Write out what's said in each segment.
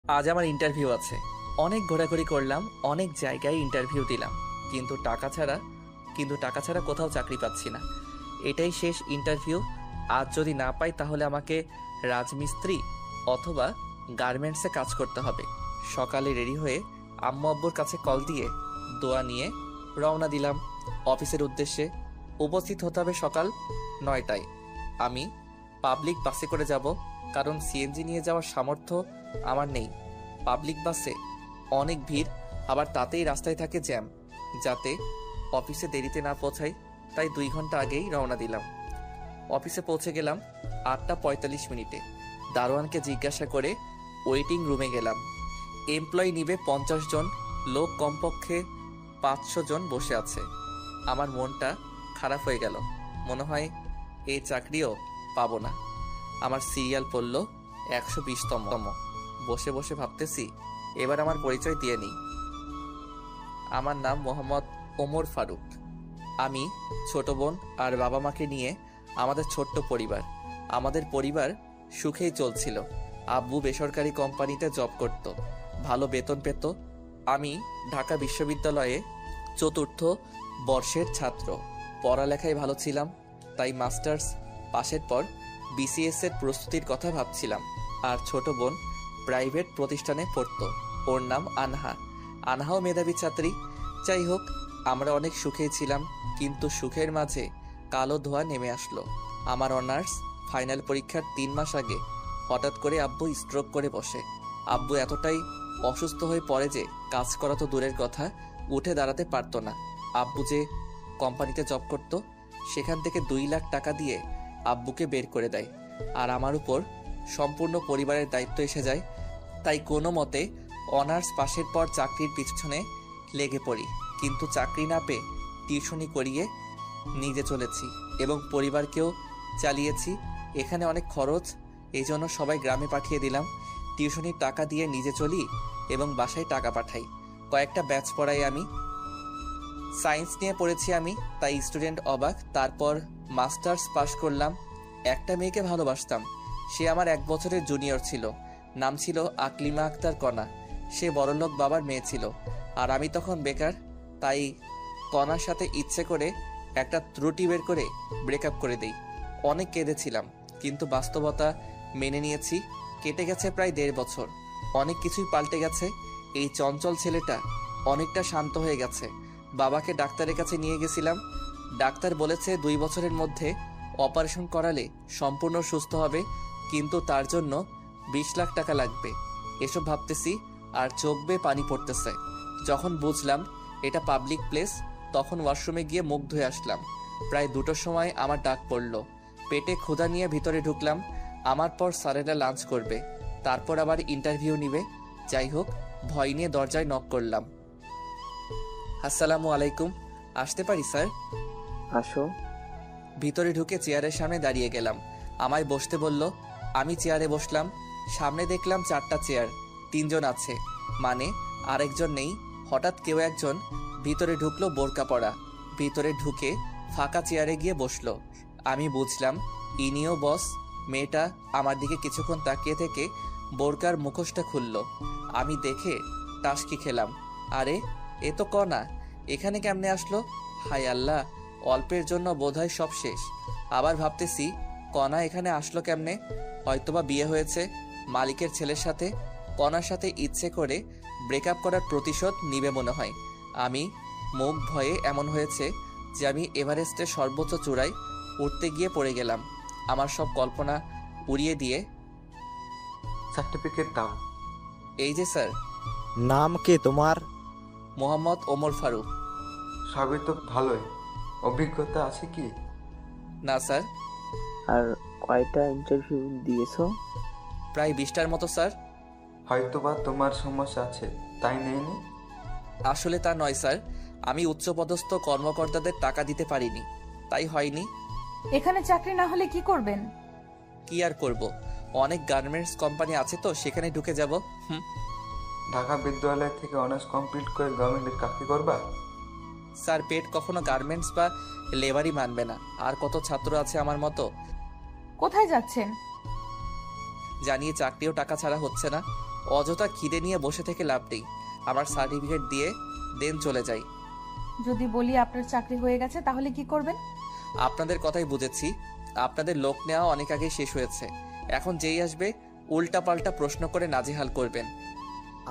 আজ আমার ইন্টারভিউ আছে। অনেক ঘোরাঘুরি করলাম, অনেক জায়গায় ইন্টারভিউ দিলাম, কিন্তু টাকা ছাড়া কিন্তু টাকা ছাড়া কোথাও চাকরি পাচ্ছি না। এটাই শেষ ইন্টারভিউ। আজ যদি না পাই তাহলে আমাকে রাজমিস্ত্রি অথবা গার্মেন্টসে কাজ করতে হবে। সকালে রেডি হয়ে আম্মু আব্বুর কাছে কল দিয়ে দোয়া নিয়ে রওনা দিলাম অফিসের উদ্দেশ্যে। উপস্থিত হতে হবে সকাল 9টায়। আমি পাবলিক বাসে করে যাব, কারণ সিএনজি নিয়ে যাওয়ার সামর্থ্য আমার নেই। পাবলিক বাসে অনেক ভিড়, আবার তাতেই রাস্তায় থাকে জ্যাম। যাতে অফিসে দেরিতে না পৌঁছাই, তাই 2 ঘন্টা আগেই রওনা দিলাম। অফিসে পৌঁছে গেলাম 8টা 45 মিনিটে। দারোয়ানকে জিজ্ঞাসা করে ওয়েটিং রুমে গেলাম। এমপ্লয়ি নিবে 50 জন, লোক কমপক্ষে 500 জন বসে আছে। আমার মনটা খারাপ হয়ে গেল। মনে হয় এই চাকরিও পাবো না। আমার সিরিয়াল পড়ল 120তম। বসে বসে ভাবতেছি, এবার আমার পরিচয় দিয়ে নিই। আমার নাম মোহাম্মদ ওমর ফারুক। আমি ছোট বোন আর বাবা মাকে নিয়ে আমাদের ছোট্ট পরিবার। আমাদের পরিবার সুখেই চলছিল। আব্বু বেসরকারি কোম্পানিতে জব করত, ভালো বেতন পেত। আমি ঢাকা বিশ্ববিদ্যালয়ে 4র্থ বর্ষের ছাত্র। পড়ালেখায় ভালো ছিলাম, তাই মাস্টার্স পাশের পর বিসিএস এর প্রস্তুতির কথা ভাবছিলাম। আর ছোট বোন প্রাইভেট প্রতিষ্ঠানে পড়তো, ওর নাম আনহা। আনহাও মেধাবী ছাত্রী। যাই হোক, আমরা অনেক সুখেই ছিলাম, কিন্তু সুখের মাঝে কালো ধোঁয়া নেমে আসলো। আমার অনার্স ফাইনাল পরীক্ষার 3 মাস আগে হঠাৎ করে আব্বু স্ট্রোক করে বসে। আব্বু এতটাই অসুস্থ হয়ে পড়ে যে কাজ করা তো দূরের কথা, উঠে দাঁড়াতে পারতো না। আব্বু যে কোম্পানিতে জব করত, সেখান থেকে 2 লাখ টাকা দিয়ে আব্বুকে বের করে দেয়। আর আমার উপর সম্পূর্ণ পরিবারের দায়িত্ব এসে যায়। তাই কোনো মতে অনার্স পাশের পর চাকরির পিছনে লেগে পড়ি, কিন্তু চাকরি না পেয়ে টিউশনি করিয়ে নিজে চলেছি এবং পরিবারকেও চালিয়েছি। এখানে অনেক খরচ, এই জন্য সবাই গ্রামে পাঠিয়ে দিলাম। টিউশনির টাকা দিয়ে নিজে চলি এবং বাসায় টাকা পাঠাই। কয়েকটা ব্যাচ পড়াই আমি। সায়েন্স নিয়ে পড়েছি আমি, তাই স্টুডেন্ট অবাক। তারপর মাস্টার্স পাশ করলাম। একটা মেয়েকে ভালোবাসতাম, সে আমার 1 বছরের জুনিয়র ছিল। নাম ছিল আকলিমা আক্তার কণা। সে বড়লোক বাবার মেয়ে ছিল, আর আমি তখন বেকার। তাই কণার সাথে ইচ্ছে করে একটা ত্রুটি বের করে ব্রেকআপ করে দেই। অনেক কেঁদেছিলাম, কিন্তু বাস্তবতা মেনে নিয়েছি। কেটে গেছে প্রায় 1.5 বছর। অনেক কিছুই পাল্টে গেছে। এই চঞ্চল ছেলেটা অনেকটা শান্ত হয়ে গেছে। বাবাকে ডাক্তারের কাছে নিয়ে গেছিলাম। ডাক্তার বলেছে 2 বছরের মধ্যে অপারেশন করালে সম্পূর্ণ সুস্থ হবে, কিন্তু তার জন্য 20 লাখ টাকা লাগবে। এসব ভাবতেছি আর চোখ বেয়ে পানি পড়তেছে। যখন বুঝলাম এটা পাবলিক প্লেস, তখন ওয়াশরুমে গিয়ে মুখ ধুয়ে আসলাম। প্রায় 2টোর সময় আমার ডাক পড়ল। পেটে ক্ষুধা নিয়ে ভিতরে ঢুকলাম। আমার পর স্যারেরা লাঞ্চ করবে, তারপর আবার ইন্টারভিউ নিবে। যাই হোক, ভয় নিয়ে দরজায় নক করলাম। আসসালামু আলাইকুম, আসতে পারি স্যার? আসো। ভিতরে ঢুকে চেয়ারের সামনে দাঁড়িয়ে গেলাম। আমায় বসতে বলল। আমি চেয়ারে বসলাম। সামনে দেখলাম 4টা চেয়ার, 3 জন আছে, মানে আরেকজন নেই। হঠাৎ কেউ একজন ভিতরে ঢুকলো বোরকা পরা। ভিতরে ঢুকে ফাঁকা চেয়ারে গিয়ে বসলো। আমি বুঝলাম ইনিও বস। মেয়েটা আমার দিকে কিছুক্ষণ তাকিয়ে থেকে বোরকার মুখোশটা খুলল। আমি দেখে টাসকি খেলাম। আরে, এ তো কণা, এখানে কেমনে আসলো? হায় আল্লাহ, অল্পের জন্য বোধহয় সব শেষ। আবার ভাবতেছি কণা এখানে আসলো কেমনে? হয়তোবা বিয়ে হয়েছে মালিকের ছেলের সাথে। কণার সাথে ইচ্ছে করে ব্রেকআপ করার প্রতিশোধ নিবে মনে হয়। আমি মুখ ভয়ে এমন হয়েছে যে আমি এভারেস্টের সর্বোচ্চ চূড়ায় উঠতে গিয়ে পড়ে গেলাম। আমার সব কল্পনা উড়িয়ে দিয়ে, সার্টিফিকেট দাও। এই যে স্যার। নাম কি তোমার? মোহাম্মদ ওমর ফারুক। সবই তো ভালোই, অভিজ্ঞতা আছে কি? না স্যার। আর কয়টা ইন্টারভিউ দিয়েছো? প্রায় 20টার মতো স্যার। হয়তোবা তোমার সমস্যা আছে, তাই নেইনি। আসলে তা নয় স্যার, আমি উচ্চপদস্থ কর্মকর্তাদের টাকা দিতে পারিনি, তাই হয়নি। এখানে চাকরি না হলে কি করবেন? কি আর করব, অনেক গার্মেন্টস কোম্পানি আছে তো সেখানে ঢুকে যাব। ঢাকা বিদ্যালয় থেকে অনার্স কমপ্লিট করে গভর্নমেন্টের চাকরি করবা? স্যার, পেট কখনো গার্মেন্টস বা লেবারই মানবে না। আর কত ছাত্র আছে আমার মতো। কোথায় যাচ্ছেন? জানিয়ে চাকরিও টাকা ছাড়া হচ্ছে না। অযথা খিদে নিয়ে বসে থেকে লাভ নেই। আমার সার্টিফিকেট দিয়ে দেন চলে যাই। যদি বলি আপনার চাকরি হয়ে গেছে তাহলে কি করবেন? আপনাদের কথাই বুঝেছি। আপনাদের লোক নেওয়া অনেক আগেই শেষ হয়েছে। এখন যেই আসবে উল্টাপাল্টা প্রশ্ন করে নাজেহাল করবেন।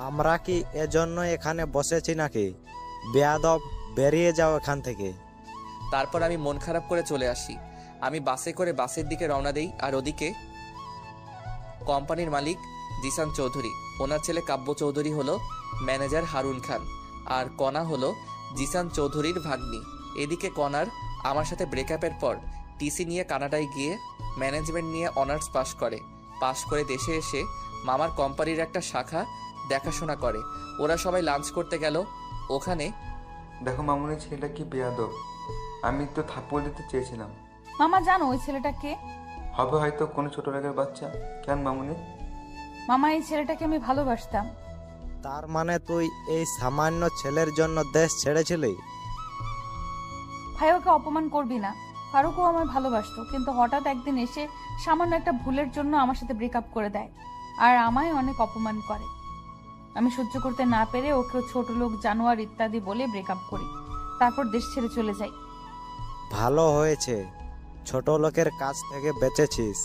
আমরা কি এজন্য এখানে বসেছি নাকি? বেয়াদব, বেরিয়ে যাও এখান থেকে। তারপর আমি মন খারাপ করে চলে আসি। আমি বাসে করে বাসের দিকে রওনা দেই। আর ওদিকে কোম্পানির মালিক জিসান চৌধুরী, ওনার ছেলে কাব্য চৌধুরী হলো ম্যানেজার হারুন খান, আর কণা হলো জিসান চৌধুরীর ভাগ্নি। এদিকে কণার আমার সাথে ব্রেকআপের পর টিসি নিয়ে কানাডায় গিয়ে ম্যানেজমেন্ট নিয়ে অনার্স পাশ করে দেশে এসে মামার কোম্পানির একটা শাখা দেখাশোনা করে। ওরা সবাই লাঞ্চ করতে গেল। ওখানে দেখো মামুনি, ছেলেটা কি বেয়াদব। আমি তো থাপ্পড় দিতে চেয়েছিলাম। মামা জানো ওই ছেলেটা কে? হবে হয়তো কোনো ছোট লোকের বাচ্চা। কেন মামুনি? মামা, এই ছেলেটাকে আমি ভালোবাসতাম। তার মানে তুই এই সামান্য ছেলের জন্য দেশ ছেড়েছিলি? ভাই, ওকে অপমান করবি না। ফারুকও আমায় ভালোবাসতো, কিন্তু হঠাৎ একদিন এসে সামান্য একটা ভুলের জন্য আমার সাথে ব্রেকআপ করে দেয় আর আমায় অনেক অপমান করে। আমি সহ্য করতে না পেরে ওকে ছোট লোক, জানোয়ার ইত্যাদি বলে ব্রেকআপ করি। তারপর দেশ ছেড়ে চলে যাই। ভালো হয়েছে, ছোট লোকের কাছ থেকে বেঁচেছিস।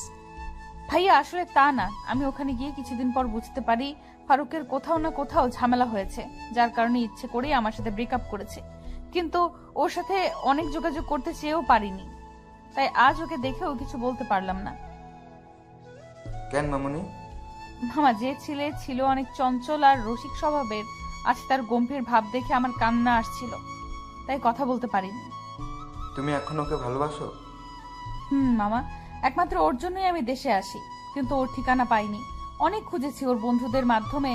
ভাইয়া, আসলে তা না। আমি ওখানে গিয়ে কিছুদিন পর বুঝতে পারি ফারুকের কোথাও না কোথাও ঝামেলা হয়েছে, যার কারণে ইচ্ছে করেই আমার সাথে ব্রেকআপ করেছে। কিন্তু ওর সাথে অনেক যোগাযোগ করতে চেয়েও পারিনি, তাই আজ ওকে দেখেও কিছু বলতে পারলাম না। কেন মামুনি? মামা, যে ছেলে ছিল অনেক চঞ্চল আর রসিক স্বভাবের, আজ তার গম্ভীর ভাব দেখে আমার কান্না আসছিল, তাই কথা বলতে পারিনি। তুমি এখন ওকে ভালোবাসো? মামা, একমাত্র ওর জন্যই আমি দেশে আসি। কিন্তু ওর ঠিকানা পাইনি। অনেক খুঁজেছি, ওর বন্ধুদের মাধ্যমে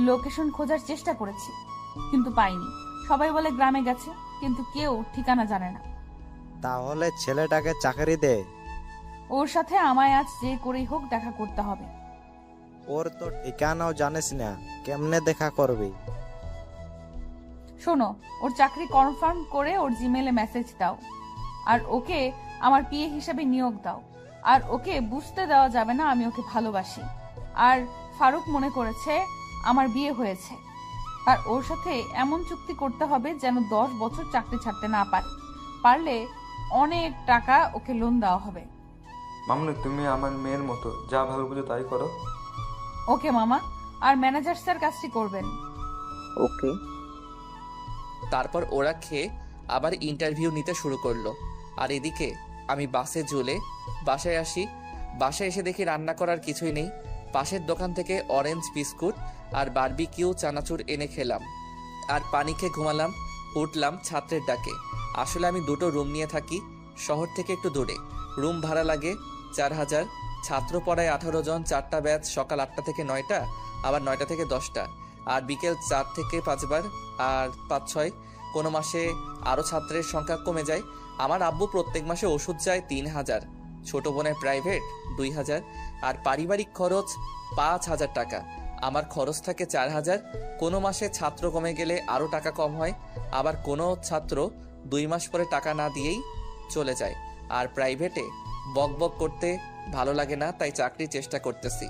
লোকেশন খোঁজার চেষ্টা করেছি, কিন্তু পাইনি। সবাই বলে গ্রামে গেছে, কিন্তু কেউ ঠিকানা জানে না। তাহলে ছেলেটাকে চাকরি দে। ওর সাথে আমায় আজ যে করেই হোক দেখা করতে হবে। ওর তো ঠিকানাও জানিস না, কেমনে দেখা করবি? শোনো, ওর চাকরি কনফার্ম করে ওর জিমেলে মেসেজ দাও, আর ওকে আমার পিএ হিসেবে নিয়োগ দাও। আর ওকে বুঝতে দেওয়া যাবে না আমি ওকে ভালোবাসি, আর ফারুক মনে করেছে আমার বিয়ে হয়েছে। আর ওর সাথে এমন চুক্তি করতে হবে যেন 10 বছর চাকরি ছাড়তে না পারে। পারলে অনেক টাকা ওকে লোন দেওয়া হবে। মামুনি, তুমি আমার মেয়ের মতো, যা ভালো বুঝো তাই করো। ওকে মামা, আর ম্যানেজার স্যার কাজটি করবেন। ওকে। তারপর ওরা খেয়ে আবার ইন্টারভিউ নিতে শুরু করলো। আর এদিকে আমি বাসে ঝুলে বাসায় আসি। বাসায় এসে দেখি রান্না করার কিছুই নেই। পাশের দোকান থেকে অরেঞ্জ বিস্কুট আর বারবিকিউ চানাচুর এনে খেলাম, আর পানি খেয়ে ঘুমালাম। উঠলাম ছাত্রের ডাকে। আসলে আমি দুটো রুম নিয়ে থাকি, শহর থেকে একটু দূরে। রুম ভাড়া লাগে 4000। ছাত্র পড়ায় 18 জন, 4টা ব্যাচ, সকাল 8টা থেকে 9টা, আবার 9টা থেকে 10টা, আর বিকেল 4 থেকে 5 বার, আর 5-6। কোনো মাসে আরও ছাত্রের সংখ্যা কমে যায়। আমার আব্বু প্রত্যেক মাসে ওষুধ যায় 3000, ছোট বোনের প্রাইভেট 2000, আর পারিবারিক খরচ 5000 টাকা। আমার খরচ থাকে 4000। কোনো মাসে ছাত্র কমে গেলে আরও টাকা কম হয়, আবার কোনো ছাত্র 2 মাস পরে টাকা না দিয়েই চলে যায়। আর প্রাইভেটে বক বক করতে ভালো লাগে না, তাই চাকরির চেষ্টা করতেছি।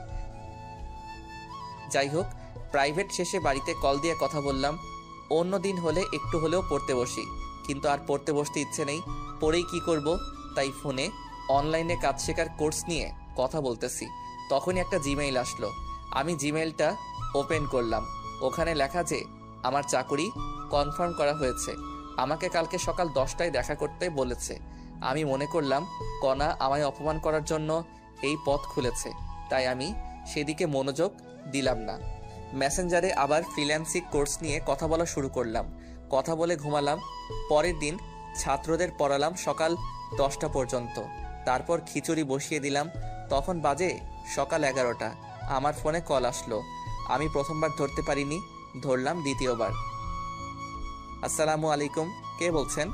যাই হোক, প্রাইভেট শেষে বাড়িতে কল দিয়ে কথা বললাম। অন্য দিন হলে একটু হলেও পড়তে বসি, কিন্তু আর পড়তে বসতে ইচ্ছে নেই। পড়েই কি করব, তাই ফোনে অনলাইনে কাজ শেখার কোর্স নিয়ে কথা বলতেছি। তখনই একটা জিমেইল আসলো। আমি জিমেইলটা ওপেন করলাম। ওখানে লেখা যে আমার চাকরি কনফার্ম করা হয়েছে, আমাকে কালকে সকাল 10টায় দেখা করতে বলেছে। আমি মনে করলাম কণা আমায় অপমান করার জন্য এই পথ খুলেছে, তাই আমি সেদিকে মনোযোগ দিলাম না। মেসেঞ্জারে আবার ফ্রিল্যান্সিং কোর্স নিয়ে কথা বলা শুরু করলাম। কথা বলে ঘুমালাম। পরের দিন ছাত্রদের পড়ালাম সকাল 10টা পর্যন্ত। তারপর খিচুড়ি বসিয়ে দিলাম। তখন বাজে সকাল 11টা। আমার ফোনে কল আসলো। আমি প্রথমবার ধরতে পারিনি, ধরলাম দ্বিতীয়বার। আসসালামু আলাইকুম, কে বলছেন?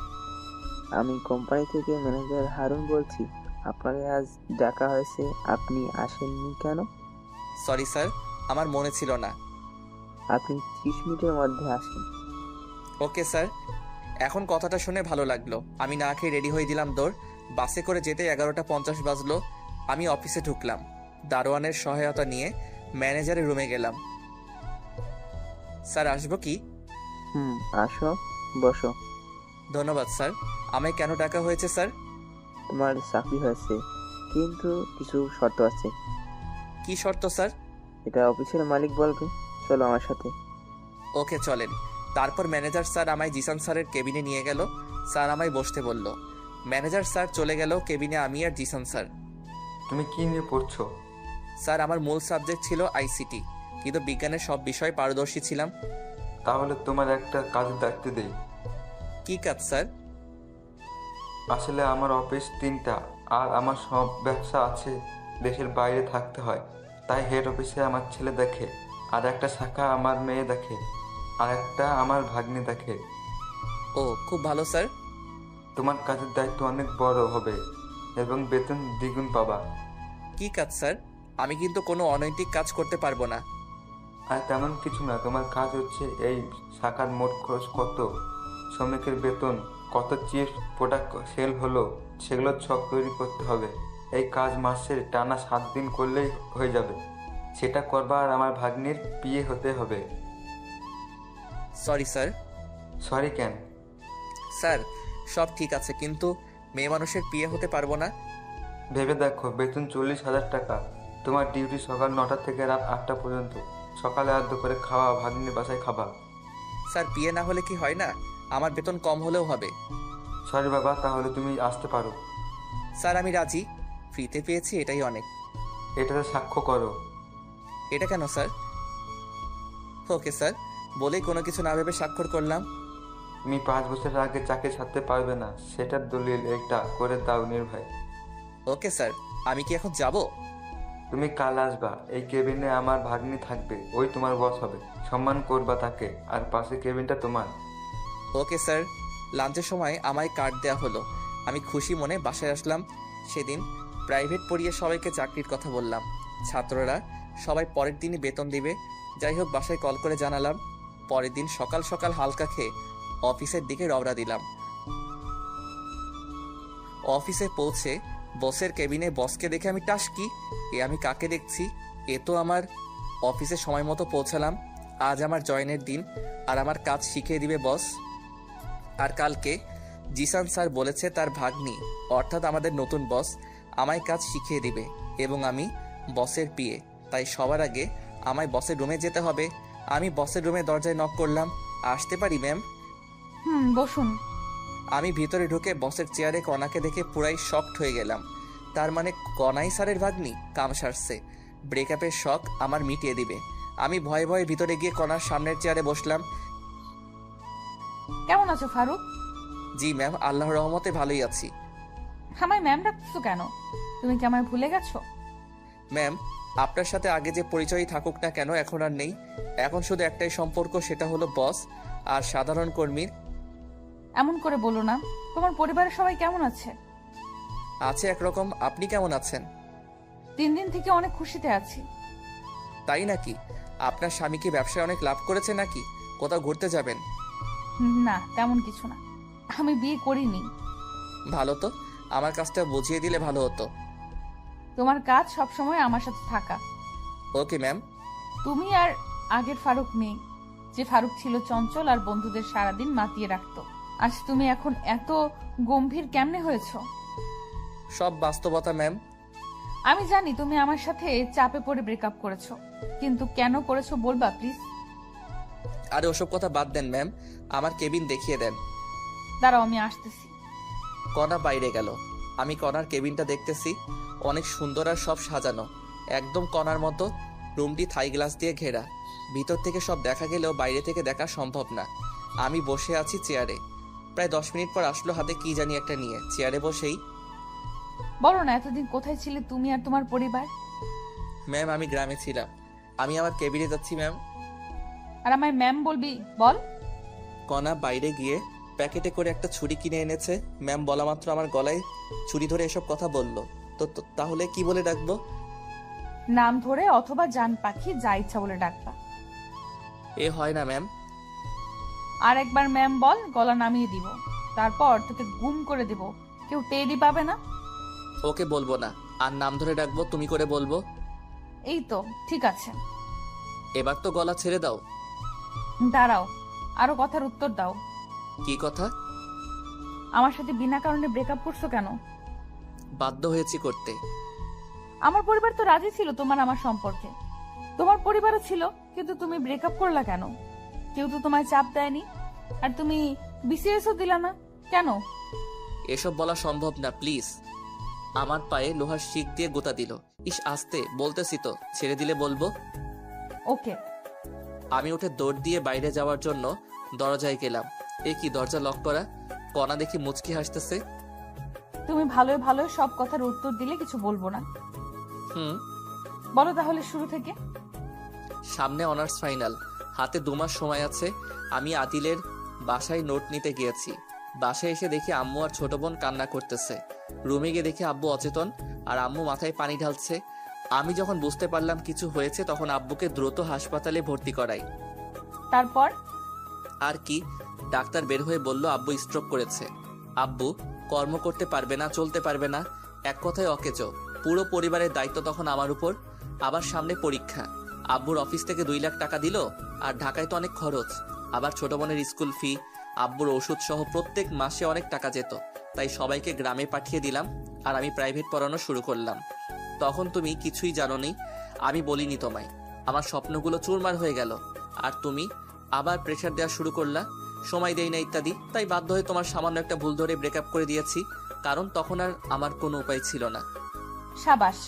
আমি কোম্পানি থেকে ম্যানেজার হারুন বলছি। আপনাকে আজ ডাকা হয়েছে, আপনি আসেননি কেন? সরি স্যার, আমার মনে ছিল না। আপনি 30 মিনিটের মধ্যে আসেন। Okay sir. এখন কথাটা শুনে ভালো লাগলো। আমি না খেয়ে রেডি হয়ে দিলাম দৌড়। বাসে করে যেতে 11টা 50 বাজলো। আমি অফিসে ঢুকলাম। দারোয়ানের সহায়তা নিয়ে ম্যানেজারের রুমে গেলাম। স্যার আসবো কি? আসো, বসো। ধন্যবাদ স্যার। আমায় কেন ডাকা হয়েছে স্যার? তোমার চাকরি হয়েছে, কিন্তু কিছু শর্ত আছে। কি শর্ত স্যার? এটা অফিসের মালিক বলবে। চলো আমার সাথে। ওকে চলেন। তারপর ম্যানেজার স্যার আমায় জিসান স্যারের কেবিনে নিয়ে গেল। স্যার আমায় বসতে বলল। ম্যানেজার স্যার চলে গেল কেবিনে, আমি আর জিসান স্যার। তুমি কি নিয়ে পড়ছো? স্যার আমার মূল সাবজেক্ট ছিল আইসিটি, কিন্তু বিজ্ঞানের সব বিষয়ে পারদর্শী ছিলাম। তাহলে তোমার একটা কাজের দায়িত্ব দেই। কি কাজ স্যার? আসলে আমার অফিস 3টা, আর আমার সব ব্যবসা আছে দেশের বাইরে থাকতে হয়। তাই হেড অফিসে আমার ছেলে দেখে, আর একটা শাখা আমার মেয়ে দেখে, আর একটা আমার ভাগ্নে দেখে। ও খুব ভালো স্যার। তোমার কাজের দায়িত্ব অনেক বড় হবে এবং বেতন দ্বিগুণ পাবা। কি কাজ স্যার? আমি কিন্তু কোনো অনৈতিক কাজ করতে পারবো না। আর তেমন কিছু না, তোমার কাজ হচ্ছে এই শাখার মোট খরচ কত, শ্রমিকের বেতন কত, চিপস প্রোডাক্ট সেল হলো, সেগুলো ছক তৈরি করতে হবে। এই কাজ মাসের টানা 7 দিন করলেই হয়ে যাবে। সেটা করবা আর আমার ভাগ্নির বিয়ে হতে হবে। Sorry sir. সরি কেন? স্যার সব ঠিক আছে, কিন্তু মেয়ে মানুষের বিয়ে হতে পারবো না। ভেবে দেখো, বেতন 40,000 টাকা। তোমার ডিউটি সকাল 9টা থেকে রাত 8টা পর্যন্ত। সকালে আর দুপুরে খাওয়া ভাগ্নির বাসায় খাবা। স্যার বিয়ে না হলে কি হয় না? আমার বেতন কম হলেও হবে। সরি বাবা, তাহলে তুমি আসতে পারো। স্যার আমি রাজি। ফ্রিতে পেয়েছি, এটাই অনেক। এটাতে সাক্ষ্য করো। এটা কেন স্যার? ওকে স্যার, বলেই কোনো কিছু না ভেবে স্বাক্ষর করলাম। তুমি 5 বছরের আগে চাকরি ছাড়তে পারবে না, সেটার দলিল এটা করে দাও নির্ভয়। ওকে স্যার, আমি কি এখন যাব? তুমি কাল আসবা, এই কেবিনে আমার ভাগ্নি থাকবে, ওই তোমার বস হবে। সম্মান করবা তাকে, আর পাশে কেবিনটা তোমার। Okay sir. লাঞ্চের সময় আমায় কার্ড দেওয়া হলো। আমি খুশি মনে বাসায় আসলাম। সেদিন প্রাইভেট পড়িয়ে সবাইকে চাকরির কথা বললাম। ছাত্ররা সবাই পরের দিনই বেতন দিবে। যাই হোক, বাসায় কল করে জানালাম। পরের দিন সকাল সকাল হালকা খেয়ে অফিসের দিকে রওনা দিলাম। অফিসে পৌঁছে বসের কেবিনে বসকে দেখে আমি টাসকি, এ আমি কাকে দেখছি? এ তো আমার। অফিসে সময় মতো পৌঁছালাম। আজ আমার জয়েনের দিন, আর আমার কাজ শিখিয়ে দিবে বস। আর কালকে জিসান স্যার বলেছে তার ভাগ্নি, অর্থাৎ আমাদের নতুন বস, আমায় কাজ শিখিয়ে দিবে এবং আমি বসের পিএ। তাই সবার আগে আমায় বসের রুমে যেতে হবে। আমি বসের রুমে দরজায় নক করলাম। আসতে পারি ম্যাম? বসুন। আমি ভিতরে ঢুকে বসের চেয়ারে কণাকে দেখে পুরাই শকড হয়ে গেলাম। তার মানে কণাই স্যারের ভাগ্নি? কাম সারছে। ব্রেকআপের শখ আমার মিটিয়ে দিবে। আমি ভয়ে ভয়ে ভিতরে গিয়ে কণার সামনের চেয়ারে বসলাম। কেমন আছো ফারুক? জি ম্যাম, আল্লাহর রহমতে ভালোই আছি। আমায় ম্যাম ডাকছো কেন? তুমি কি আমায় ভুলে গেছো? ম্যাম, আপনার সাথে আগে যে পরিচয়ই থাকুক না কেন, এখন আর নেই। এখন শুধু একটাই সম্পর্ক, সেটা হলো বস আর সাধারণ কর্মীর। এমন করে বলো না। তোমার পরিবারের সবাই কেমন আছে? আছে একরকম। আপনি কেমন আছেন? 3 দিন থেকে অনেক খুশিতে আছি। তাই নাকি? আপনার স্বামী কি ব্যবসায় অনেক লাভ করেছে নাকি? কোথাও ঘুরতে যাবেন? না, তেমন কিছু না। আমি বিয়ে করিনি। ভালো তো, আমার কাজটা বুঝিয়ে দিলে ভালো হতো। তোমার কাজ সবসময় আমার সাথে থাকা। Okay ma'am. তুমি আর আগের ফারুক নেই, যে ফারুক ছিল চঞ্চল আর বন্ধুদের সারাদিন মাতিয়ে রাখতো। আজ তুমি এখন এত গম্ভীর কেমনে হয়েছো? সব বাস্তবতা ম্যাম। আমি জানি তুমি আমার সাথে চাপে পড়ে ব্রেকআপ করেছো, কিন্তু কেন করেছো বলবা প্লিজ? আরে ওসব কথা বাদ দেন ম্যাম, আমার কেবিন দেখিয়ে দেন। দাঁড়াও, আমি আসতেছি। কণা বাইরে গেল। আমি কণার কেবিনটা দেখতেছি। অনেক সুন্দর আর সব সাজানো, একদম কণার মতো। রুমটি থাই গ্লাস দিয়ে ঘেরা। ভিতর থেকে সব দেখা গেলেও বাইরে থেকে দেখা সম্ভব না। আমি বসে আছি চেয়ারে। প্রায় 10 মিনিট পর আসলো হাতে কি জানি একটা নিয়ে। চেয়ারে বসেই, বলো না, এতদিন কোথায় ছিলে তুমি আর তোমার পরিবার? ম্যাম আমি গ্রামে ছিলাম। আমি আমার কেবিনে যাচ্ছি ম্যাম। আর আমায় ম্যাম বলবি? বল। কণা বাইরে গিয়ে প্যাকেটে করে একটা ছুরি কিনে এনেছে। ম্যাম বলা মাত্র আমার গলায় ছুরি ধরে এসব কথা বলল। তাহলে কি বলে ডাকবো? নাম ধরে অথবা জান পাখি, যা ইচ্ছা বলে ডাকবা। এ হয় না ম্যাম। আর একবার ম্যাম বল, গলা নামিয়ে দিব। তারপর তোকে গুম করে দিব, কেউ টেরই পাবে না। ওকে বলবো না। আর নাম ধরে ডাকবো, তুমি করে বলবো। এই তো ঠিক আছে। এবার তো গলা ছেড়ে দাও। দাঁড়াও, আরো কথার উত্তর দাও। কি কথা? আমার সাথে বিনা কারণে ব্রেকআপ করছো কেন? বাধ্য হয়েছি করতে। আমার পরিবার তো রাজি ছিল তোমার আমার সম্পর্কে, তোমার পরিবারও ছিল, কিন্তু তুমি ব্রেকআপ করলা কেন? কেউ তো তোমায় চাপ দেয়নি, আর তুমি বিসিএসও দিলা না কেন? এসব বলা সম্ভব না, প্লিজ। আমার পায়ে লোহার শিক দিয়ে গোতা দিল। ইস, আস্তে বলতেছি তো, ছেড়ে দিলে বলবো। ওকে। আমি উঠে দৌড় দিয়ে বাইরে যাওয়ার জন্য দরজায় গেলাম। এ কি, দরজা লক করা? কণা দেখি মুচকি হাসতেছে। তুমি ভালোই ভালোই সব কথার উত্তর দিলে কিছু বলবো না। হুম। বলো তাহলে শুরু থেকে। সামনে অনার্স ফাইনাল, হাতে 2 মাস সময় আছে। আমি আদিলের বাসায় নোট নিতে গিয়েছি। বাসায় এসে দেখি আম্মু আর ছোট বোন কান্না করতেছে। রুমে গিয়ে দেখি আব্বু অচেতন আর আম্মু মাথায় পানি ঢালছে। আমি যখন বুঝতে পারলাম কিছু হয়েছে, তখন আব্বুকে দ্রুত হাসপাতালে ভর্তি করাই। তারপর? আর কি, ডাক্তার বের হয়ে বলল আব্বু স্ট্রোক করেছে। আব্বু কর্ম করতে পারবে না, চলতে পারবে না, এক কথায় অকেজো। পুরো পরিবারের দায়িত্ব তখন আমার উপর। আবার সামনে পরীক্ষা। আব্বুর অফিস থেকে 2 লাখ টাকা দিল, আর ঢাকায় তো অনেক খরচ। আবার ছোট বোনের স্কুল ফি, আব্বুর ওষুধ সহ প্রত্যেক মাসে অনেক টাকা যেত। তাই সবাইকে গ্রামে পাঠিয়ে দিলাম, আর আমি প্রাইভেট পড়ানো শুরু করলাম। তখন তুমি কিছুই জানোনি, আমি বলিনি তোমায়। আমার স্বপ্নগুলো চুরমার হয়ে গেল, আর তুমি আবার প্রেশার দেওয়া শুরু করলা, সময় দেই না ইত্যাদি। তাই বাধ্য হয়ে তোমার সামান্য একটা ভুল ধরে ব্রেকআপ করে দিয়েছি, কারণ তখন আর আমার কোনো উপায় ছিল না। সাবাস,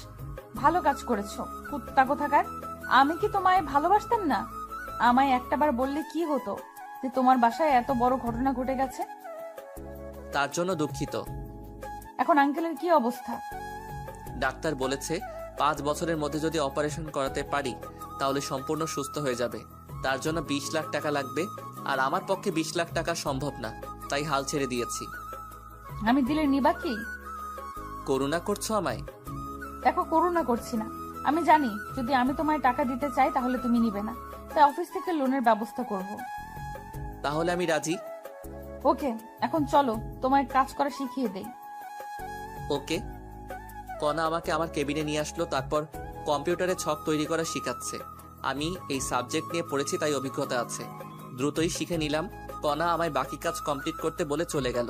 ভালো কাজ করেছো। কুত্তা কোথাকার, আমি কি তোমায় ভালোবাসতাম না? আমায় একটাবার বললে কি হতো যে তোমার বাসায় এত বড় ঘটনা ঘটে গেছে? তার জন্য দুঃখিত। এখন আঙ্কেলের কি অবস্থা? ডাক্তার বলেছে 5 বছরের মধ্যে যদি অপারেশন করাতে পারি তাহলে সম্পূর্ণ সুস্থ হয়ে যাবে। তার জন্য 20 লাখ টাকা লাগবে, আর আমার পক্ষে 20 লাখ টাকা সম্ভব না, তাই হাল ছেড়ে দিয়েছি। আমি দিলে নিবা কি? করুণা করছো আমায়? দেখো, করুণা করছি না। আমি জানি যদি আমি তোমায় টাকা দিতে চাই তাহলে তুমি নিবে না, তাই অফিস থেকে লোনের ব্যবস্থা করব। তাহলে আমি রাজি। ওকে, এখন চলো তোমায় কাজ করা শিখিয়ে দেই। ওকে। কণা আমাকে আমার কেবিনে নিয়ে আসলো, তারপর কম্পিউটারে ছক তৈরি করা শিখাচ্ছে। আমি এই সাবজেক্ট নিয়ে পড়েছি, তাই অভিজ্ঞতা আছে। দ্রুতই শিখে নিলাম। কণা আমায় বাকি কাজ কমপ্লিট করতে বলে চলে গেল।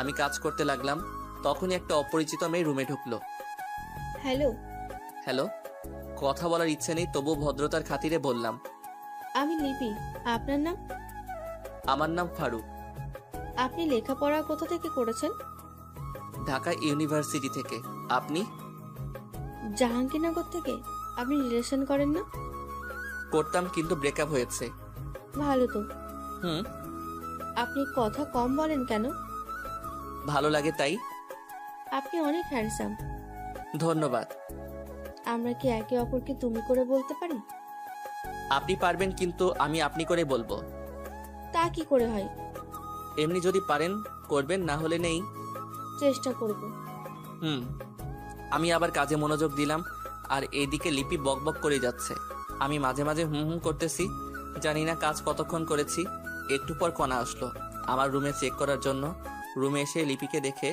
আমি কাজ করতে লাগলাম। তখনই একটা অপরিচিত মেয়ে রুমে ঢুকলো। হ্যালো। হ্যালো। কথা বলার ইচ্ছে নেই, তবু ভদ্রতার খাতিরে বললাম, আমি লিপি। আপনার নাম? আমার নাম ফারুক। আপনি লেখাপড়া কোথা থেকে করেছেন? ঢাকা ইউনিভার্সিটি থেকে। আপনি? জাহাঙ্গীরনগর থেকে। আপনি রিলেশন করেন না? করতাম, কিন্তু ব্রেকআপ হয়েছে। ভালো তো। হুম। আপনি কথা কম বলেন কেন? ভালো লাগে তাই। আপনি অনেক হ্যান্ডসাম। ধন্যবাদ। আমরা কি একে অপরকে তুমি করে বলতে পারি? আপনি পারবেন, কিন্তু আমি আপনি করে বলবো। তা কি করে হয়? এমনি যদি পারেন করবেন, না হলে নেই। চেষ্টা করব। হুম। আমি আবার কাজে মনোযোগ দিলাম, আর এইদিকে লিপি বকবক করে যাচ্ছে। আমি মাঝে মাঝে হুম হুম করতেছি। জানি না কাজ কতক্ষণ করেছি। একটু পর কণা আসলো আমার রুমে চেক করার জন্য। রুমে এসে লিপিকে দেখে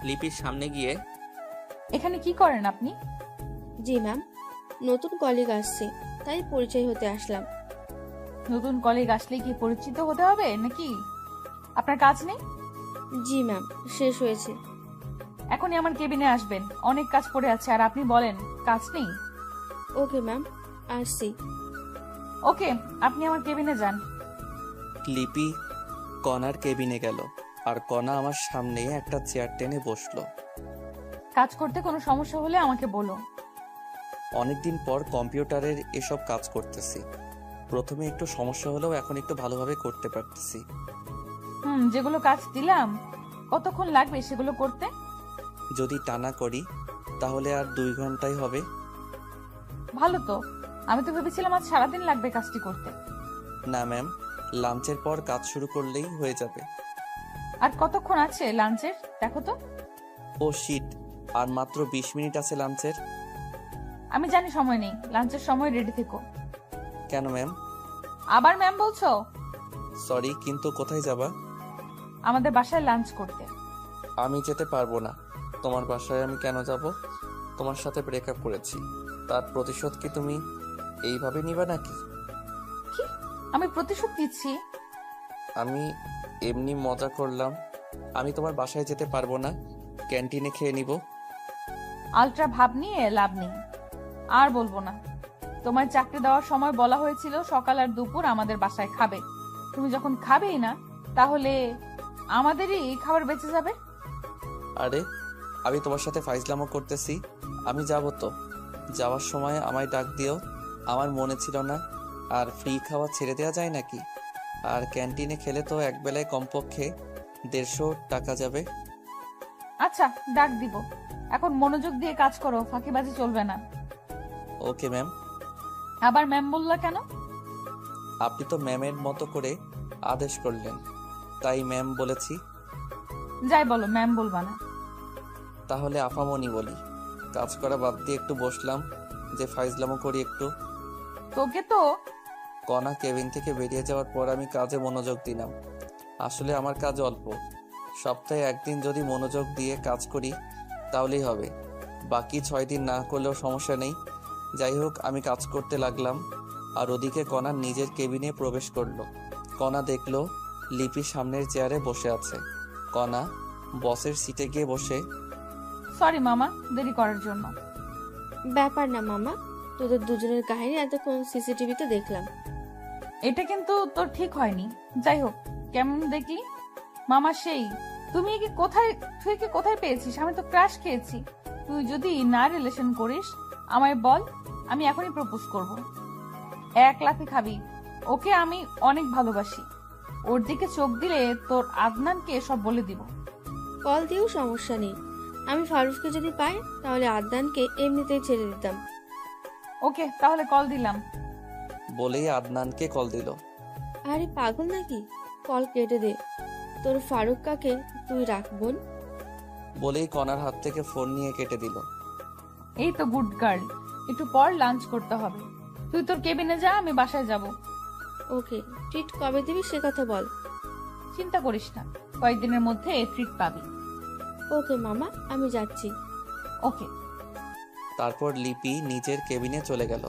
লিপির সামনে গিয়ে, এখানে কি করেন আপনি? জি ম্যাম, নতুন কলিগ আসছে, তাই পরিচয় হতে আসলাম। নতুন কলিগ আসলে কি পরিচিত হতে হবে নাকি? আপনার কাজ নেই? জি ম্যাম, শেষ হয়েছে। এখনই আমার কেবিনে আসবেন, অনেক কাজ পড়ে আছে। আর আপনি বলেন কাজ নেই? ওকে ম্যাম, আসছি। ওকে, আপনি আমার কেবিনে যান। লিপি কণার কেবিনে গেল, আর কণা আমার সামনে একটা চেয়ার টেনে বসলো। কাজ করতে কোনো সমস্যা হলে আমাকে বলো। অনেকদিন পর কম্পিউটারের এসব কাজ করতেছি। প্রথমে একটু সমস্যা হলেও এখন একটু ভালোভাবে করতে পারতেছি। যেগুলো কাজ দিলাম কতক্ষণ লাগবে সেগুলো করতে? যদি টানা করি তাহলে আর 2 ঘন্টাই হবে। ভালো তো, আমি তো ভেবেছিলাম আজ সারাদিন লাগবে কাজটি করতে। না ম্যাম, লাঞ্চের পর কাজ শুরু করলেই হয়ে যাবে। আর কতক্ষণ আছে লাঞ্চের দেখো তো। ও শিট, আর মাত্র 20 মিনিট আছে লাঞ্চের। আমি জানি সময় নেই, লাঞ্চের সময় রেডি থেকো। কেন ম্যাম? আবার ম্যাম বলছো? সরি, কিন্তু কোথায় যাবা? আমাদের বাসায় লাঞ্চ করতে। আমি যেতে পারবো না। তোমার বাসায় আমি কেন যাব? তোমার সাথে ব্রেকআপ করেছি। তার প্রতিশোধ কি তুমি এইভাবে নিবা নাকি? কি? আমি প্রতিশোধ নিচ্ছি? আমি এমনি মজা করলাম। আমি তোমার বাসায় যেতে পারবো না, ক্যান্টিনে খেয়ে নিব। আলট্রা ভাব নিয়ে লাভ নেই। আর বলবো না। তোমার চাকরি দেওয়ার সময় বলা হয়েছিল সকাল আর দুপুর আমাদের বাসায় খাবে। তুমি যখন খাবেই না, তাহলে আমাদেরই খাবার বেঁচে যাবে। আরে আমি তোমার সাথে ফাইজলামো করতেছি। আমি যাব তো, যাওয়ার সময় আমায় ডাক দিও। আমার মনে ছিল না। আর ফ্রি খাওয়া ছেড়ে দেওয়া যায় নাকি? আর ক্যান্টিনে খেলে তো একবেলায় কমপক্ষে 150 টাকা যাবে। আচ্ছা, ডাক দিব। এখন মনোযোগ দিয়ে কাজ করো, ফাঁকিবাজি চলবে না। Okay ma'am. আবার ম্যাম বললা কেন? আপনি তো ম্যামের মতো করে আদেশ করলেন, তাই ম্যাম বলেছি। যাই বলো, ম্যাম বলবা না। তাহলে আফামনি বলি। কাজ করা বাদ দিয়ে একটু বসলাম, যে ফাইজলামো করি একটু। তোকে তো কণা কেবিন থেকে বেরিয়ে যাওয়ার পর আমি কাজে মনোযোগ দিলাম। আসলে আমার কাজ অল্প, সপ্তাহে একদিন যদি মনোযোগ দিয়ে কাজ করি তাহলেই হবে। বাকি 6 দিন না করলেও সমস্যা নেই। যাই হোক, আমি কাজ করতে লাগলাম। আর ওদিকে কণা নিজের কেবিনে প্রবেশ করলো। কণা দেখলো লিপি সামনের চেয়ারে বসে আছে। কণা বসের সিটে গিয়ে বসে, সরি মামা, দেরি করার জন্য। ব্যাপার না মামা, তোদের দুজনের কাহিনী এতক্ষণ সিসিটিভিতে দেখলাম। এটা কিন্তু তোর ঠিক হয়নি। যাই হোক, কেমন দেখলি মামা? সেই তুই কি কোথায় পেয়েছিস? আমি তো ক্রাশ খেয়েছি। তুই যদি না রিলেশন করিস আমায় বল, আমি এখনই প্রপোজ করব। 1 লাফে খাবি। ওকে আমি অনেক ভালোবাসি। ওর দিকে চোখ দিলে তোর আদনানকে সব বলে দিব। কল দিয়েও সমস্যা নেই। আমি ফারুককে যদি পাই তাহলে আদনানকে এমনিতেই ছেড়ে দিতাম। ওকে, তাহলে কল দিলাম। বলেই আদনানকে কল দিল। আরে পাগল নাকি? কল কেটে দে। তোর ফারুক কাকে তুই রাখ বোন। বলেই কণার হাত থেকে ফোন নিয়ে কেটে দিল। এই তো গুড গার্ল। একটু পর লাঞ্চ করতে হবে। তুই তোর কেবিনে যা, আমি বাসায় যাব। ওকে, ট্রিট কবে দিবি সে কথা বল। চিন্তা করিস না, কয়েকদিনের মধ্যে ট্রিট পাবি। ওকে মামা, আমি যাচ্ছি। ওকে। তারপর লিপি নিজের কেবিনে চলে গেল।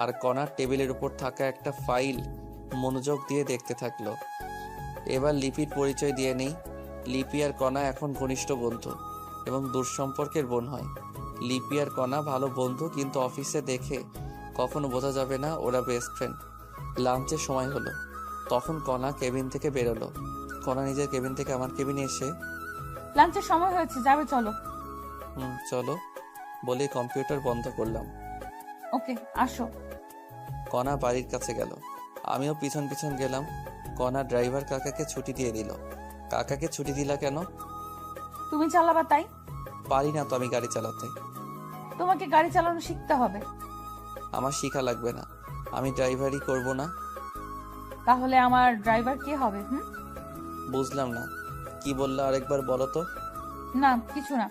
আর কণার টেবিলের উপর থাকা একটা ফাইল মনোযোগ দিয়ে দেখতে থাকলো। এবার লিপির পরিচয় দিয়ে নেই। লিপি আর কণা এখন ঘনিষ্ঠ বন্ধু এবং দূরসম্পর্কের বোন হয়। লিপি আর কণা ভালো বন্ধু, কিন্তু অফিসে দেখে কখনো বোঝা যাবে না ওরা বেস্ট ফ্রেন্ড। লাঞ্চের সময় হলো, তখন কণা কেবিন থেকে বেরোলো। কণা নিজের কেবিন থেকে আমার কেবিনে এসে, লাঞ্চের সময় হয়েছে, যাবে চলো। চলো বলে কম্পিউটার বন্ধ করলাম। ওকে, আসো। কণা বাড়ির কাছে গেল, আমিও পিছন পিছন গেলাম। কণা ড্রাইভার কাকাকে ছুটি দিয়ে দিল। কাকাকে ছুটি দিলা কেন? তুমি চালাবা তাই। পারি না তো আমি গাড়ি চালাতে। তোমাকে গাড়ি চালানো শিখতে হবে। আমার শিখা লাগবে না, আমি ড্রাইভারই করব না। তাহলে আমার ড্রাইভার কে হবে? বুঝলাম না, কি বললা আরেকবার বলো তো। না, কিছু না।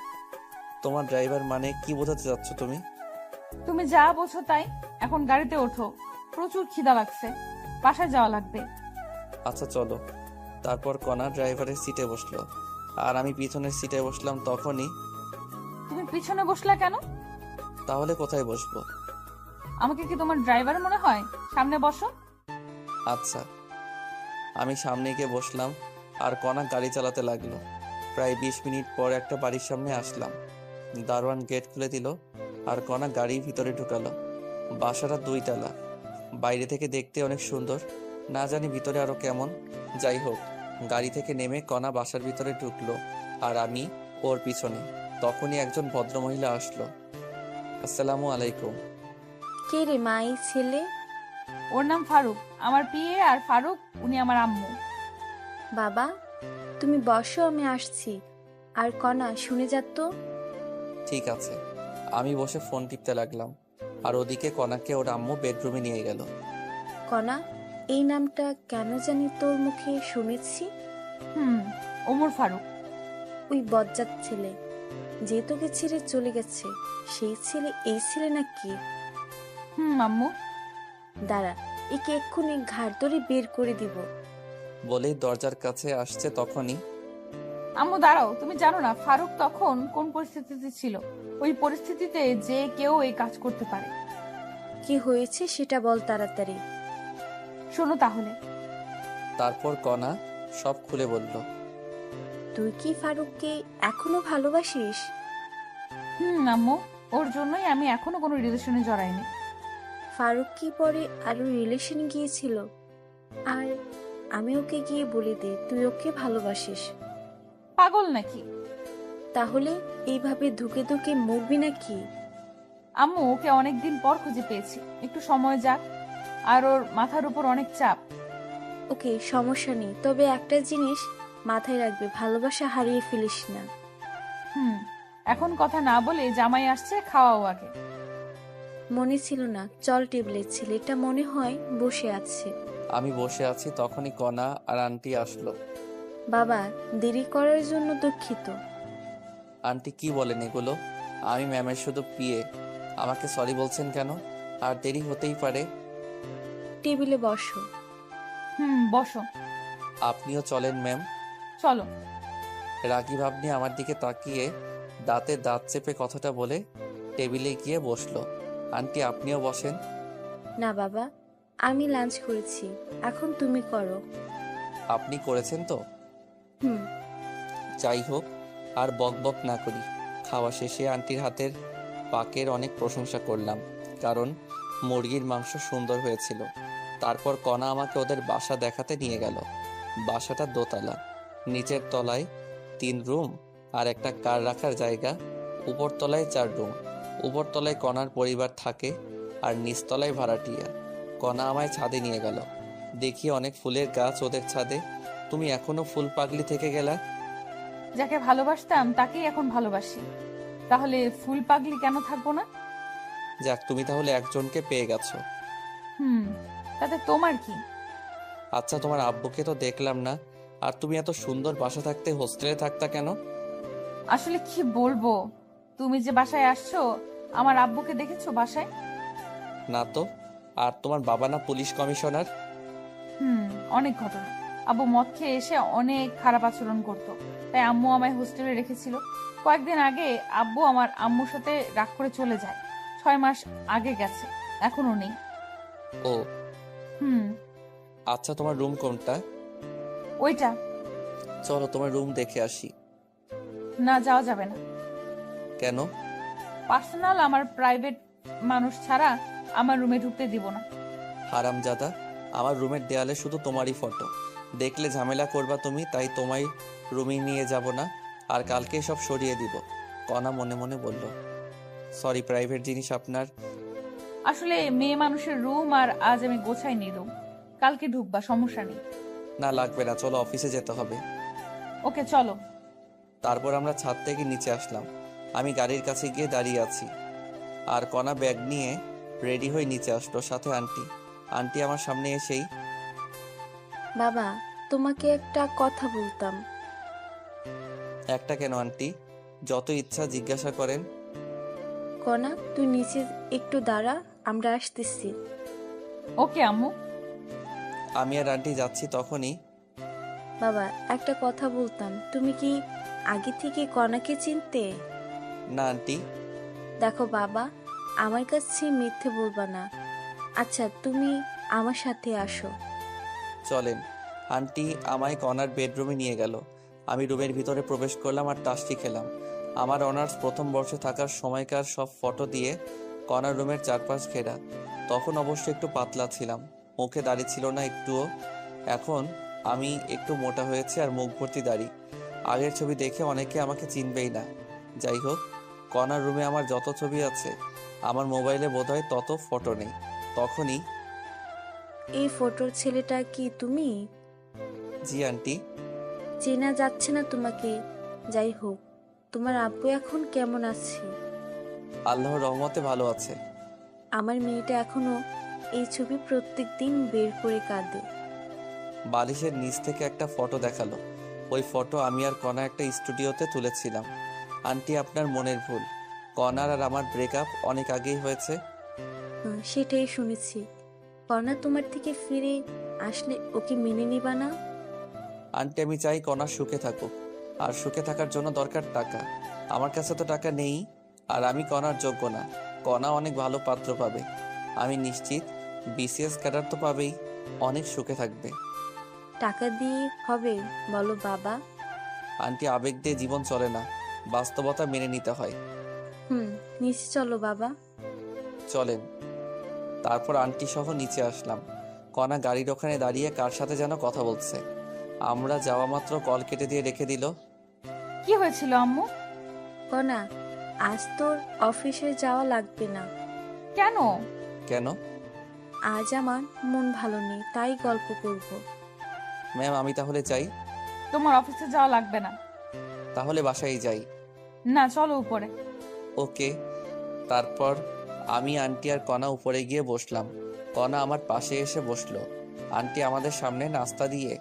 তোমার ড্রাইভার মানে কি বোঝাতে চাচ্ছ তুমি? তুমি যা বোঝো তাই। এখন গাড়িতে ওঠো, প্রচুর খিদা লাগছে, বাসায় যাওয়া লাগবে। আচ্ছা চলো। তারপর কণা ড্রাইভারের সিটে বসলো আর আমি পিছনের সিটে বসলাম। তখনই, তুমি পিছনে বসলা কেন? তাহলে কোথায় বসবো? আমাকে কি তোমার ড্রাইভার মনে হয়? সামনে বসো। আচ্ছা। আমি সামনে গিয়ে বসলাম আর কণা গাড়ি চালাতে লাগলো। প্রায় 20 মিনিট পর একটা বাড়ির সামনে আসলাম। দারোয়ান গেট খুলে দিল আর কণা গাড়ির ভিতরে ঢুকালো। বাসাটা 2 তলা, বাইরে থেকে দেখতে অনেক সুন্দর, না জানি ভিতরে আরো কেমন। যাই হোক, গাড়ি থেকে নেমে কণা বাসার ভিতরে ঢুকলো আর আমি ওর পিছনে। তখনই একজন ভদ্রমহিলা আসলো। আসসালামু আলাইকুম। কে রে মা এই ছেলে? ওর নাম ফারুক, আমার পিএ। আর ফারুক উনি আমার আম্মু। বাবা তুমি বসো, আমি আসছি। আর কণা শুনে যা তো। ঠিক আছে। আমি বসে ফোন টিপতে লাগলাম আর ওদিকে কণাকে ওর আম্মু বেডরুমে নিয়ে গেল। কণা, এই নামটা কেন জানি তোর মুখে শুনেছি। ওমর ফারুক। ওই বজ্জাত ছেলে যে তোকে ছেড়ে চলে গেছে, সেই ছেলে এই ছেলে নাকি? আম্মু। দাঁড়া, একে এক্ষুনি ঘাড় ধরে বের করে দিব। বলেই দরজার কাছে আসছে। তখনই, আম্মু দাঁড়াও, তুমি জানো না ফারুক তখন কোন পরিস্থিতিতে ছিল? ওই পরিস্থিতিতে যে কেউ এই কাজ করতে পারে। কি হয়েছে সেটা বল তাড়াতাড়ি। শোনো তাহলে। তারপর কণা সব খুলে বলল। তুই কি ফারুককে এখনো ভালোবাসিস? আম্মু, ওর জন্যই আমি এখনো কোনো রিলেশনে জড়াইনি। ফারুক কি পরে আরো রিলেশন গিয়েছিল? আর আমি ওকে গিয়ে বলে দিই তুই ওকে ভালোবাসিস। পাগল নাকি? তাহলে এইভাবে ধুকে ধুকে মরবি নাকি? আম্মু, ওকে অনেকদিন পর খুঁজে পেয়েছি, একটু সময় যাক। আর ওর মাথার উপর অনেক চাপ। ওকে, সমস্যা নেই, তবে একটা জিনিস মাথায় রাখবে, ভালোবাসা হারিয়ে ফেলিস না। এখন কথা না বলে জামাই আসছে, খাওয়াও আগে। মনে ছিল না? চল, টেবিলের ছেলেটা মনে হয় বসে আছে। আমি বসে আছি, তখনই কণা আর আন্টি আসলো। বাবা, দেরি করার জন্য দুঃখিত। আন্টি কি বলেন এগুলো? আমি ম্যামের শুধু পিয়ে, আমাকে সরি বলছেন কেন? আর দেরি হতেই পারে। টেবিলে বসো। বসো। আপনিও চলেন ম্যাম। চলো। রাগী ভাব নিয়ে আমার দিকে তাকিয়ে দাঁতে দাঁত চেপে কথাটা বলে টেবিলে গিয়ে বসলো। আন্টি আপনিও বসেন। না বাবা, আমি লাঞ্চ করেছি, এখন তুমি করো। আপনি করেছেন তো? হুম। যাই হোক, আর বক বক না করি। খাওয়া শেষে আন্টির হাতের পাকের অনেক প্রশংসা করলাম, কারণ মুরগির মাংস সুন্দর হয়েছিল। তারপর কণা আমাকে ওদের বাসা দেখাতে নিয়ে গেল। বাসাটা দোতলা, নিচের তলায় 3 রুম আর একটা কার রাখার জায়গা, উপর তলায় 4 রুম। উপর তলায় কণার পরিবার থাকে আর নিচতলায় ভাড়াটিয়া। কণা আমায় ছাদে নিয়ে গেল। দেখি অনেক ফুলের গাছ ওদের ছাদে। তুমি এখনো ফুল পাগলি থেকে গেলা? যাকে ভালোবাসতাম তাকেই এখন ভালোবাসি, তাহলে ফুল পাগলি কেন থাকবো না? যাক, তুমি তাহলে একজনকে পেয়ে গেছো। তাতে তোমার কি? আচ্ছা, তোমার আব্বুকে তো দেখলাম না, আর তুমি এত সুন্দর বাসা থাকতে হোস্টেলে থাকতা কেন? আসলে কি বলবো, তুমি যে বাসায় আসছো, আমার আব্বুকে দেখেছো বাসায়? না তো। আর তোমার বাবা না পুলিশ কমিশনার? অনেক ঘটনা। আব্বু মদ খেয়ে এসে অনেক খারাপ আচরণ করতো, তাই আম্মু আমায় হোস্টেলে রেখেছিল। কয়েকদিন আগে আব্বু আমার আম্মুর সাথে রাগ করে চলে যায়। 6 মাস আগে গেছে, এখনো নেই। ও হুম। আচ্ছা, তোমার রুম কোনটা? ওইটা। চলো তোমার রুম দেখে আসি। না, যাওয়া যাবে না। কেন? পার্সোনাল, আমার প্রাইভেট মানুষ ছাড়া আমার রুমে ঢুকতে দিব না। হারামজাদা, আমার রুমের দেয়ালে শুধু তোমারই ফটো। দেখলে ঝামেলা করবা তুমি, তাই তোমায় রুমে নিয়ে যাব না। আর কালকে সব সরিয়ে দিব। কণা মনে মনে বলল। সরি, প্রাইভেট জিনিস আপনার। আসলে মেয়ে মানুষের রুম, আর আজ আমি গোছাইনি রুম। কালকে ঢুকবা, সমস্যা নেই। না লাগবে না, চলো অফিসে যেতে হবে। ওকে, চলো। তারপর আমরা ছাদ থেকে নিচে আসলাম। আমি গাড়ির কাছে গিয়ে দাঁড়িয়ে আছি, আর কণা ব্যাগ নিয়ে রেডি হয়ে নিচে আসলো, সাথে আন্টি। আন্টি আমার সামনে এসেই, বাবা, তোমাকে একটা কথা বলতাম। একটা কেন আন্টি, যত ইচ্ছা জিজ্ঞাসা করেন। কণা, তুই নিচে একটু দাঁড়া, আমরা আসতেছি। ওকে আম্মু। আমি আর আন্টি যাচ্ছি, তখনই, বাবা, একটা কথা বলতাম, তুমি কি আগে থেকে কণাকে চিনতে? না আন্টি। দেখো বাবা, আমার কাছে মিথ্যে বলবা না। আচ্ছা, তুমি আমার সাথে আসো। চলেন। আন্টি আমায় কণার বেডরুমে নিয়ে গেল। আমি রুমের ভিতরে প্রবেশ করলাম আর টাসটি খেলাম। আমার অনার্স প্রথম বর্ষে থাকার সময়কার সব ফটো দিয়ে কণার রুমের চারপাশ ঘেরা। তখন অবশ্য একটু পাতলা ছিলাম, মুখে দাড়ি ছিল না একটুও। এখন আমি একটু মোটা হয়েছে আর মুখ ভর্তি দাড়ি। আগের ছবি দেখে অনেকে আমাকে চিনবেই না। যাই হোক, কণার রুমে আমার যত ছবি আছে, আমার মোবাইলে বোধহয় তত ফটো নেই। তখনই, এই ফটোর ছেলেটা কি তুমি? জি আন্টি। চেনা যাচ্ছে না তোমাকে। যাই হোক, তোমার আব্বু এখন কেমন আছে? আল্লাহর রহমতে ভালো আছে। আমার মেয়েটা এখনো এই ছবি প্রত্যেক দিন বের করে কাঁদে। বালিশের নিচ থেকে একটা ফটো দেখালো। ওই ফটো আমি আর কণা একটা স্টুডিওতে তুলেছিলাম। আন্টি, আপনার মনের ভুল। কণার আর আমার ব্রেকআপ অনেক আগেই হয়েছে। সেটাই শুনেছি। কণা তোমার থেকে ফিরে আসলে ওকে মেনে নিবা না? আন্টি, আমি চাই কণা সুখে থাকুক, আর সুখে থাকার জন্য দরকার টাকা। আমার কাছে তো টাকা নেই, আর আমি কণার যোগ্য না। কণা অনেক ভালো পাত্র পাবে। আমি নিশ্চিত বিসিএস ক্যাডার তো পাবেই, অনেক সুখে থাকবে। টাকা দিয়ে হবে বলো বাবা? আন্টি, আবেগ দিয়ে জীবন চলে না, বাস্তবতা মেনে নিতে হয়। নিচে চলো বাবা। চলেন। তারপর আন্টি সহ নিচে আসলাম। কণা গাড়ির ওখানে দাঁড়িয়ে কার সাথে যেন কথা বলছে। আমরা যাওয়া মাত্র কল কেটে দিয়ে রেখে দিল। কি হয়েছিল আম্মু? কনা, আজ তোর অফিসে যাওয়া লাগবে না। কেন? কেন? আজ আমার মন ভালো নেই, তাই গল্প করব। ম্যাম, আমি তাহলে যাই? তোমার অফিসে যাওয়া লাগবে না। তাহলে বাসায় যাই। না, চলো উপরে। ওকে। তারপর আমি, আন্টি আর কণা উপরে গিয়ে বসলাম। কণা আমার পাশে এসে বসলো। আন্টি আমাদের সামনে নাস্তা দিয়ে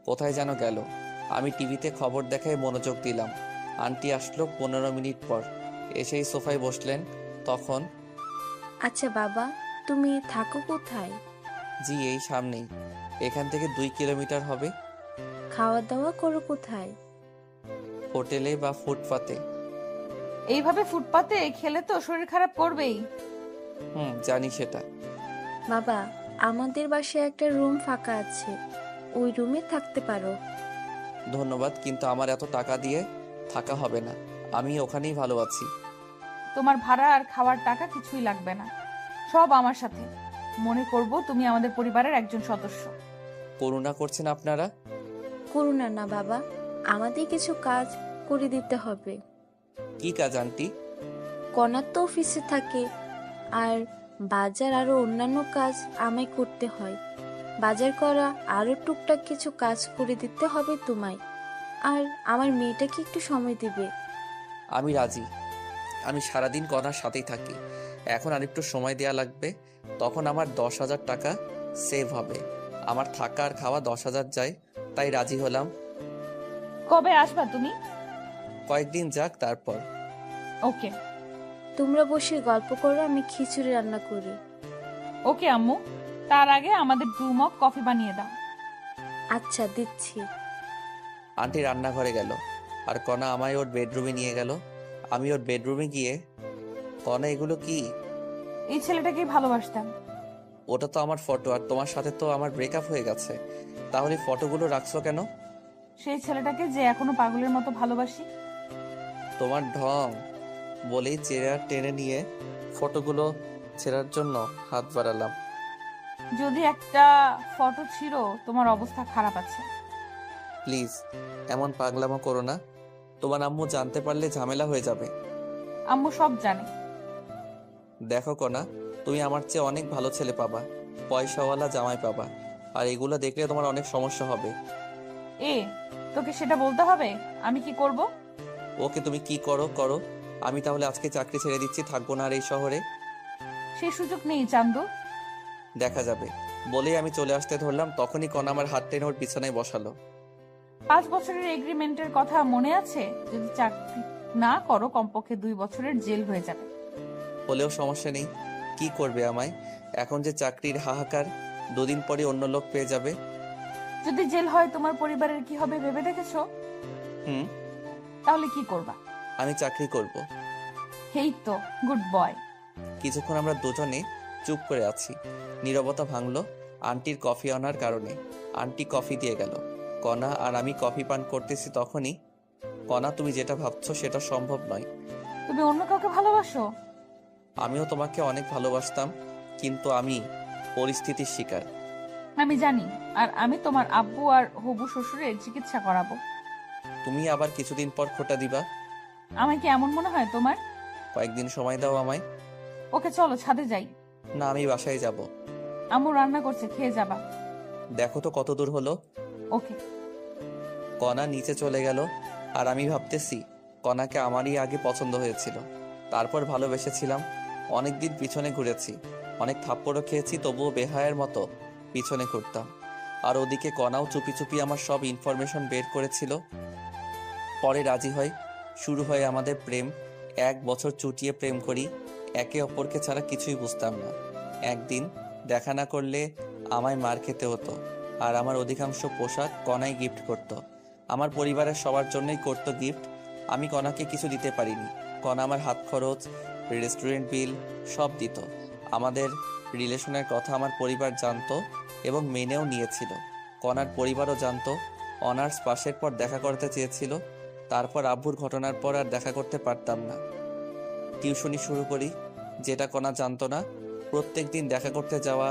কোথায় যেন গেল। আমি টিভিতে খবর দেখায় মনোযোগ দিলাম। আন্টি আসলো 15 মিনিট পর, এসেই সোফায় বসলেন। তখন, আচ্ছা বাবা, তুমি থাকো কোথায়? জি এই সামনেই, এখান থেকে 2 কিলোমিটার হবে। খাওয়া দাওয়া করো কোথায়? হোটেলে বা ফুটপাতে। এইভাবে ফুটপাতে খেলে তো শরীর খারাপ করবেই। জানি সেটা। বাবা, আমাদের বাসায় একটা রুম ফাঁকা আছে, ওই রুমে থাকতে পারো। ধন্যবাদ, কিন্তু আমার এত টাকা দিয়ে থাকা হবে না, আমি ওখানেই ভালো আছি। তোমার ভাড়া আর খাওয়ার টাকা কিছুই লাগবে না, সব আমার সাথে। মনে করব তুমি আমাদের পরিবারের একজন সদস্য। করুণা করছেন আপনারা? করুণা না বাবা, আমাদের কিছু কাজ করে দিতে হবে। কি কাজ আন্টি? কনার তো অফিসে থাকে, আর বাজার আরো অন্যান্য কাজ আমায় করতে হয়। বাজার করা আরো টুকটাক কিছু কাজ করে দিতে হবে তোমায়। আর আমার মেয়েটাকে একটু সময় দিবে। আমি রাজি। আমি সারাদিন কণার সাথেই থাকি। এখন আরেকটু সময় দেয়া লাগবে, তখন আমার 10,000 টাকা সেভ হবে। আমার থাকা আর খাওয়া 10,000 যায়, তাই রাজি হলাম। কবে আসবা তুমি? কয়েকদিন যাক, তারপর। ওকে। তোমরা বসে গল্প করো, আমি খিচুড়ি রান্না করি। ওকে আম্মু, তার আগে আমাদের 2 মগ কফি বানিয়ে দাও। আচ্ছা, দিচ্ছি। আন্টি রান্নাঘরে গেল, আর কণা আমায় ওর বেডরুমে নিয়ে গেল। আমি ওর বেডরুমে গিয়ে, কণা এগুলো কি? এই ছেলেটাকেই ভালোবাসতাম। ওটা তো আমার ফটো, আর তোমার সাথে তো আমার ব্রেকআপ হয়ে গেছে, তাহলে ফটোগুলো রাখছো কেন? সেই ছেলেটাকে যে এখনো পাগলের মতো ভালোবাসি। তোমার ঢং। বলেই চেয়ার টেনে নিয়ে ফটোগুলো ছেঁড়ার জন্য হাত বাড়ালাম। যদি একটা ফটো ছিল, তোমার অবস্থা খারাপ আছে। প্লিজ এমন পাগলামো করো না, তোমার আম্মু জানতে পারলে ঝামেলা হয়ে যাবে। আম্মু সব জানে। দেখো কণা, তুমি আমার চেয়ে অনেক ভালো ছেলে পাবা, পয়সাওয়ালা জামাই পাবা, আর এগুলো দেখলে তোমার অনেক সমস্যা হবে। এ, তোকে সেটা বলতে হবে? আমি কি করব? ওকে, তুমি কি করো করো, আমি তাহলে আজকে চাকরি ছেড়ে দিচ্ছি, থাকবো না আর এই শহরে। সেই সুযোগ নেই চান্দু। দেখা যাবে। বলেই আমি চলে আসতে ধরলাম, তখনই কণা আমার হাত টেনে ওর বিছানায় বসালো। 5 বছরের এগ্রিমেন্টের কথা মনে আছে? যদি চাকরি না করো, কমপক্ষে 2 বছরের জেল হয়ে যাবে। হলেও সমস্যা নেই, কি করবে আমায়? এখন যে চাকরির হাহাকার, 2 দিন পরে অন্য লোক পেয়ে যাবে। যদি জেল হয়, তোমার পরিবারের কি হবে ভেবে দেখেছো? হুম। তাহলে কি করবা? আমি চাকরি করব। এই তো, গুড বয়। কিছুক্ষণ আমরা দুজনে চুপ করে আছি। নীরবতা ভাঙলো আন্টির কফি আনার কারণে। আন্টি কফি দিয়ে গেল, কণা আর আমি কফি পান করতেছি। তখনই, কণা, তুমি যেটা ভাবছো সেটা সম্ভব নয়। তুমি অন্য কাউকে ভালোবাসো? আমিও তোমাকে অনেক ভালোবাসতাম, কিন্তু আমি পরিস্থিতির শিকার। আমি জানি, আর আমি তোমার আব্বু আর হবু শ্বশুরের চিকিৎসা করাবো। তুমি আবার কিছুদিন পর খোটা দিবা। আমায় কি এমন মনে হয় তোমার? কয়েকদিন সময় দাও আমায়। ওকে, চলো ছাদে যাই। না, আমি বাসায় যাব। আম্মু রান্না করছে, খেয়ে যাবা। দেখো তো কত দূর হলো। ওকে। কণা নিচে চলে গেল, আর আমি ভাবতেছি কণাকে আমারই আগে পছন্দ হয়েছিল, তারপর ভালোবেসেছিলাম। অনেকদিন পিছনে ঘুরেছি, অনেক থাপ্পড়ও খেয়েছি, তবুও বেহায়ের মতো পিছনে ঘুরতাম। আর ওদিকে কণাও চুপি চুপি আমার সব ইনফরমেশন বের করেছিল। পরে রাজি হয়, শুরু হয় আমাদের প্রেম। 1 বছর চুটিয়ে প্রেম করি, একে অপরকে ছাড়া কিছুই বুঝতাম না। একদিন দেখা না করলে আমায় মার খেতে হতো, আর আমার অধিকাংশ পোশাক কণাই গিফট করত। আমার পরিবারের সবার জন্যই করতো গিফট, আমি কণাকে কিছু দিতে পারিনি। কণা আমার হাত খরচ, রেস্টুরেন্ট বিল সব দিত। আমাদের রিলেশনের কথা আমার পরিবার জানতো এবং মেনেও নিয়েছিল। কণার পরিবারও জানতো। অনার্স পাশের পর দেখা করতে চেয়েছিল। তারপর আব্বুর ঘটনার পর আর দেখা করতে পারতাম না। টিউশনি শুরু করি, যেটা কণা জানতো না। প্রত্যেক দিন দেখা করতে যাওয়া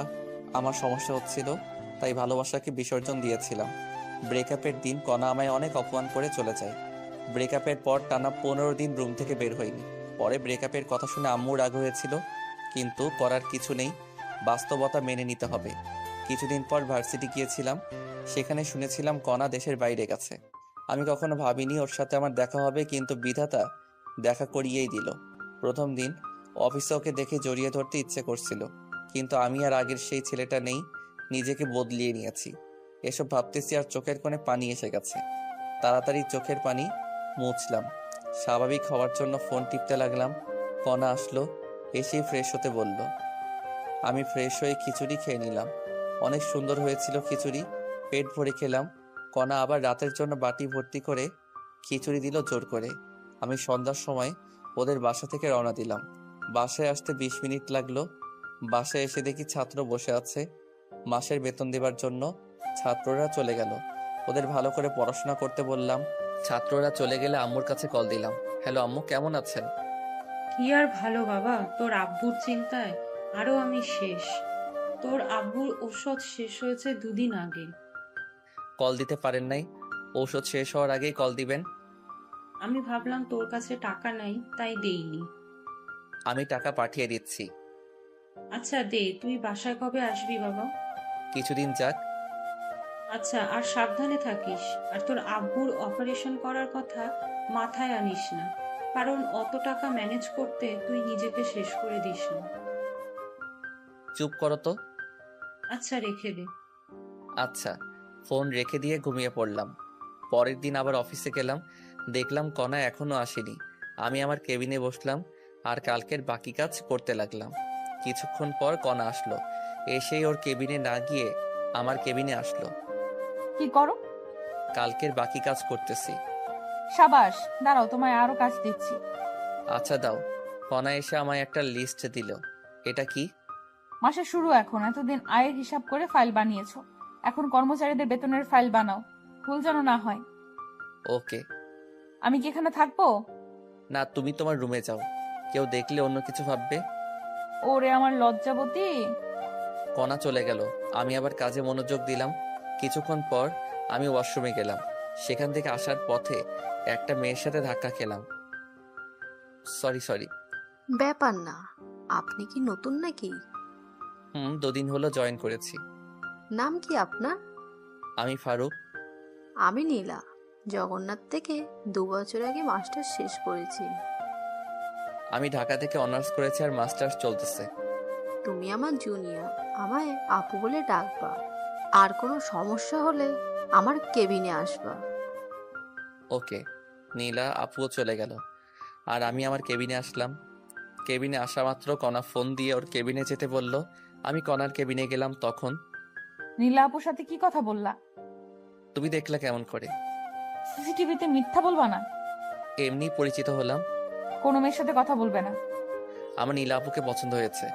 আমার সমস্যা হচ্ছিল, তাই ভালোবাসাকে বিসর্জন দিয়েছিলাম। ব্রেকআপের দিন কণা আমায় অনেক অপমান করে চলে যায়। ব্রেকআপের পর টানা 15 দিন রুম থেকে বের হইনি। পরে ব্রেকআপের কথা শুনে আম্মু রাগ হয়েছিল, কিন্তু করার কিছু নেই, বাস্তবতা মেনে নিতে হবে। কিছুদিন পর ভার্সিটি গিয়েছিলাম, সেখানে শুনেছিলাম কণা দেশের বাইরে গেছে। আমি কখনো ভাবিনি ওর সাথে আমার দেখা হবে, কিন্তু বিধাতা দেখা করিয়েই দিল। প্রথম দিন অফিসে ওকে দেখে জড়িয়ে ধরতে ইচ্ছে করছিল, কিন্তু আমি আর আগের সেই ছেলেটা নেই, নিজেকে বদলিয়ে নিয়েছি। এসব ভাবতেছি আর চোখের কোণে পানি এসে গেছে। তাড়াতাড়ি চোখের পানি মুছলাম, স্বাভাবিক হওয়ার জন্য ফোন টিপতে লাগলাম। কণা আসলো, এসেই ফ্রেশ হতে বলল। আমি ফ্রেশ হয়ে খিচুড়ি খেয়ে নিলাম। অনেক সুন্দর হয়েছিল খিচুড়ি, পেট ভরে খেলাম। কণা আবার রাতের জন্য বাটি ভর্তি করে খিচুড়ি দিল জোর করে। আমি সন্ধ্যার সময় ওদের বাসা থেকে রওনা দিলাম। বাসায় আসতে 20 মিনিট লাগলো। বাসায় এসে দেখি ছাত্র বসে আছে মাসের বেতন দেবার জন্য। ছাত্ররা চলে গেল, ওদের ভালো করে পড়াশোনা করতে বললাম। ছাত্ররা চলে গেলে আম্মুর কাছে কল দিলাম। হ্যালো আম্মু, কেমন আছেন? কি আর ভালো বাবা, তোর আব্বুর চিন্তায় আরো আমি শেষ। তোর আব্বুর ঔষধ শেষ হয়েছে 2 দিন আগে। কল দিতে পারেন নাই? ঔষধ শেষ হওয়ার আগেই কল দিবেন। আমি ভাবলাম তোর কাছে টাকা নাই, তাই দেইনি। আমি টাকা পাঠিয়ে দিচ্ছি। আচ্ছা দে, তুই বাসায় কবে আসবি বাবা? কিছুদিন যাক। আচ্ছা, আর সাবধানে থাকিস। আর তোর আব্বুর অপারেশন করার কথা মাথায় আনিস না, কারণ অত টাকা ম্যানেজ করতে তুই নিজেকে শেষ করে দিস না। চুপ করো তো। আচ্ছা, রেখে দে। আচ্ছা। ফোন রেখে দিয়ে ঘুমিয়ে পড়লাম। পরের দিন আবার অফিসে গেলাম, দেখলাম কণা এখনো আসেনি। আমি আমার কেবিনে বসলাম আর কালকের বাকি কাজ করতে লাগলাম। কিছুক্ষণ পর কণা আসলো, এসেই ওর কেবিনে না গিয়ে আমার কেবিনে আসলো। কি করো? কালকের বাকি কাজ করতেছি। সাবাস, দাঁড়াও, তোমায় আরো কাজ দিচ্ছি। আচ্ছা দাও। কণা এসে আমায় একটা লিস্ট দিল। এটা কি? মাসের শুরু, এখন এতদিন আয়ের হিসাব করে ফাইল বানিয়েছো, এখন কর্মচারীদের বেতনের ফাইল বানাও, ভুল যেন না হয়। ওকে। আমি কি এখানে থাকবো? না, তুমি তোমার রুমে যাও, কেউ দেখলে অন্য কিছু ভাববে। ওরে আমার লজ্জাবতী। কণা চলে গেল, আমি আবার কাজে মনোযোগ দিলাম। কিছুক্ষণ পর আমি ওয়াশরুমে গেলাম। সেখান থেকে আসার পথে একটা মেয়ের সাথে ধাক্কা খেলাম। সরি। ব্যাপার না। আপনি কি নতুন নাকি? 2 দিন হলো জয়েন করেছি। নাম কি আপনার? আমি ফারুক। আমি নীলা। জগন্নাথ থেকে 2 বছর আগে মাস্টার শেষ করেছি। আমি ঢাকা থেকে অনার্স করেছি আর মাস্টার্স চলতেছে। তুমি আমার জুনিয়র, আমায় আপু বলে ডাকবা। আর কোনো সমস্যা হলে আমার কেবিনে আসবা। ওকে। নীলা আপুও চলে গেল আর আমি আমার কেবিনে আসলাম। কেবিনে আসা মাত্র কণা ফোন দিয়ে ওর কেবিনে যেতে বলল। আমি কণার কেবিনে গেলাম। তখন নীলা আপুর সাথে কি কথা বললা? তুমি দেখলা কেমন করে? সিসিটিভিতে মিথ্যা বলবা না। এমনি পরিচিত হলাম। কোনো মেয়ের সাথে কথা বলবে না। আমার নীলা আপুকে পছন্দ হয়েছে।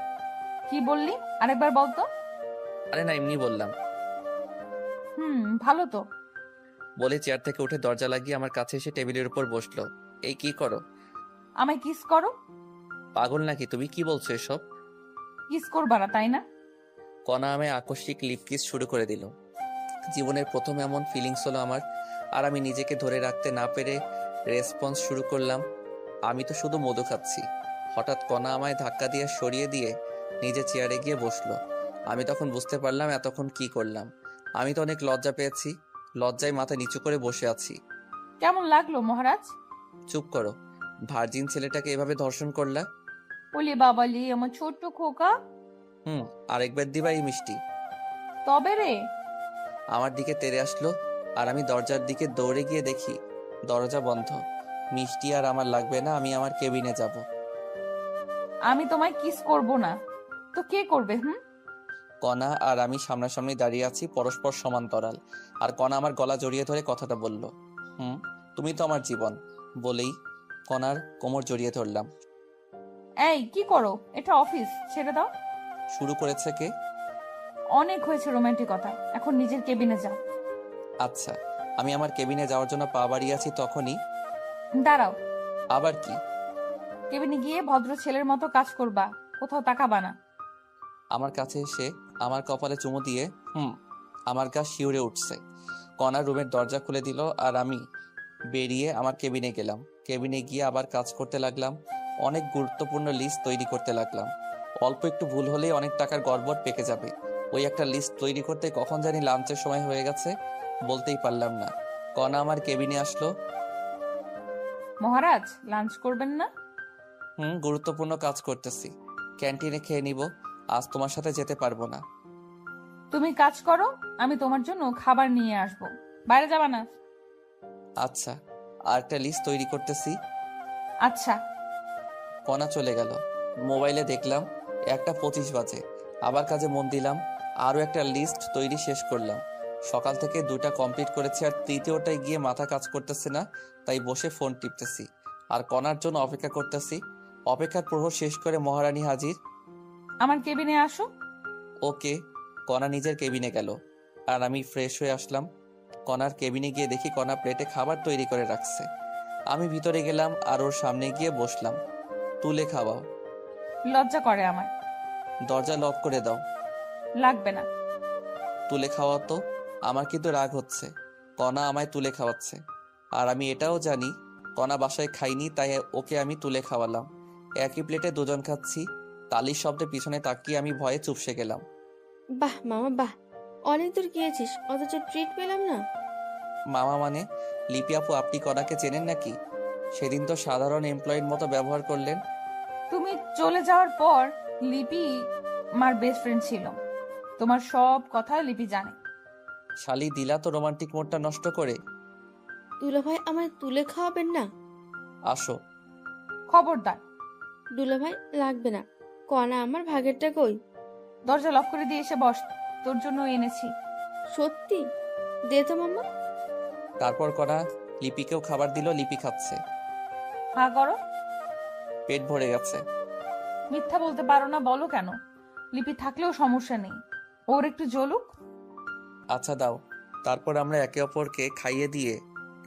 কি বললি? আরেকবার বলতো। আরে না, এমনি বললাম। ভালো তো। বলে চেয়ার থেকে উঠে দরজা লাগিয়ে আমার কাছে এসে টেবিলের উপর বসলো। এই কি করো? আমায় কিস করো। পাগল নাকি তুমি? কি বলছো এসব? কিস করবা না, তাই না? কণা আমায় আকস্মিক লিপ কিস শুরু করে দিল। জীবনের প্রথম এমন ফিলিংস হলো আমার, আর আমি নিজেকে ধরে রাখতে না পেরে রেসপন্স শুরু করলাম। আমি তো শুধু মধু খাচ্ছি। হঠাৎ কণা আমায় ধাক্কা দিয়ে সরিয়ে দিয়ে নিজে চেয়ারে গিয়ে বসলো। আমি তখন বুঝতে পারলাম এতক্ষণ কি করলাম। আমি তো অনেক লজ্জা পেয়েছি। লজ্জায় মাথা নিচু করে বসে আছি। কেমন লাগলো মহারাজ? চুপ করো। ভার্জিন ছেলেটাকে এভাবে ধর্ষণ করলা? বলি বাবালি আমার ছোট্ট খোকা। আরেকবার দিবা এই মিষ্টি? তবে রে। আমার দিকে তেড়ে আসলো আর আমি দরজার দিকে দৌড়ে গিয়ে দেখি দরজা বন্ধ। মিষ্টি আর আমার লাগবে না, আমি আমার কেবিনে যাব। আমি তোমায় কিস করব না তো কে করবে? কণা আর আমি সামনাসামনি দাঁড়িয়ে আছি, পরস্পর সমান্তরাল। আর কণা আমার গলা জড়িয়ে ধরে কথাটা বলল, তুমি তো আমার জীবন। বলেই কণার কোমর জড়িয়ে ধরলাম। এই কি করো? এটা অফিস, ছেড়ে দাও। শুরু করেছে কে? অনেক হয়েছে রোমান্টিকতা, এখন নিজের কেবিনে যাও। আচ্ছা, আমি আমার কেবিনে যাওয়ার জন্য পা বাড়িয়ে আছি, তখনই দাঁড়াও। আবার কি? কেবিনে গিয়ে ভদ্র ছেলের মতো কাজ করবা, কোথাও তাকাবা না। আমার কাছে এসে আমার কপালে চুমু দিয়ে আমার গা শিউরে উঠছে। কণার রুমের দরজা খুলে দিল আর আমি বেরিয়ে আমার কেবিনে গেলাম। কেবিনে গিয়ে আবার কাজ করতে লাগলাম। অনেক গুরুত্বপূর্ণ লিস্ট তৈরি করতে লাগলাম। অল্প একটু ভুল হলেই অনেক টাকার গড়বড় পেকে যাবে। ওই একটা লিস্ট তৈরি করতে কখন জানি লাঞ্চের সময় হয়ে গেছে, বলতেই পারলাম না। কণা আমার কেবিনে আসলো। মহারাজ, লাঞ্চ করবেন না? গুরুত্বপূর্ণ কাজ করতেছি, ক্যান্টিনে খেয়ে নিব, আজ তোমার সাথে যেতে পারবো না। তুমি কাজ করো, আমি তোমার জন্য খাবার নিয়ে আসবো। বাইরে যাবা না? আচ্ছা, আর একটা লিস্ট তৈরি করতেছি। আচ্ছা। কণা চলে গেল। মোবাইলে দেখলাম 1:25 বাজে। আবার কাজে মন দিলাম, আরও একটা লিস্ট তৈরি শেষ করলাম। সকাল থেকে 2টা কমপ্লিট করেছি, আর তৃতীয়টায় গিয়ে মাথা কাজ করতেছে না, তাই বসে ফোন টিপতেছি আর কণার জন্য অপেক্ষা করতেছি। অপেক্ষার প্রহর শেষ করে মহারানী হাজির। আমার কেবিনে আসো। ওকে। কণা নিজের কেবিনে গেল আর আমি ফ্রেশ হয়ে আসলাম। কণার কেবিনে গিয়ে দেখি কণা প্লেটে খাবার তৈরি করে রাখছে। আমি ভিতরে গেলাম আর ওর সামনে গিয়ে বসলাম। তুলে খাওয়াও। লজ্জা করে আমার। দরজা লক করে দাও। লাগবে না। তুলে খাওয়াও তো। আমার কিন্তু রাগ হচ্ছে, কণা আমায় তুলে খাওয়াচ্ছে। আর আমি এটাও জানি কণা বাসায় খাইনি, তাই ওকে আমি তুলে খাওয়ালাম। একই প্লেটে দুজন খাচ্ছি। তালির শব্দে পিছনে তাকিয়ে আমি ভয়ে চুপসে গেলাম। বাহ মামা বাহ, অনেক দূর গিয়েছিস অথচ ট্রিট পেলাম না। মামা মানে? লিপি আপু, আপনি কণাকে চেনেন নাকি? সেদিন তো সাধারণ এমপ্লয়ির মতো ব্যবহার করলেন। তুমি চলে যাওয়ার পর লিপি আমার বেস্ট ফ্রেন্ড ছিল। তোমার সব কথা লিপি জানে। শালি, দিলা তো রোমান্টিক মোডটা নষ্ট করে। দুলাভাই আমায় তুলে খাওয়াবেন না? আসো। খবরদার। দুলাভাই লাগবে না, কণা আমার ভাগেরটা কই? দরজা লক করে দিয়ে এসে বস, তোর জন্য এনেছি। সত্যি? দে তো মাম্মা। তারপর কণা লিপিকেও খাবার দিল। লিপি খাচ্ছে। হা করো। পেট ভরে গেছে। মিথ্যা বলতে পারো না, বলো কেন? লিপি থাকলেও সমস্যা নেই, ওর একটু জ্বলুক। আচ্ছা দাও। তারপর আমরা একে অপরকে খাইয়ে দিয়ে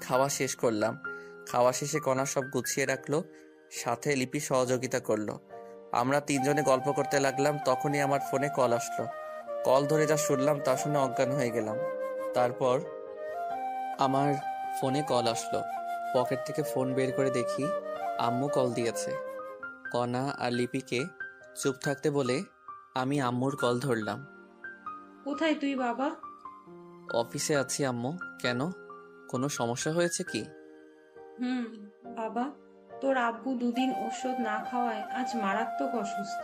খাওয়া শেষ করলাম। খাওয়া শেষে কণা সব গুছিয়ে রাখলো, সাথে লিপি সহযোগিতা করলো। আমরা তিনজনে গল্প করতে লাগলাম। তখনই আমার ফোনে কল আসলো। কল ধরে যা শুনলাম তা শুনে অজ্ঞান হয়ে গেলাম। তারপর আমার ফোনে কল আসলো। পকেট থেকে ফোন বের করে দেখি আম্মু কল দিয়েছে। কণা আর লিপিকে চুপ থাকতে বলে আমি আম্মুর কল ধরলাম। কোথায় তুই বাবা? অফিসে আছি আম্মু। কেন, কোনো সমস্যা হয়েছে কি? বাবা, তোর আব্বু 2 দিন ওষুধ না খাওয়ায় আজ মারাত্মক অসুস্থ।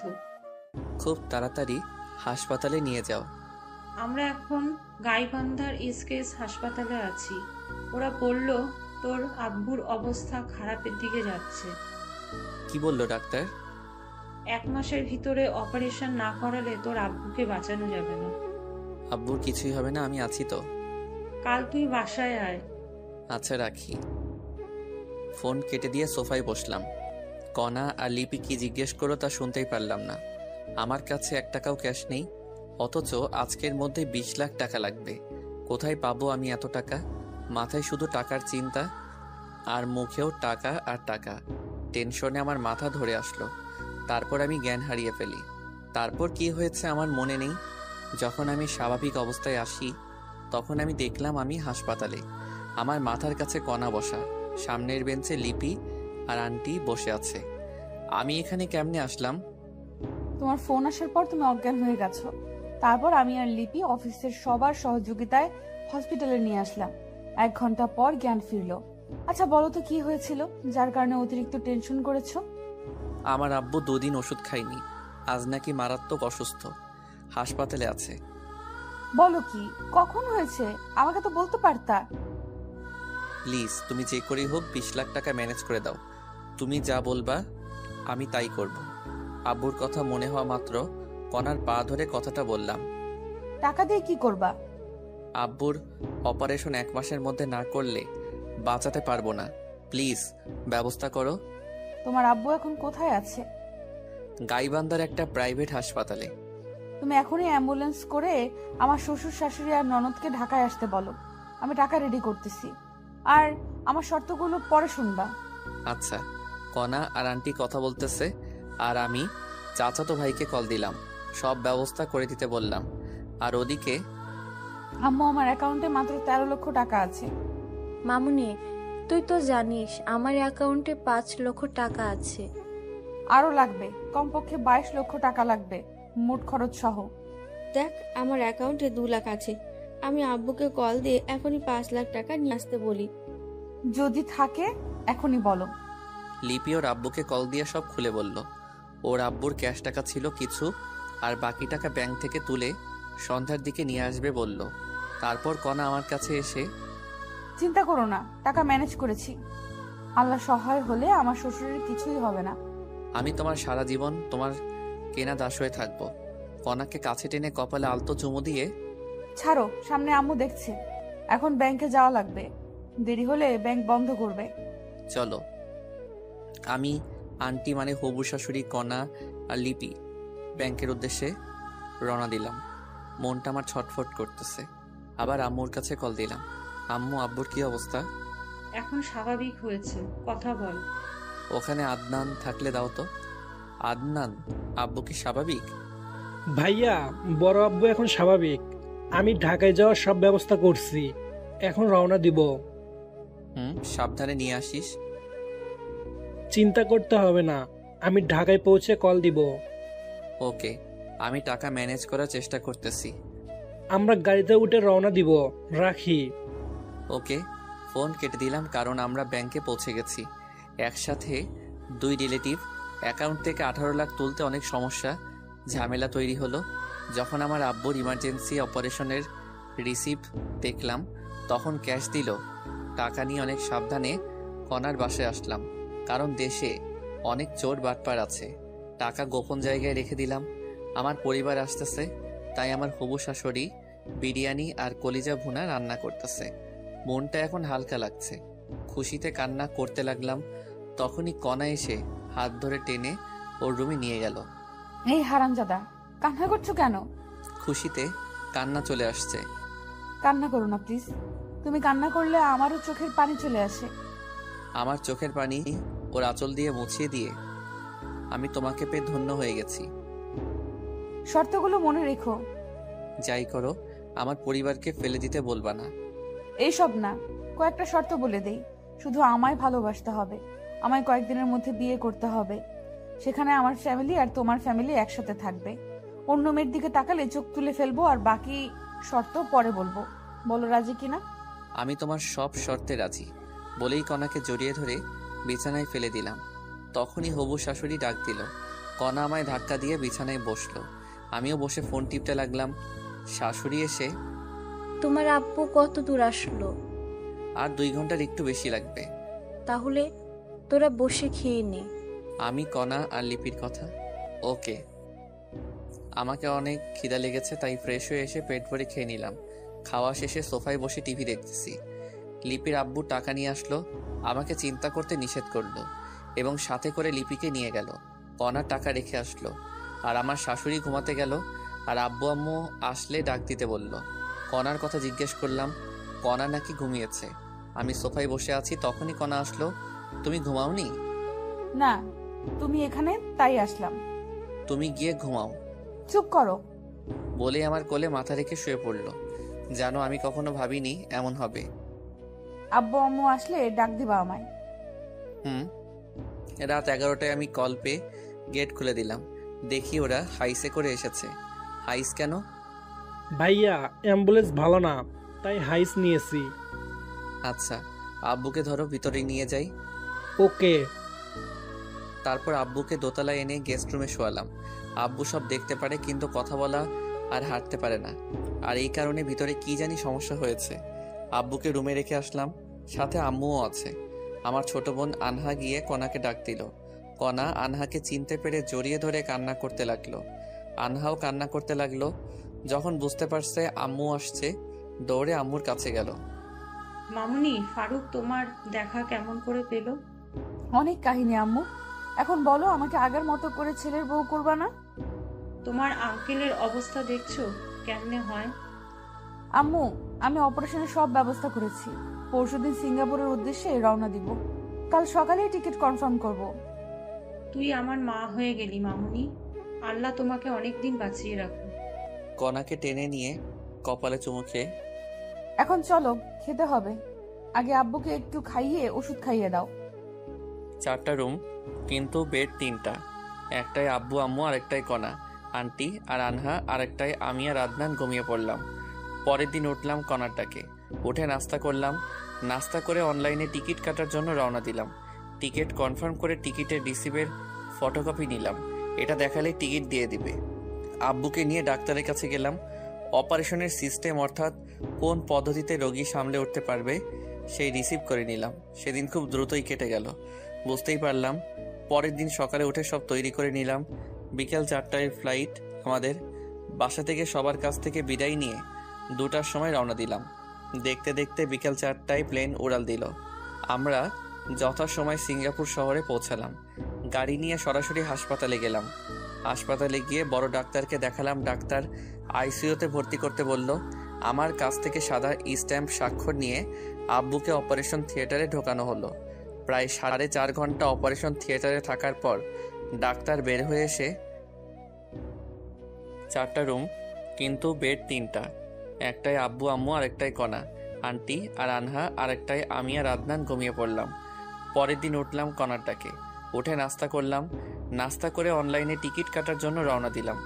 খুব তাড়াতাড়ি হাসপাতালে নিয়ে যাও। আমরা এখন গাইবান্ধার এসকেএস হাসপাতালে আছি। ওরা বলল তোর আব্বুর অবস্থা খারাপের দিকে যাচ্ছে। কি বললো ডাক্তার? 1 মাসের ভিতরে অপারেশন না করালে তোর আব্বুকে বাঁচানো যাবে না। আব্বুর কিছুই হবে না, আমি আছি তো। কাল তুই বাসায় আয়। আচ্ছা, রাখি। ফোন কেটে দিয়ে সোফায় বসলাম। কণা আর লিপি কি জিজ্ঞেস করলো তা শুনতেই পারলাম না। আমার কাছে 1 টাকাও ক্যাশ নেই, অথচ আজকের মধ্যে 20 লাখ টাকা লাগবে। কোথায় পাবো আমি এত টাকা? মাথায় শুধু টাকার চিন্তা, আর মুখেও টাকা আর টাকা। টেনশনে আমার মাথা ধরে আসলো। তারপর আমি জ্ঞান হারিয়ে ফেলি। তারপর কি হয়েছে আমার মনে নেই। যখন আমি স্বাভাবিক অবস্থায় আসি তখন আমি দেখলাম আমি হাসপাতালে। আমার মাথার কাছে কণা বসা, সামনের বেঞ্চে লিপি আর আন্টি বসে আছে। আমি এখানে কেমনে আসলাম? তোমার ফোন আসার পর তুমি অজ্ঞান হয়ে গেছো। তারপর আমি আর লিপি অফিসের সবার সহযোগিতায় হসপিটালে নিয়ে আসলাম। 1 ঘন্টা পর জ্ঞান ফিরলো। আচ্ছা বলো তো কি হয়েছিল যার কারণে অতিরিক্ত টেনশন করেছো? আমার আব্বু 2 দিন ওষুধ খায়নি, আজ নাকি মারাত্মক অসুস্থ, হাসপাতালে আছে। বলো কি, কখন হয়েছে? আমাকে তো বলতে পারতা। প্লিজ, তুমি যে করেই হোক 20 লাখ টাকা ম্যানেজ করে দাও। তুমি যা বলবা আমি তাই করব। আব্বুর কথা মনে হওয়া মাত্র কণার পা ধরে কথাটা বললাম। টাকা দিয়ে কি করবা? আব্বুর অপারেশন 1 মাসের মধ্যে না করলে বাঁচাতে পারবো না। প্লিজ ব্যবস্থা করো। তোমার আব্বু এখন কোথায় আছে? গাইবান্ধার একটা প্রাইভেট হাসপাতালে। তুমি এখনই অ্যাম্বুলেন্স করে আমার শ্বশুর শাশুড়ি আর ননদকে ঢাকায় আসতে বলো। আমি টাকা রেডি করতেছি, আর আমার শর্তগুলো পরে শুনবা। আচ্ছা। কণা আর আন্টি কথা বলতেছে, আর আমি চাচাতো ভাইকে কল দিলাম, সব ব্যবস্থা করে দিতে বললাম। আর ওদিকে আম্মু, আমার অ্যাকাউন্টে মাত্র 13 লক্ষ টাকা আছে। মামুনি, তুই তো জানিস আমার অ্যাকাউন্টে 5 লক্ষ টাকা আছে। আরো লাগবে, কমপক্ষে 22 লক্ষ টাকা লাগবে, মোট খরচ সহ। দেখ, আমার অ্যাকাউন্টে 2 লাখ আছে। আমি আব্বুকে কল দিয়ে এখনই 5 লাখ টাকা নিয়ে আসতে বলি। যদি থাকে এখনই বলো। লিপি ওর আব্বুকে কল দিয়ে সব খুলে বলল। ওর আব্বুর ক্যাশ টাকা ছিল কিছু, আর বাকি টাকা ব্যাংক থেকে তুলে সন্ধ্যার দিকে নিয়ে আসবে বলল। তারপর কণা আমার কাছে এসে, চিন্তা করো না, টাকা ম্যানেজ করেছি। আল্লাহ সহায় হলে আমার শ্বশুরের কিছুই হবে না। আমি তোমার সারা জীবন তোমার কেনা দাস হয়ে থাকবো। কণাকে কাছে টেনে কপালে আলতো চুমু দিয়ে, ছাড়ো, সামনে আম্মু দেখছে। এখন ব্যাংকে যাওয়া লাগবে, দেরি হলে ব্যাংক বন্ধ করবে। চলো। আমি, আন্টি মানে হবু শাশুড়ি, কণা আর লিপি ব্যাংকের উদ্দেশ্যে রওনা দিলাম। মনটা আমার ছটফট করতেছে। আবার আম্মুর কাছে কল দিলাম। আম্মু, আব্বুর কি অবস্থা? এখন স্বাভাবিক হয়েছে, কথা বল। ওখানে আদনান থাকলে দাও তো। আদনান, আব্বু কি স্বাভাবিক? ভাইয়া, বড় আব্বু এখন স্বাভাবিক। আমি ঢাকায় যাওয়ার সব ব্যবস্থা করছি, এখন রওনা দিব। সাবধানে নিয়ে আসিস। চিন্তা করতে হবে না, আমি ঢাকায় পৌঁছে কল দিব। ওকে, আমি টাকা ম্যানেজ করার চেষ্টা করতেছি। আমরা গাড়িতে উঠে রওনা দিব, রাখি। ওকে, ফোন কেটে দিলাম, কারণ আমরা ব্যাংকে পৌঁছে গেছি। একসাথে 2 রিলেটিভ অ্যাকাউন্ট থেকে 18 লাখ তুলতে অনেক সমস্যা ঝামেলা তৈরি হলো। যখন আমার আব্বুর ইমার্জেন্সি অপারেশনের রিসিপ্ট দেখলাম, তখন ক্যাশ দিল। টাকা নিয়ে অনেক সাবধানে কণার বাসায় আসলাম, কারণ দেশে অনেক চোর বাটপার আছে। টাকা গোপন জায়গায় রেখে দিলাম। আমার পরিবার আসতেছে, তাই আমার হবু শাশুড়ি বিরিয়ানি আর কলিজা ভুনা রান্না করতেছে। মনটা এখন হালকা লাগছে, খুশিতে কান্না করতে লাগলাম। তখনই কণা এসে হাত ধরে টেনে ওর রুমে নিয়ে গেল। এই হারামজাদা, কান্না করছো কেন? খুশিতে কান্না চলে আসছে। কান্না করো না প্লিজ। তুমি কান্না করলে আমারও চোখের পানি চলে আসে। আমার চোখের পানি ওর আঁচল দিয়ে মুছিয়ে দিয়ে, আমি তোমাকে পেয়ে ধন্য হয়ে গেছি। শর্তগুলো মনে রেখো। যাই করো, আমার পরিবারকে ফেলে দিতে বলবা না। এইসব না, কয়েকটা শর্ত বলে দেই। শুধু আমায় ভালোবাসতে হবে, আমায় কয়েকদিনের মধ্যে বিয়ে করতে হবে, সেখানে আমার ফ্যামিলি আর তোমার ফ্যামিলি একসাথে থাকবে। অন্য মেয়ের দিকে তাকালে চোখ তুলে ফেলবো, আর বাকি শর্ত পরে বলবো। বলো রাজি কিনা? আমি তোমার সব শর্তে রাজি বলেই কণাকে জড়িয়ে ধরে বিছানায় ফেলে দিলাম। তখনই হবু শাশুড়ি ডাক দিল। কণা আমায় ধাক্কা দিয়ে বিছানায় বসলো। আমিও বসে ফোন টিপতে লাগলাম। শাশুড়ি এসে, তোমার আব্বু কত দূর আসলো? আর 2 ঘন্টার একটু বেশি লাগবে। তাহলে তোরা বসে খেয়ে নে। আমি, কণা আর লিপির কথা। ওকে। আমাকে অনেক খিদা লেগেছে, তাই ফ্রেশ হয়ে এসে পেট ভরে খেয়ে নিলাম। খাওয়া শেষে সোফায় বসে টিভি দেখতেছি। লিপির আব্বু টাকা নিয়ে আসলো, আমাকে চিন্তা করতে নিষেধ করলো এবং সাথে করে লিপিকে নিয়ে গেল। কণার টাকা রেখে আসলো, আর আমার শাশুড়ি ঘুমাতে গেল। আর আব্বু আম্মু আসলে ডাক দিতে বলল। কণার কথা জিজ্ঞেস করলাম, কণা নাকি ঘুমিয়েছে। আমি সোফায় বসে আছি, তখনই কণা আসলো। তুমি ঘুমাওনি? না, তুমি এখানে তাই আসলাম। তুমি গিয়ে ঘুমাও। চুপ করো বলে আমার কোলে মাথা রেখে শুয়ে পড়ল। জানো, আমি কখনো ভাবিনি এমন হবে। আব্বু আম্মু আসলে ডাক দিবা আমায়। রাত 11টায় আমি কল পেয়ে গেট খুলে দিলাম। দেখি ওরা হাইসে করে এসেছে। হাইস কেন? ভাইয়া, অ্যাম্বুলেন্স ভালো না, তাই হাইস নিয়েছি। আচ্ছা, আব্বুকে ধরো, ভিতরে নিয়ে যাই। ওকে। তারপর আব্বুকে দোতলায় এনে গেস্ট রুমে শোয়ালাম। আব্বু সব দেখতে পারে, কিন্তু কথা বলা আর হাঁটতে পারে না, আর এই কারণে ভিতরে কি জানি সমস্যা হয়েছে। আব্বুকে রুমে রেখে আসলাম, সাথে আম্মুও আছে। আমার ছোট বোন আনহা গিয়ে কণাকে ডাক দিল। কণা আনহাকে চিনতে পেরে জড়িয়ে ধরে কান্না করতে লাগলো। আনহাও কান্না করতে লাগলো। যখন বুঝতে পারছে আম্মু আসছে, দৌড়ে আম্মুর কাছে গেল। মামুনি, ফারুক তোমার দেখা কেমন করে পেল? অনেক কাহিনী আম্মু। এখন বলো, আমাকে আগের মতো করে ছেলের বউ করবা না? তোমার আঙ্কেলের অবস্থা দেখছো কেমনে হয়? আম্মু, আমি অপারেশনের সব ব্যবস্থা করেছি। পরশুদিন সিঙ্গাপুরের উদ্দেশ্যে রওনা দিব। কাল সকালেই টিকিট কনফার্ম করব। তুই আমার মা হয়ে গেলি মামুনি। আল্লাহ তোমাকে অনেক দিন বাঁচিয়ে রাখো। কণাকে টেনে নিয়ে কপালে চুমু খেয়ে, এখন চলো, খেতে হবে। আগে আব্বুকে একটু খাইয়ে ওষুধ খাইয়ে দাও। 4টা রুম, কিন্তু বেড 3টা। একটাই আব্বু আম্মু, আরেকটাই কণা আন্টি আর আনহা, আরেকটাই আমি আর আদনান ঘুমিয়ে পড়লাম। পরের দিন উঠলাম কণারটাকে, উঠে নাস্তা করলাম। নাস্তা করে অনলাইনে টিকিট কাটার জন্য রওনা দিলাম। টিকিট কনফার্ম করে টিকিটের রিসিভের ফটোকপি নিলাম। এটা দেখালেই টিকিট দিয়ে দিবে। আব্বুকে নিয়ে ডাক্তারের কাছে গেলাম। অপারেশনের সিস্টেম, অর্থাৎ কোন পদ্ধতিতে রোগী সামলে উঠতে পারবে, সেই রিসিভ করে নিলাম। সেদিন খুব দ্রুতই কেটে গেল, বুঝতেই পারলাম। পরের দিন সকালে উঠে সব তৈরি করে নিলাম। বিকেল 4টায় ফ্লাইট আমাদের। বাসা থেকে সবার কাছ থেকে বিদায় নিয়ে 2টার সময় রওনা দিলাম। দেখতে দেখতে বিকেল 4টায় প্লেন উড়াল দিল। আমরা যথাসময় সিঙ্গাপুর শহরে পৌঁছালাম। গাড়ি নিয়ে সরাসরি হাসপাতালে গেলাম। হাসপাতালে গিয়ে বড় ডাক্তারকে দেখালাম। ডাক্তার আইসিইউতে ভর্তি করতে বলল। আমার কাছ থেকে সাদা স্ট্যাম্প স্বাক্ষর নিয়ে আব্বুকে অপারেশন থিয়েটারে ঢোকানো হলো। প্রায় 4.5 ঘন্টা অপারেশন থিয়েটারে থাকার পর ডাক্তার বের হয়ে এসে, 4টা রুম, কিন্তু বেড 3টা। একটাই আব্বু আম্মু, আরেকটাই কণা আন্টি আর আনহা, আরেকটাই আমি আর আদনান ঘুমিয়ে পড়লাম। পরের দিন উঠলাম কণারটাকে, উঠে নাস্তা করলাম। নাস্তা করে অনলাইনে টিকিট কাটার জন্য রওনা দিলাম।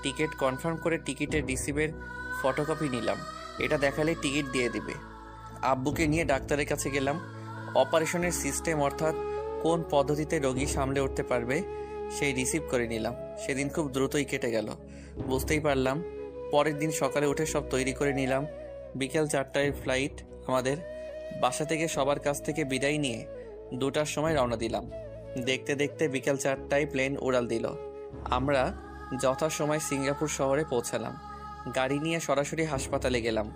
টিকিট কনফার্ম করে টিকিটের রিসিভের ফটোকপি নিলাম। এটা দেখালেই টিকিট দিয়ে দিবে। আব্বুকে নিয়ে ডাক্তারের কাছে গেলাম। অপারেশনের সিস্টেম, অর্থাৎ কোন পদ্ধতিতে রোগী সামলে উঠতে পারবে, সেই রিসিভ করে নিলাম। সেদিন খুব দ্রুতই কেটে গেল, বুঝতেই পারলাম। পরের দিন সকালে উঠে সব তৈরি করে নিলাম। বিকেল 4টায় ফ্লাইট আমাদের। বাসা থেকে সবার কাছ থেকে বিদায় নিয়ে 2টার সময় রওনা দিলাম। দেখতে দেখতে বিকেল 4টায় প্লেন উড়াল দিল। আমরা যথাসময় সিঙ্গাপুর শহরে পৌঁছালাম। গাড়ি নিয়ে সরাসরি হাসপাতালে গেলাম।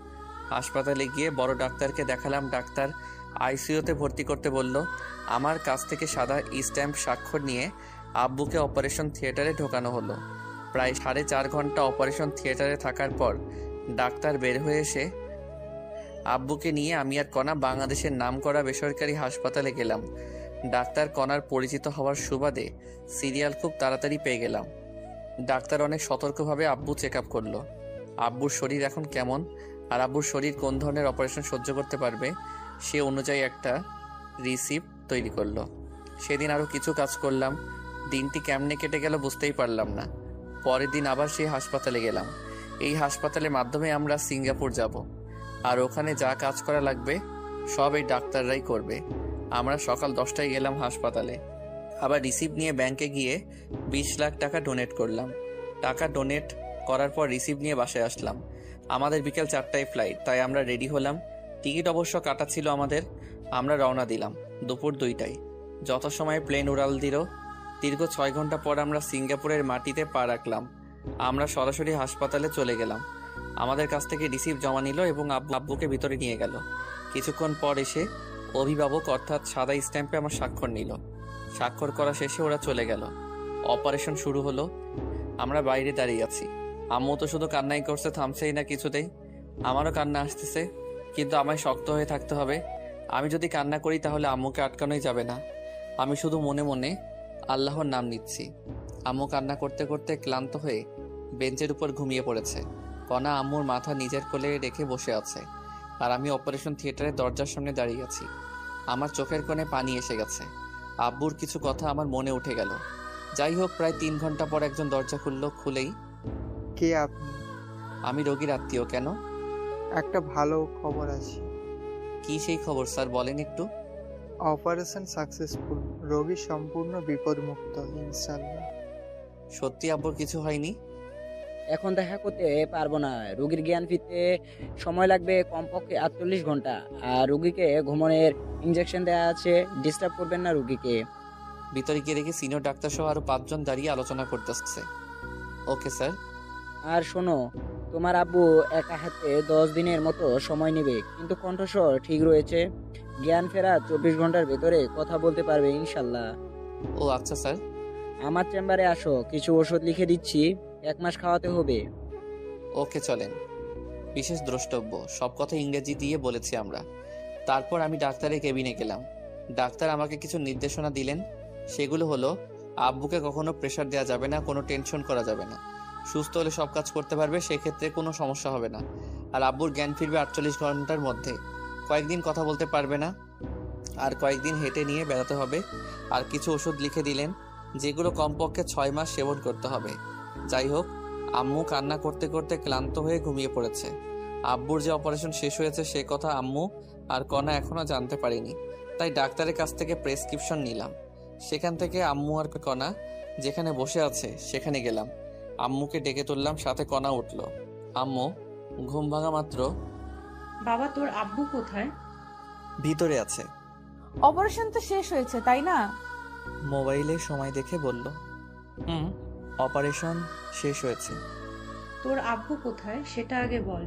হাসপাতালে গিয়ে বড় ডাক্তারকে দেখালাম। ডাক্তার আইসিইউতে ভর্তি করতে বলল। আমার কাছ থেকে সাদা স্ট্যাম্প স্বাক্ষর নিয়ে আব্বুকে অপারেশন থিয়েটারে ঢোকানো হলো। প্রায় 4.5 ঘন্টা অপারেশন থিয়েটারে থাকার পর ডাক্তার বের হয়ে এসে, আব্বুকে নিয়ে আমি আর কণা বাংলাদেশের নামকরা বেসরকারি হাসপাতালে গেলাম। ডাক্তার কণার পরিচিত হওয়ার সুবাদে সিরিয়াল খুব তাড়াতাড়ি পেয়ে গেলাম। ডাক্তার অনেক সতর্কভাবে আব্বু চেক আপ করলো। আব্বুর শরীর এখন কেমন আর আব্বুর শরীর কোন ধরনের অপারেশন সহ্য করতে পারবে, সে অনুযায়ী একটা রিসিপ্ট তৈরি করলো। সেদিন আরও কিছু কাজ করলাম। দিনটি কেমনে কেটে গেল বুঝতেই পারলাম না। পরের দিন আবার সেই হাসপাতালে গেলাম। এই হাসপাতালের মাধ্যমে আমরা সিঙ্গাপুর যাব, আর ওখানে যা কাজ করা লাগবে সব এই ডাক্তাররাই করবে। আমরা সকাল 10টায় গেলাম হাসপাতালে। আবার রিসিপ্ট নিয়ে ব্যাংকে গিয়ে 20 লাখ টাকা ডোনেট করলাম। টাকা ডোনেট করার পর রিসিপ্ট নিয়ে বাসায় আসলাম। আমাদের বিকেল 4টায় ফ্লাইট, তাই আমরা রেডি হলাম। টিকিট অবশ্য কাটা ছিল আমাদের। আমরা রওনা দিলাম দুপুর 2টায়। যথাসময়ে প্লেন উড়াল দিল। দীর্ঘ 6 ঘন্টা পর আমরা সিঙ্গাপুরের মাটিতে পা রাখলাম। আমরা সরাসরি হাসপাতালে চলে গেলাম। আমাদের কাছ থেকে রিসিপ্ট জমা নিল এবং আব্বুকে ভিতরে নিয়ে গেল। কিছুক্ষণ পর এসে অভিভাবক, অর্থাৎ সাদা স্ট্যাম্পে আমার স্বাক্ষর নিল। স্বাক্ষর করা শেষে ওরা চলে গেল। অপারেশন শুরু হলো। আমরা বাইরে দাঁড়িয়ে আছি। আম্মু তো শুধু কান্নাই করছে, থামছেই না কিছুতেই। আমারও কান্না আসতেছে, কিন্তু আমায় শক্ত হয়ে থাকতে হবে। আমি যদি কান্না করি তাহলে আম্মুকে আটকানোই যাবে না। আমি শুধু মনে মনে আল্লাহর নাম নিচ্ছি। আম্মু কান্না করতে করতে ক্লান্ত হয়ে বেঞ্চের উপর ঘুমিয়ে পড়েছে। কণা আম্মুর মাথা নিজের কোলে রেখে বসে আছে, আর আমি অপারেশন থিয়েটারের দরজার সামনে দাঁড়িয়ে আছি। আমার চোখের কোণে পানি এসে গেছে। আব্বুর কিছু কথা আমার মনে উঠে গেল। যাই হোক, প্রায় 3 ঘন্টা পর একজন দরজা খুলেই, কে আপনি? আমি রোগীর আত্মীয়। কেন? একটা ভালো খবর আছে। কি সেই খবর স্যার, বলেন একটু। অপারেশন সাকসেসফুল, রোগী সম্পূর্ণ বিপদমুক্ত ইনশাআল্লাহ। সত্যি আব্বুর কিছু হয়নি? এখন দেখা করতে পারবো না, রোগীর জ্ঞান ফিরতে সময় লাগবে কমপক্ষে 48 ঘন্টা। আর রোগীকে ঘুমানোর ইনজেকশন দেওয়া আছে, ডিস্টার্ব করবেন না রোগীকে। ভিতরে গিয়ে দেখি সিনিয়র ডাক্তার সহ আরো 5 জন দাঁড়িয়ে আলোচনা করতেছে। Okay sir. আর শোনো, তোমার আব্বু একা হাতে 10 দিনের মতো সময় নেবে, কিন্তু কণ্ঠস্বর ঠিক রয়েছে। জ্ঞান ফেরা 24 ঘন্টার ভেতরে কথা বলতে পারবে ইনশাল্লাহ। ও আচ্ছা স্যার। আমার চেম্বারে আসো, কিছু ওষুধ লিখে দিচ্ছি। 1 মাস খাওয়াতে হবে। ওকে চলেন। বিশেষ দ্রষ্টব্য, সব কথা ইংরেজি দিয়ে বলেছি আমরা। তারপর আমি ডাক্তারের কেবিনে গেলাম। ডাক্তার আমাকে কিছু নির্দেশনা দিলেন। সেগুলো হলো, আব্বুকে কখনো প্রেশার দেওয়া যাবে না, কোনো টেনশন করা যাবে না। সুস্থ হলে সব কাজ করতে পারবে, সেক্ষেত্রে কোনো সমস্যা হবে না। আর আব্বুর জ্ঞান ফিরবে 48 ঘন্টার মধ্যে। কয়েকদিন কথা বলতে পারবে না, আর কয়েকদিন হেঁটে নিয়ে বেড়াতে হবে। আর কিছু ওষুধ লিখে দিলেন, যেগুলো কমপক্ষে 6 মাস সেবন করতে হবে। যাই হোক, আম্মু কান্না করতে করতে ক্লান্ত হয়ে ঘুমিয়ে পড়েছে। আব্বুর যে অপারেশন শেষ হয়েছে সে কথা আম্মু আর কণা এখনো জানতে পারিনি। তাই ডাক্তারের কাছ থেকে প্রেসক্রিপশন নিলাম। সেখান থেকে আম্মু আর কণা যেখানে বসে আছে সেখানে গেলাম। আম্মুকে ডেকে তুললাম, সাথে কণা উঠল। আম্মু ঘুম ভাঙা মাত্র, বাবা তোর আব্বু কোথায়? ভিতরে আছে। অপারেশন তো শেষ হয়েছে তাই না? মোবাইলে সময় দেখে বলল, অপারেশন শেষ হয়েছে। তোর আব্বু কোথায় সেটা আগে বল।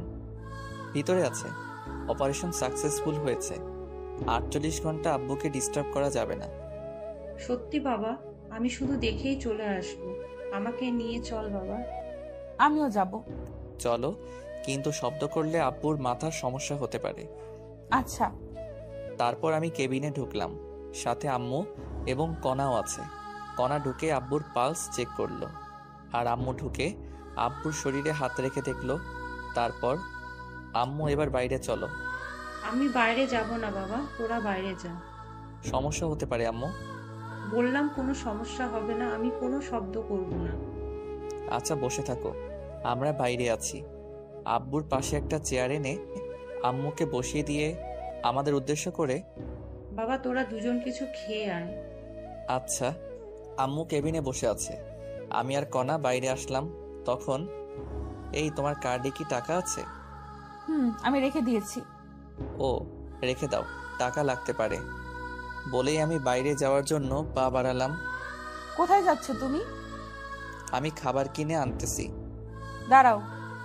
ভিতরে আছে। অপারেশন সাকসেসফুল হয়েছে। 48 ঘন্টা আব্বুকে ডিস্টার্ব করা যাবে না। সত্যি বাবা? আমি শুধু দেখেই চলে আসবো, আমাকে নিয়ে চল বাবা। আমিও যাব। চলো, কিন্তু শব্দ করলে আব্বুর মাথার সমস্যা হতে পারে। আচ্ছা। তারপর আমি কেবিনে ঢুকলাম, সাথে আম্মু এবং কণাও আছে। কণা ঢুকে আব্বুর পালস চেক করলো, আর আম্মু ঢুকে আব্বুর শরীরে হাত রেখে দেখলো। তারপর, আম্মু এবার বাইরে চলো। আমি বাইরে যাব না বাবা, তোরা বাইরে যা। সমস্যা হতে পারে আম্মু। বললাম কোনো সমস্যা হবে না, আমি কোনো শব্দ করব না। আচ্ছা বসে থাকো, আমরা বাইরে আছি। আব্বুর পাশে একটা চেয়ার এনে আম্মুকে বসিয়ে দিয়ে আমাদের উদ্দেশ্য করে, বাবা তোরা দুজন কিছু খেয়ে আয়। আচ্ছা। আম্মু কেবিনে বসে আছে, আমি আর কণা বাইরে আসলাম। তখন, এই তোমার কার্ডে কি টাকা আছে? আমি রেখে দিয়েছি। ও, রেখে দাও, টাকা লাগতে পারে। বলেই আমি বাইরে যাওয়ার জন্য পা বাড়ালাম। কোথায় যাচ্ছ তুমি? আমি খাবার কিনে আনতেছি। দাঁড়াও,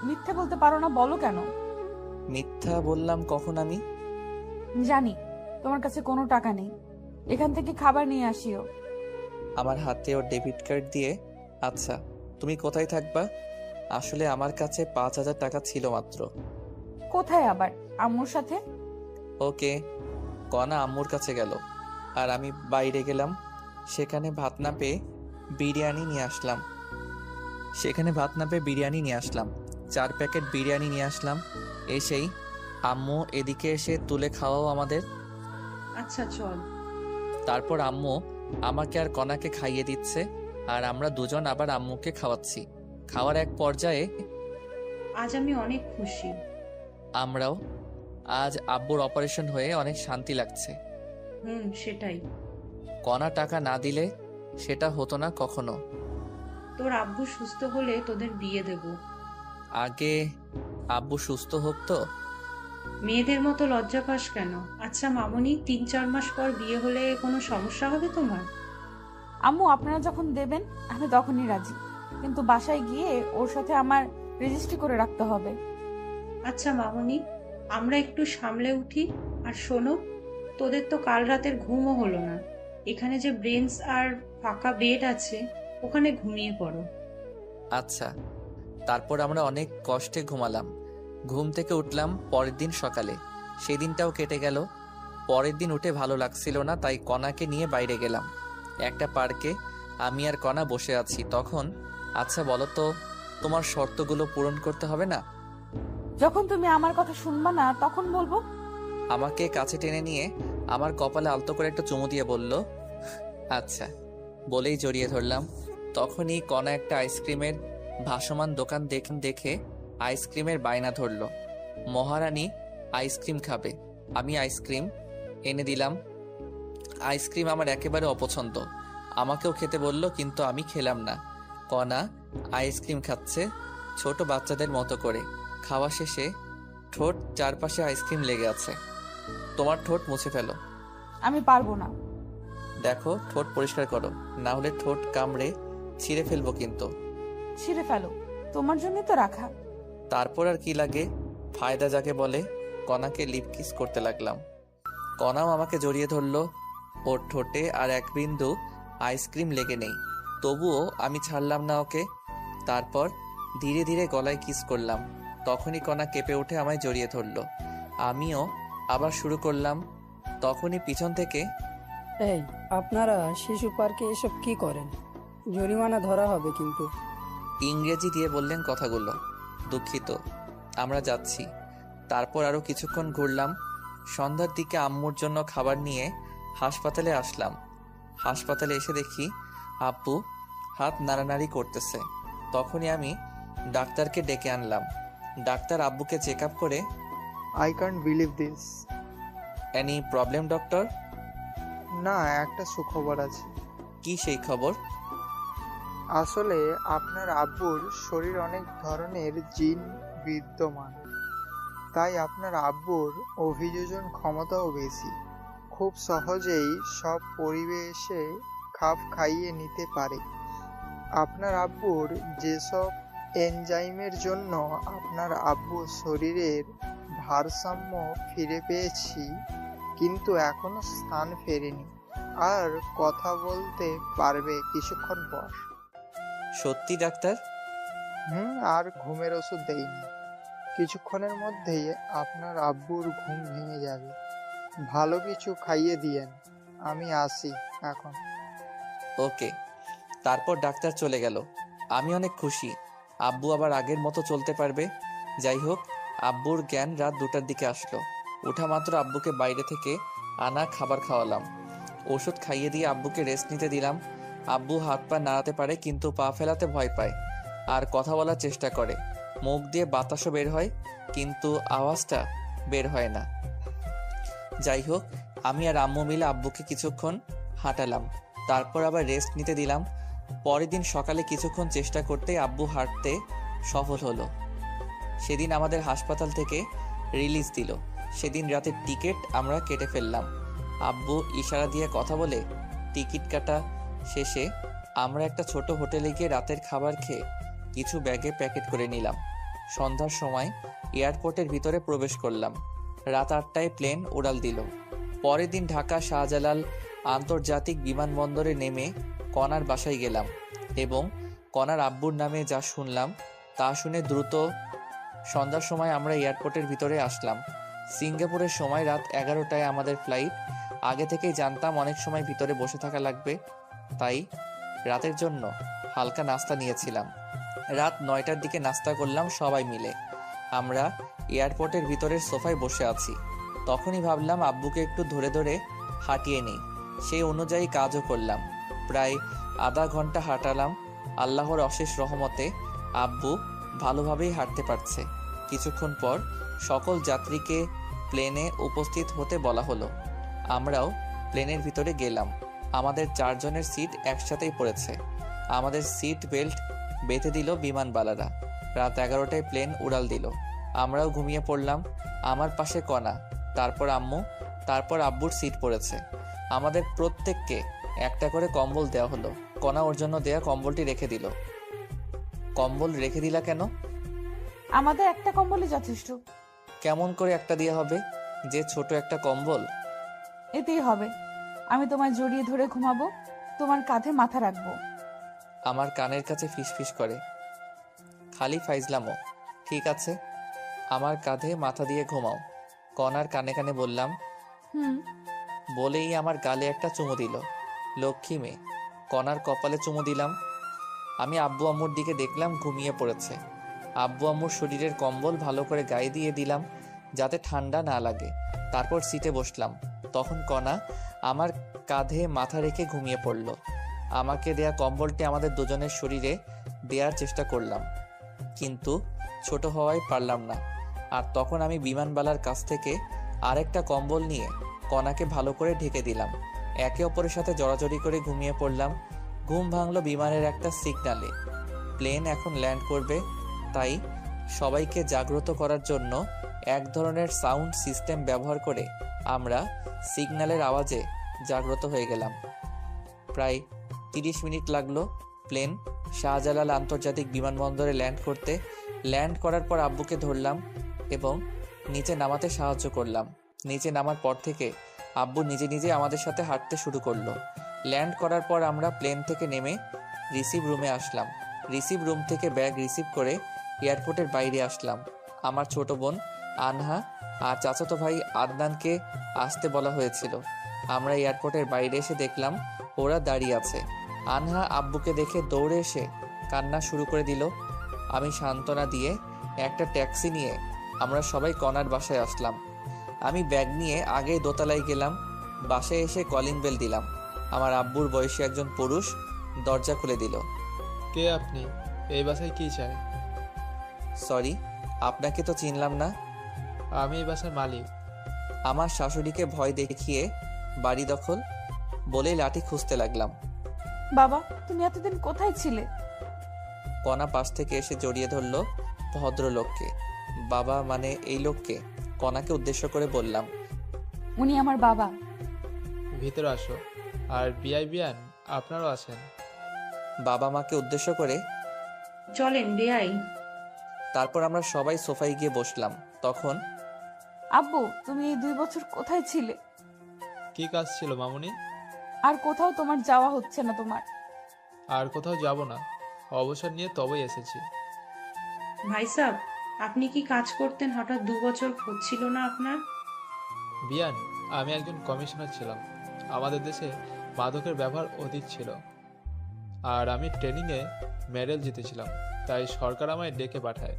মিথ্যে বলতে পারো না, বলো কেন? মিথ্যা বললাম কখন আমি? জানি তোমার কাছে কোনো টাকা নেই, এখান থেকে খাবার নিয়ে আসিও। আমার হাতে ওর ডেবিট কার্ড দিয়ে, আচ্ছা তুমি কোথায় থাকবা? আসলে আমার কাছে 5,000 টাকা ছিল মাত্র। কোথায় আবার? আম্মুর সাথে। ওকে। কণা আম্মুর কাছে গেল, আর আমি বাইরে গেলাম। সেখানে ভাত না পেয়ে বিরিয়ানি নিয়ে আসলাম। 4 প্যাকেট বিরিয়ানি নিয়ে আসলাম। এসেই আম্মু এদিকে এসে তুলে খাওয়াও আমাদের। আচ্ছা চল। তারপর আম্মু আমাকে আর কণাকে খাইয়ে দিচ্ছে, আর আমরা দুজন আবার আম্মুকে খাওয়াচ্ছি। খাওয়ার এক পর্যায়ে, আজ আমি অনেক খুশি। আমরাও। আজ আব্বুর অপারেশন হয়ে অনেক শান্তি লাগছে। সেটাই। কণা টাকা না দিলে সেটা হতো না কখনো। তোর আব্বু সুস্থ হলে তোদের বিয়ে দেব। আগে আব্বু সুস্থ হোক তো। মেয়েদের মতো লজ্জা পাস কেন? আচ্ছা মামুনি, 3-4 মাস পর বিয়ে হলে কোনো সমস্যা হবে তোমার? আম্মু আপনারা যখন দেবেন আমি তখনই রাজি, কিন্তু বাসায় গিয়ে ওর সাথে আমার রেজিস্ট্রি করে রাখতে হবে। আচ্ছা মামুনি, আমরা একটু সামলে উঠি। আর শোনো, তোদের তো কাল রাতের ঘুমও হলো না। এখানে যে ব্রেঞ্চ আর ফাঁকা বেড আছে, ওখানে ঘুমিয়ে পড়ো। আচ্ছা। তারপর আমরা অনেক কষ্টে ঘুমালাম। ঘুম থেকে উঠলাম পরের দিন সকালে। সেই দিনটাও কেটে গেল। পরের দিন উঠে ভালো লাগছিল না, তাই কণাকে নিয়ে বাইরে গেলাম। একটা পার্কে আমি আর কণা বসে আছি। তখন, আচ্ছা বলো তো, তোমার শর্তগুলো পূরণ করতে হবে না? যখন তুমি আমার কথা শুনবা না তখন বলবো। আমাকে কাছে টেনে নিয়ে আমার কপালে আলতো করে একটা চুমু দিয়ে বলল, আচ্ছা। বলেই জড়িয়ে ধরলাম। তখনই কণা একটা আইসক্রিমের ভাসমান দোকান দেখে আইসক্রিমের বায়না ধরল। মহারানী আইসক্রিম খাবে। আমি আইসক্রিম এনে দিলাম। আইসক্রিম আমার একেবারে অপছন্দ। আমাকেও খেতে বলল, কিন্তু আমি খেলাম না। কণা আইসক্রিম খাচ্ছে ছোট বাচ্চাদের মতো করে। খাওয়া শেষে ঠোঁট চারপাশে আইসক্রিম লেগে আছে। তোমার ঠোঁট মুছে ফেলো। আমি পারবো না। দেখো, ঠোঁট পরিষ্কার করো, না হলে ঠোঁট কামড়ে ছিঁড়ে ফেলবো কিন্তু। ছিঁড়ে ফেলো, তোমার জন্যই তো রাখা। তারপর আর কি লাগে, ফায়দা যাকে বলে। কণাকে লিপ কিস করতে লাগলাম। কণাও আমাকে জড়িয়ে ধরলো। ওর ঠোঁটে আর এক বিন্দু আইসক্রিম লেগে নেই, তবুও আমি ছাড়লাম না ওকে। তারপর ধীরে ধীরে গলায় কিস করলাম। তখনই কণা কেঁপে উঠে আমায় জড়িয়ে ধরল। আমিও আবার শুরু করলাম। তখনই পিছন থেকে, এই আপনারা শিশু পার্কে এসব কি করেন? জরিমানা ধরা হবে কিন্তু। ইংরেজি দিয়ে বললেন কথাগুলো। দুঃখিত, আমরা যাচ্ছি। তারপর আরও কিছুক্ষণ ঘুরলাম। সন্ধ্যার দিকে আম্মুর জন্য খাবার নিয়ে হাসপাতালে আসলাম। হাসপাতালে এসে দেখি আব্বু হাত নাড়ানাড়ি করতেছে। তখনই আমি ডাক্তারকে ডেকে আনলাম। ডাক্তার আব্বুকে চেক আপ করে, I can't believe this. Any problem doctor? না, একটা সুখবর আছে। কি সেই খবর? আসলে আপনার আব্বুর শরীর অনেক ধরনের জিন বিদ্যমান, তাই আপনার আব্বুর অভিযোজন ক্ষমতাও বেশি। খুব সহজেই সব পরিবেশে খাপ খাইয়ে নিতে পারে। আপনার আব্বুর যেসব এনজাইমের জন্য আপনার আব্বুর শরীরের ভারসাম্য ফিরে পেয়েছি, কিন্তু এখনো স্থান ফেরেনি আর কথা বলতে পারবে কিছুক্ষণ পর। সত্যি ডাক্তার? আর ঘুমের ওষুধ দেয়নি। কিছুক্ষণের মধ্যেই আপনার আব্বুর ঘুম ভেঙে যাবে। ভালো কিছু খাইয়ে দিয়েন। আমি আসি এখন। ওকে। তারপর ডাক্তার চলে গেল। আমি অনেক খুশি, আব্বু আবার আগের মতো চলতে পারবে। যাই হোক, আব্বুর জ্ঞান রাত 2টার দিকে আসলো। ওঠা মাত্র আব্বুকে বাইরে থেকে আনা খাবার খাওয়ালাম। ওষুধ খাইয়ে দিয়ে আব্বুকে রেস্ট নিতে দিলাম। আব্বু হাত পা নাড়াতে পারে, কিন্তু পা ফেলাতে ভয় পায় আর কথা বলার চেষ্টা করে। মুখ দিয়ে বাতাসও বের হয়, কিন্তু আওয়াজটা বের হয় না। যাই হোক, আমি আর আম্মু মিলে আব্বুকে কিছুক্ষণ হাঁটালাম। তারপর আবার রেস্ট নিতে দিলাম। পরের দিন সকালে কিছুক্ষণ চেষ্টা করতেই আব্বু হাঁটতে সফল হলো। সেদিন আমাদের হাসপাতাল থেকে রিলিজ দিল। সেদিন রাতের টিকিট আমরা কেটে ফেললাম। আব্বু ইশারা দিয়ে কথা বলে টিকিট কাটা শেষে আমরা একটা ছোট হোটেলে গিয়ে রাতের খাবার খেয়ে কিছু ব্যাগে প্যাকেট করে নিলাম। সন্ধ্যার সময় এয়ারপোর্টের ভিতরে প্রবেশ করলাম। রাত 8টায় প্লেন উড়াল দিল। পরের দিন ঢাকা শাহজালাল আন্তর্জাতিক বিমানবন্দরে নেমে কণার বাসায় গেলাম এবং কণার আব্বুর নামে যা শুনলাম তা শুনে দ্রুত সন্ধ্যার সময় আমরা এয়ারপোর্টের ভিতরে আসলাম। সিঙ্গাপুরের সময় রাত 11টায় আমাদের ফ্লাইট। আগে থেকেই জানতাম অনেক সময় ভিতরে বসে থাকা লাগবে, তাই রাতের জন্য হালকা নাস্তা নিয়েছিলাম। রাত 9টার দিকে নাস্তা করলাম সবাই মিলে। আমরা এয়ারপোর্টের ভিতরের সোফায় বসে আছি। তখনই ভাবলাম আব্বুকে একটু ধরে ধরে হাঁটিয়ে নিই। সেই অনুযায়ী কাজও করলাম। প্রায় আধা ঘন্টা হাঁটালাম। আল্লাহর অশেষ রহমতে আব্বু ভালোভাবেই হাঁটতে পারছে। কিছুক্ষণ পর সকল যাত্রীকে প্লেনে উপস্থিত হতে বলা হলো। আমরাও প্লেনের ভিতরে গেলাম। আমাদের 4 জনের সিট একসাথেই পড়েছে। আমাদের সিট বেল্ট বেঁধে দিল বিমানবালারা। রাত 11টায় প্লেন উড়াল দিল। আমরাও ঘুমিয়ে পড়লাম। আমার পাশে কণা, তারপর আম্মু, তারপর আব্বুর সিট পড়েছে। আমাদের প্রত্যেককে একটা করে কম্বল দেওয়া হলো। কণা ওর জন্য দেয়া কম্বলটি রেখে দিল। কম্বল রেখে দিলা কেন? আমাদের একটা কম্বলই যথেষ্ট। কেমন করে একটা দেওয়া হবে, যে ছোট একটা কম্বল? এতেই হবে। আমি তোমায় জড়িয়ে ধরে ঘুমাবো, তোমার কাঁধে মাথা রাখবো। আমার কানের কাছে ফিসফিস করে, খালি ফাইজলামো। ঠিক আছে, আমার কাঁধে মাথা দিয়ে ঘুমাও। কণার কানে কানে বললাম। বলেই আমার গালে একটা চুমু দিল। লক্ষ্মী মেয়ে। কণার কপালে চুমু দিলাম। আমি আব্বু আম্মুর দিকে দেখলাম ঘুমিয়ে পড়েছে। আব্বু আম্মুর শরীরের কম্বল ভালো করে গায়ে দিয়ে দিলাম যাতে ঠান্ডা না লাগে। তারপর সিটে বসলাম। তখন কণা আমার কাঁধে মাথা রেখে ঘুমিয়ে পড়ল। আমাকে দেয়া কম্বলটি আমাদের দুজনের শরীরে দেওয়ার চেষ্টা করলাম, কিন্তু ছোট হওয়ায় পারলাম না। আর তখন আমি বিমানবালার কাছ থেকে আরেকটা কম্বল নিয়ে কণাকে ভালো করে ঢেকে দিলাম। একে অপরের সাথে জড়াজড়ি করে ঘুমিয়ে পড়লাম। ঘুম ভাঙলো বিমানের একটা সিগনালে। প্লেন এখন ল্যান্ড করবে, তাই সবাইকে জাগ্রত করার জন্য এক ধরনের সাউন্ড সিস্টেম ব্যবহার করে আমরা সিগন্যালের আওয়াজে জাগ্রত হয়ে গেলাম। প্রায় 30 মিনিট লাগলো প্লেন শাহজালাল আন্তর্জাতিক বিমানবন্দরে ল্যান্ড করতে। ল্যান্ড করার পর আব্বুকে ধরলাম এবং নিচে নামাতে সাহায্য করলাম। নিচে নামার পর থেকে আব্বু নিজে নিজে আমাদের সাথে হাঁটতে শুরু করলো। ল্যান্ড করার পর আমরা প্লেন থেকে নেমে রিসিভ রুমে আসলাম। রিসিভ রুম থেকে ব্যাগ রিসিভ করে এয়ারপোর্টের বাইরে আসলাম। আমার ছোট বোন আনহা আর চাচাতো ভাই আদনানকে আসতে বলা হয়েছিল। আমরা এয়ারপোর্টের বাইরে এসে দেখলাম ওরা দাঁড়িয়ে আছে। আনহা আব্বুকে দেখে দৌড়ে এসে কান্না শুরু করে দিল। আমি সান্ত্বনা দিয়ে একটা ট্যাক্সি নিয়ে আমরা সবাই কনার বাসায় আসলাম। আমি ব্যাগ নিয়ে আগেই দোতলায় গেলাম। বাসায় এসে কলিং বেল দিলাম। আমার আব্বুর বয়সী একজন পুরুষ দরজা খুলে দিল। কে আপনি? এই বাসায় কি চাই? সরি, আপনাকে তো চিনলাম না। আমি এই বাসার মালিক। আমার শাশুড়িকে ভয় দেখিয়ে বাড়ি দখল বলেই লাঠি খুঁজতে লাগলাম। বাবা, তুমি এতদিন কোথায় ছিলে? কণা পাশ থেকে এসে জড়িয়ে ধরলো ভদ্রলোককে। বাবা মানে এই লোককে? কণাকে উদ্দেশ্য করে বললাম। উনি আমার বাবা। ভিতরে আসো। আর বিয়ান আপনারাও আছেন। বাবা মাকে উদ্দেশ্য করে চলেন বেআই। তারপর আমরা সবাই সোফায় গিয়ে বসলাম। তখন আব্বু, তুমি এই 2 বছর কোথায় ছিলে? কি কাজ ছিল মামুনি? আর কোথাও তোমার যাওয়া হচ্ছে না তোমার? আর কোথাও যাব না, অবসর নিয়ে তবেই এসেছি। ভাই সাহেব, আপনি কি কাজ করতেন হঠাৎ 2 বছর হচ্ছিল না আপনার? বিয়ান, আমি একজন কমিশনার ছিলাম। আমাদের দেশে মাদকের ব্যবহার অধিক ছিল, আর আমি ট্রেনিংয়ে মেডেল জিতেছিলাম। তাই সরকার আমায় ডেকে পাঠায়।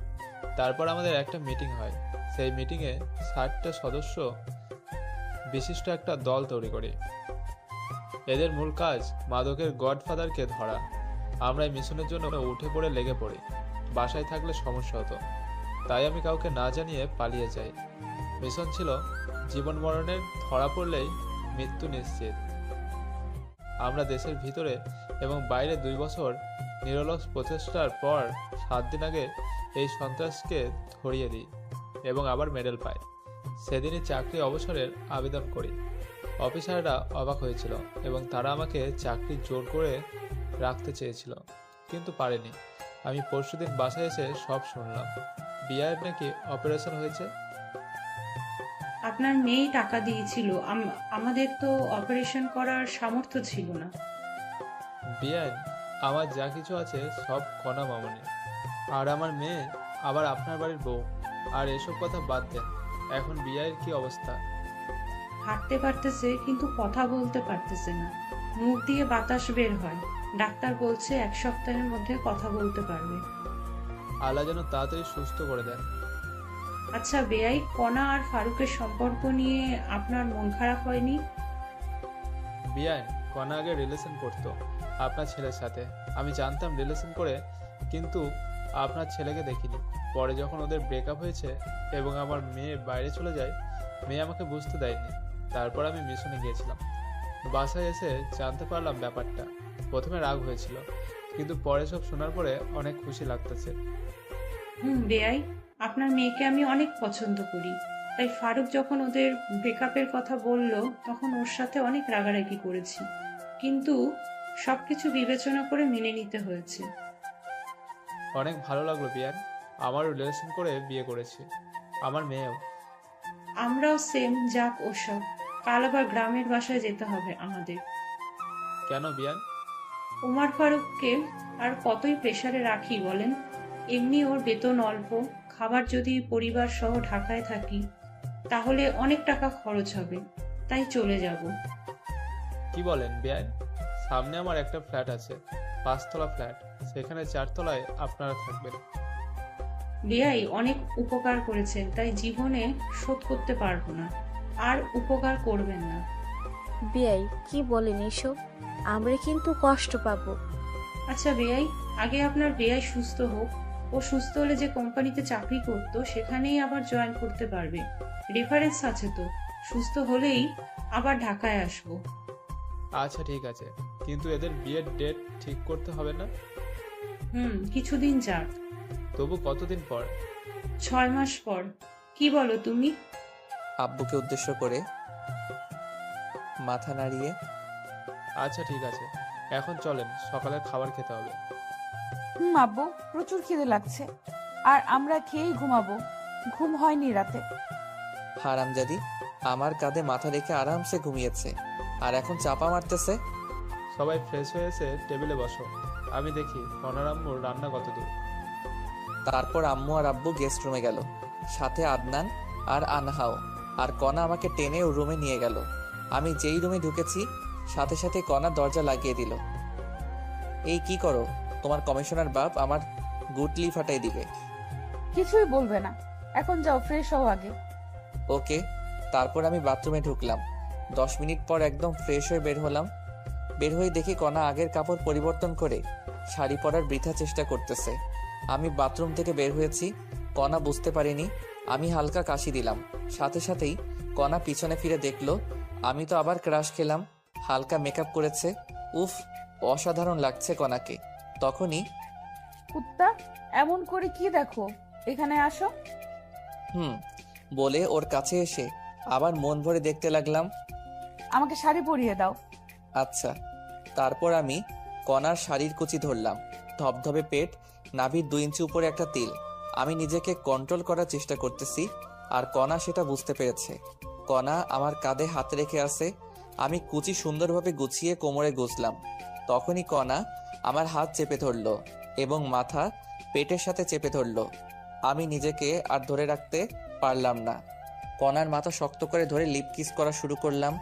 তারপর আমাদের একটা মিটিং হয়। সেই মিটিংয়ে 60টা সদস্য বিশিষ্ট একটা দল তৈরি করি। এদের মূল কাজ মাদকের গডফাদারকে ধরা। আমরা এই মিশনের জন্য উঠে পড়ে লেগে পড়ি। বাসায় থাকলে সমস্যা হতো, তাই আমি কাউকে না জানিয়ে পালিয়ে যাই। মিশন ছিল জীবন মরণের, ধরা পড়লেই মৃত্যু নিশ্চিত। আমরা দেশের ভিতরে এবং বাইরে 2 বছর নিরলস প্রচেষ্টার পর 7 দিন আগে এই সন্ত্রাসকে ধরিয়ে দিই এবং আবার মেডেল পাই। সেদিনই চাকরি অবসরের আবেদন করি। অফিসাররা অবাক হয়েছিল এবং তারা আমাকে চাকরি জোর করে রাখতে চেয়েছিল, কিন্তু পারেনি। আমি পরশুদিন বাসায় এসে সব শুনলাম। বিয়ার নাকি অপারেশন হয়েছে। আপনার মেয়েই টাকা দিয়েছিল, আমাদের তো অপারেশন করার সামর্থ্য ছিল না। বিয়ান, আমার যা কিছু আছে সব কণা মামনি, আর আমার মেয়ে আবার আপনার বাড়ির বউ। আর এসব কথা বাদ দেন। এখন বিয়ের কি অবস্থা? হাঁটতে পারতেছে, কিন্তু কথা বলতে পারতেছে না। মুখ দিয়ে বাতাস বের হয়। ডাক্তার বলছে 1 সপ্তাহের মধ্যে কথা বলতে পারবে। আল্লাহ যেন তাড়াতাড়ি সুস্থ করে দেন। আচ্ছা বেআই, কণা আর ফারুকের সম্পর্ক নিয়ে আপনার মন খারাপ হয়নি? বিয়ান, কণা আগে রিলেশন করতো আপনার ছেলের সাথে। আমি জানতাম রিলেশন করে, কিন্তু আপনার ছেলেকে দেখিনি। পরে যখন ওদের ব্রেকআপ হয়েছে এবং আমার মেয়ে বাইরে চলে যায়, মেয়ে আমাকে বুঝতে দেয়নি। তারপর আমি মিশনে গিয়েছিলাম। বাসায় এসে জানতে পারলাম ব্যাপারটা। প্রথমে রাগ হয়েছিল, কিন্তু পরে সব শোনার পরে অনেক খুশি লাগতেছে। বেআই, আপনার মেয়েকে আমি অনেক পছন্দ করি। তাই ফারুক যখন ওদের ব্রেকআপের কথা বলল, তখন ওর সাথে অনেক রাগারাগি করেছি, কিন্তু সবকিছু বিবেচনা করে মেনে নিতে হয়েছে। অনেক ভালো লাগলো বিয়ান। আমারও রিলেশন করে বিয়ে করেছি, আমার মেয়েও। আমরাও সেম। যাক ওসব, কাল আবার গ্রামের বাসায় যেতে হবে আমাদের। কেন বিয়ান? ওমর ফারুককে আর কতই প্রেসারে রাখি বলেন? এমনি ওর বেতন অল্প, খাবার যদি পরিবার সহ ঢাকায় থাকি তাহলে অনেক টাকা খরচ হবে, তাই চলে যাব। কি বলেন বিয়ান? সামনে আমার একটা ফ্ল্যাট আছে, 5 তলা ফ্ল্যাট। সেখানে 4 তলায় আপনারা থাকবেন। বেআই অনেক উপকার করেছেন, তাই জীবনে শোধ করতে পারবো না। আর উপকার করবেন না। বিয়াই, কি বলেন এসব? আমরা কিন্তু কষ্ট পাবো। আচ্ছা বেআই, আগে আপনার বেআই সুস্থ হোক। ও সুস্থ হলে যে কোম্পানিতে চাকরি করত সেখানেই আবার জয়েন করতে পারবে। রেফারেন্স আছে তো। সুস্থ হলেই আবার ঢাকায় আসবো। আচ্ছা ঠিক আছে, কিন্তু এদের বিয়ের ডেট ঠিক করতে হবে না? কিছুদিন যাক। তবু কতদিন পর? 6 মাস পর। কি বলো তুমি? আব্বুকে উদ্দেশ্য করে মাথা নাড়িয়ে আচ্ছা ঠিক আছে, এখন চলেন, সকালের খাবার খেতে হবে। আব্বু, প্রচুর খিদে লাগছে। আর আমরা খেয়েই ঘুমাবো। ঘুম হয়নি রাতে। হারামজাদি আমার কাঁধে মাথা রেখে আরামসে ঘুমিয়েছে, আর এখন চাপা মারতেছে। সবাই ফ্রেশ হয়ে এসে টেবিলে বসো। আমি দেখি কনার আম্মুর রান্না কত দূর। তারপর আম্মু আর আব্বু গেস্ট রুমে গেল, সাথে আদনান আর আনহাও। আর কণা আমাকে টেনে ও রুমে নিয়ে গেল। আমি যেই রুমে ঢুকেছি সাথে সাথে কণা দরজা লাগিয়ে দিল। এই কি করো? তোমার কমিশনার বাপ আমার গুটলি ফাটাই দিবে। কিছুই বলবে না, এখন যাও ফ্রেশ হও আগে। ওকে। তারপর আমি বাথরুমে ঢুকলাম। 10 মিনিট পর একদম ফ্রেশ হয়ে বের হলাম। বের হয়ে দেখি কণা আগের কাপড় পরিবর্তন করে শাড়ি পরার বৃথা চেষ্টা করতেছে। আমি বাথরুম থেকে বের হয়েছি, কণা বুঝতে পারিনি। আমি হালকা কাশি দিলাম, সাথে সাথেই কণা পিছনে ফিরে দেখলো আমি তো আবার ক্রাশ খেলাম। হালকা মেকআপ করেছে। উফ, অসাধারণ লাগছে কণাকে। তখনই কুত্তা, এমন করে কি দেখো, এখানে আসো। বলে ওর কাছে এসে আবার মন ভরে দেখতে লাগলাম। আমাকে শাড়ি পরিয়ে দাও। আচ্ছা। তারপর আমি কণার শাড়ির কুচি ধরলাম। ধবধবে পেট, নাভির 2 ইঞ্চি উপরে একটা তিল। আমি নিজেকে কন্ট্রোল করার চেষ্টা করতেছি, আর কণা সেটা বুঝতে পেরেছে। কণা আমার কাঁধে হাত রেখে আছে। আমি কুচি সুন্দরভাবে গুছিয়ে কোমরে গুছলাম। তখনই কণা আমার হাত চেপে ধরলো এবং মাথা পেটের সাথে চেপে ধরলো। আমি নিজেকে আর ধরে রাখতে পারলাম না। কণার মাথা শক্ত করে ধরে লিপ কিস করা শুরু করলাম।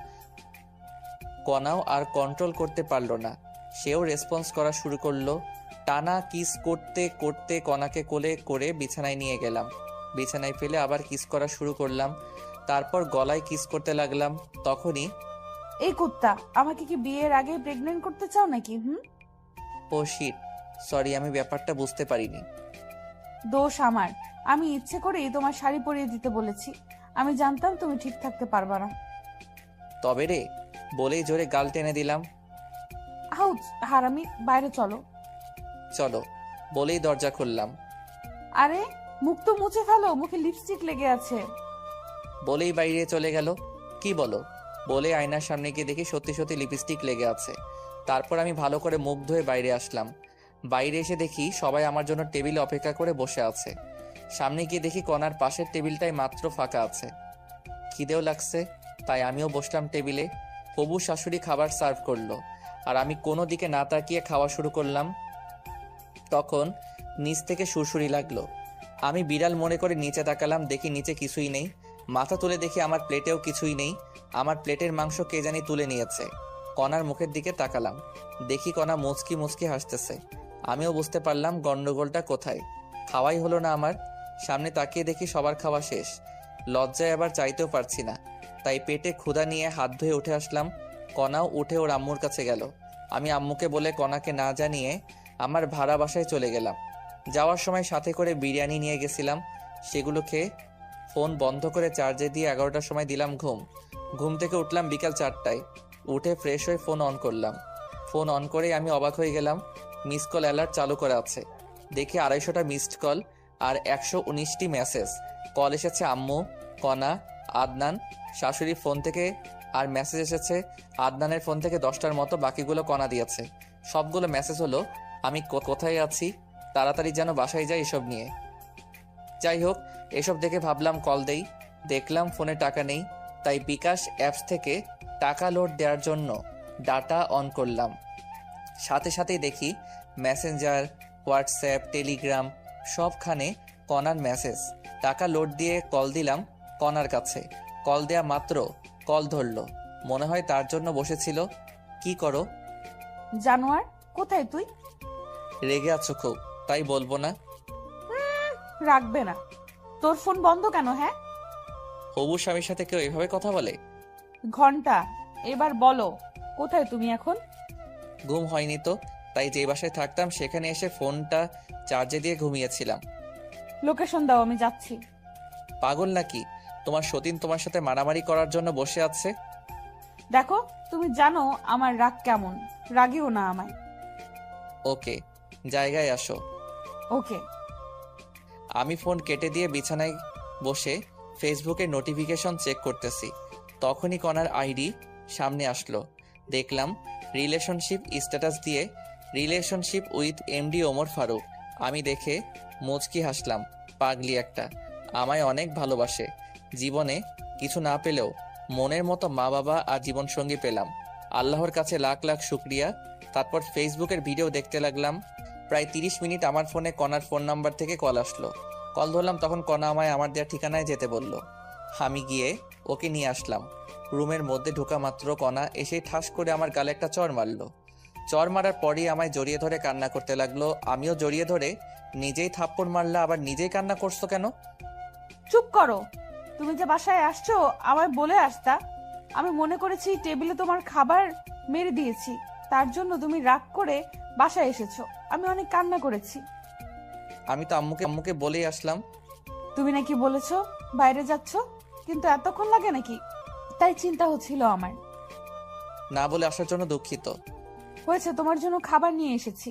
কণাও আর কন্ট্রোল করতে পারলো না, সেও রেসপন্স করা শুরু করলো। টানা কিস করতে করতে কণাকে কোলে করে বিছানায় নিয়ে গেলাম। বিছানায় ফেলে আবার কিস করা শুরু করলাম। তারপর গলায় কিস করতে লাগলাম। তখনই এই কুত্তা, আমাকে কি বিয়ের আগে প্রেগনেন্ট করতে চাও নাকি? ও শিট, সরি, আমি ব্যাপারটা বুঝতে পারিনি। দোষ আমার। আমি ইচ্ছে করেই তোমার শাড়ি পরিয়ে দিতে বলেছি। আমি জানতাম তুমি ঠিক থাকতে পারবা না। তবে রে, বলেই জোরে গাল টেনে দিলাম। আউচ, হারামি, বাইরে চলো। চলো, বলেই দরজা খুললাম। আরে মুখ তো মুছে ফেলো, মুখে লিপস্টিক লেগে আছে। বলেই বাইরে চলে গেল। কি বলো? বলে আয়নার সামনে গিয়ে দেখি সত্যি সত্যি লিপস্টিক লেগে আছে। তারপর আমি ভালো করে মুখ ধুয়ে বাইরে আসলাম। বাইরে এসে দেখি সবাই আমার জন্য টেবিলে অপেক্ষা করে বসে আছে। সামনে গিয়ে দেখি কণার পাশের টেবিলটাই মাত্র ফাঁকা আছে। খিদেও লাগছে, তাই আমিও বসলাম টেবিলে। হবু শাশুড়ি খাবার সার্ভ করলো, আর আমি কোনো দিকে না তাকিয়ে খাওয়া শুরু করলাম। তখন নিচ থেকে সুরসুরি লাগলো। আমি বিড়াল মনে করে নিচে তাকালাম, দেখি নিচে কিছুই নেই। মাথা তুলে দেখি আমার প্লেটেও কিছুই নেই। আমার প্লেটের মাংস কে জানি তুলে নিয়েছে। কণার মুখের দিকে তাকালাম, দেখি কণা মুচকি মুচকি হাসতেছে। আমিও বুঝতে পারলাম গন্ডগোলটা কোথায়। খাওয়াই হলো না আমার। সামনে তাকিয়ে দেখি সবার খাওয়া শেষ। লজ্জায় আবার চাইতেও পারছি না, তাই পেটে ক্ষুধা নিয়ে হাত ধুয়ে উঠে আসলাম। কণাও উঠে ওর আম্মুর কাছে গেল। আমি আম্মুকে বলে কণাকে না জানিয়ে আমার ভাড়া বাসায় চলে গেলাম। যাওয়ার সময় সাথে করে বিরিয়ানি নিয়ে গেছিলাম। সেগুলো খেয়ে ফোন বন্ধ করে চার্জে দিয়ে 11টার সময় দিলাম ঘুম। ঘুম থেকে উঠলাম বিকাল 4টায়। উঠে ফ্রেশ হয়ে ফোন অন করলাম। ফোন অন করেই আমি অবাক হয়ে গেলাম, মিস কল অ্যালার্ট চালু করা আছে। দেখি 250টা মিসড কল আর 119টি মেসেজ। কল এসেছে আম্মু, কণা, আদনান, শাশুড়ির ফোন থেকে, আর মেসেজ এসেছে আদনানের ফোন থেকে 10টার মতো। বাকিগুলো কণা দিয়েছে। সবগুলো মেসেজ হলো আমি কোথায় আছি, তাড়াতাড়ি যেন বাসায় যাই, এসব নিয়ে। যাই হোক, এসব দেখে ভাবলাম কল দেই। দেখলাম ফোনে টাকা নেই, তাই বিকাশ অ্যাপস থেকে টাকা লোড দেওয়ার জন্য ডাটা অন করলাম। সাথে সাথেই দেখি মেসেঞ্জার, হোয়াটসঅ্যাপ, টেলিগ্রাম সবখানে কণার মেসেজ। টাকা লোড দিয়ে কল দিলাম কণার কাছে। কল দেয়া মাত্র কল ধরলো। মনে হয় তার জন্য বসেছিল। কি করো? জানোয়ার, কোথায় তুই? রেগে আছো খুব, তাই বলবো না। রাখবে না। তোর ফোন বন্ধ কেন? হ্যাঁ, হবু স্বামীর সাথে কেউ এভাবে কথা বলে? ঘন্টা, এবার বলো কোথায় তুমি এখন? ঘুম হয়নি তো, তাই যে বাসায় থাকতাম সেখানে এসে ফোনটা চার্জে দিয়ে ঘুমিয়েছিলাম। লোকেশন দাও, আমি যাচ্ছি। পাগল নাকি? তোমার সতীন তোমার সাথে মারামারি করার জন্য বসে আছে। দেখো, তুমি জানো আমার রাগ কেমন, রাগিও না আমায়। ওকে, জায়গায় আসো। ওকে। আমি ফোন কেটে দিয়ে বিছানায় বসে ফেসবুকে নোটিফিকেশন চেক করতেছি। তখনই কণার আইডি সামনে আসলো। দেখলাম রিলেশনশিপ স্ট্যাটাস দিয়ে relationship with MD Omar Faruk. আমি দেখে মুচকি হাসলাম। পাগলি একটা, আমায় অনেক ভালোবাসে। জীবনে কিছু না পেলেও মনের মতো মা বাবা আর জীবনসঙ্গী পেলাম। আল্লাহর কাছে লাখ লাখ শুক্রিয়া। তারপর ফেসবুকের ভিডিও দেখতে লাগলাম। প্রায় 30 মিনিট আমার ফোনে কণার ফোন নাম্বার থেকে কল আসলো। কল ধরলাম, তখন কণা আমায় আমার দেওয়া ঠিকানায় যেতে বলল। আমি গিয়ে ওকে নিয়ে আসলাম। রুমের মধ্যে ঢোকা মাত্র কণা এসে ঠাস করে আমার গালে একটা চড় মারলো। চড় মারার পরই আমায় জড়িয়ে ধরে কান্না করতে লাগলো। আমিও জড়িয়ে ধরে, নিজেই থাপ্পড় মারলা, আবার নিজেই কান্না করছো কেন? চুপ করো। তুমি যে বাসায় আসছো আমায় বলে আসতা। আমি মনে করেছি টেবিলে তোমার খাবার মেরে দিয়েছি, তার জন্য তুমি রাগ করে বাসায় এসেছো। আমি অনেক কান্না করেছি। আমি তো আম্মুকে বলেই আসলাম। তুমি নাকি বলেছো বাইরে যাচ্ছ, কিন্তু এতক্ষণ লাগে নাকি? তাই চিন্তা হচ্ছিল আমার। না বলে আসার জন্য দুঃখিত। হয়েছে, তোমার জন্য খাবার নিয়ে এসেছি।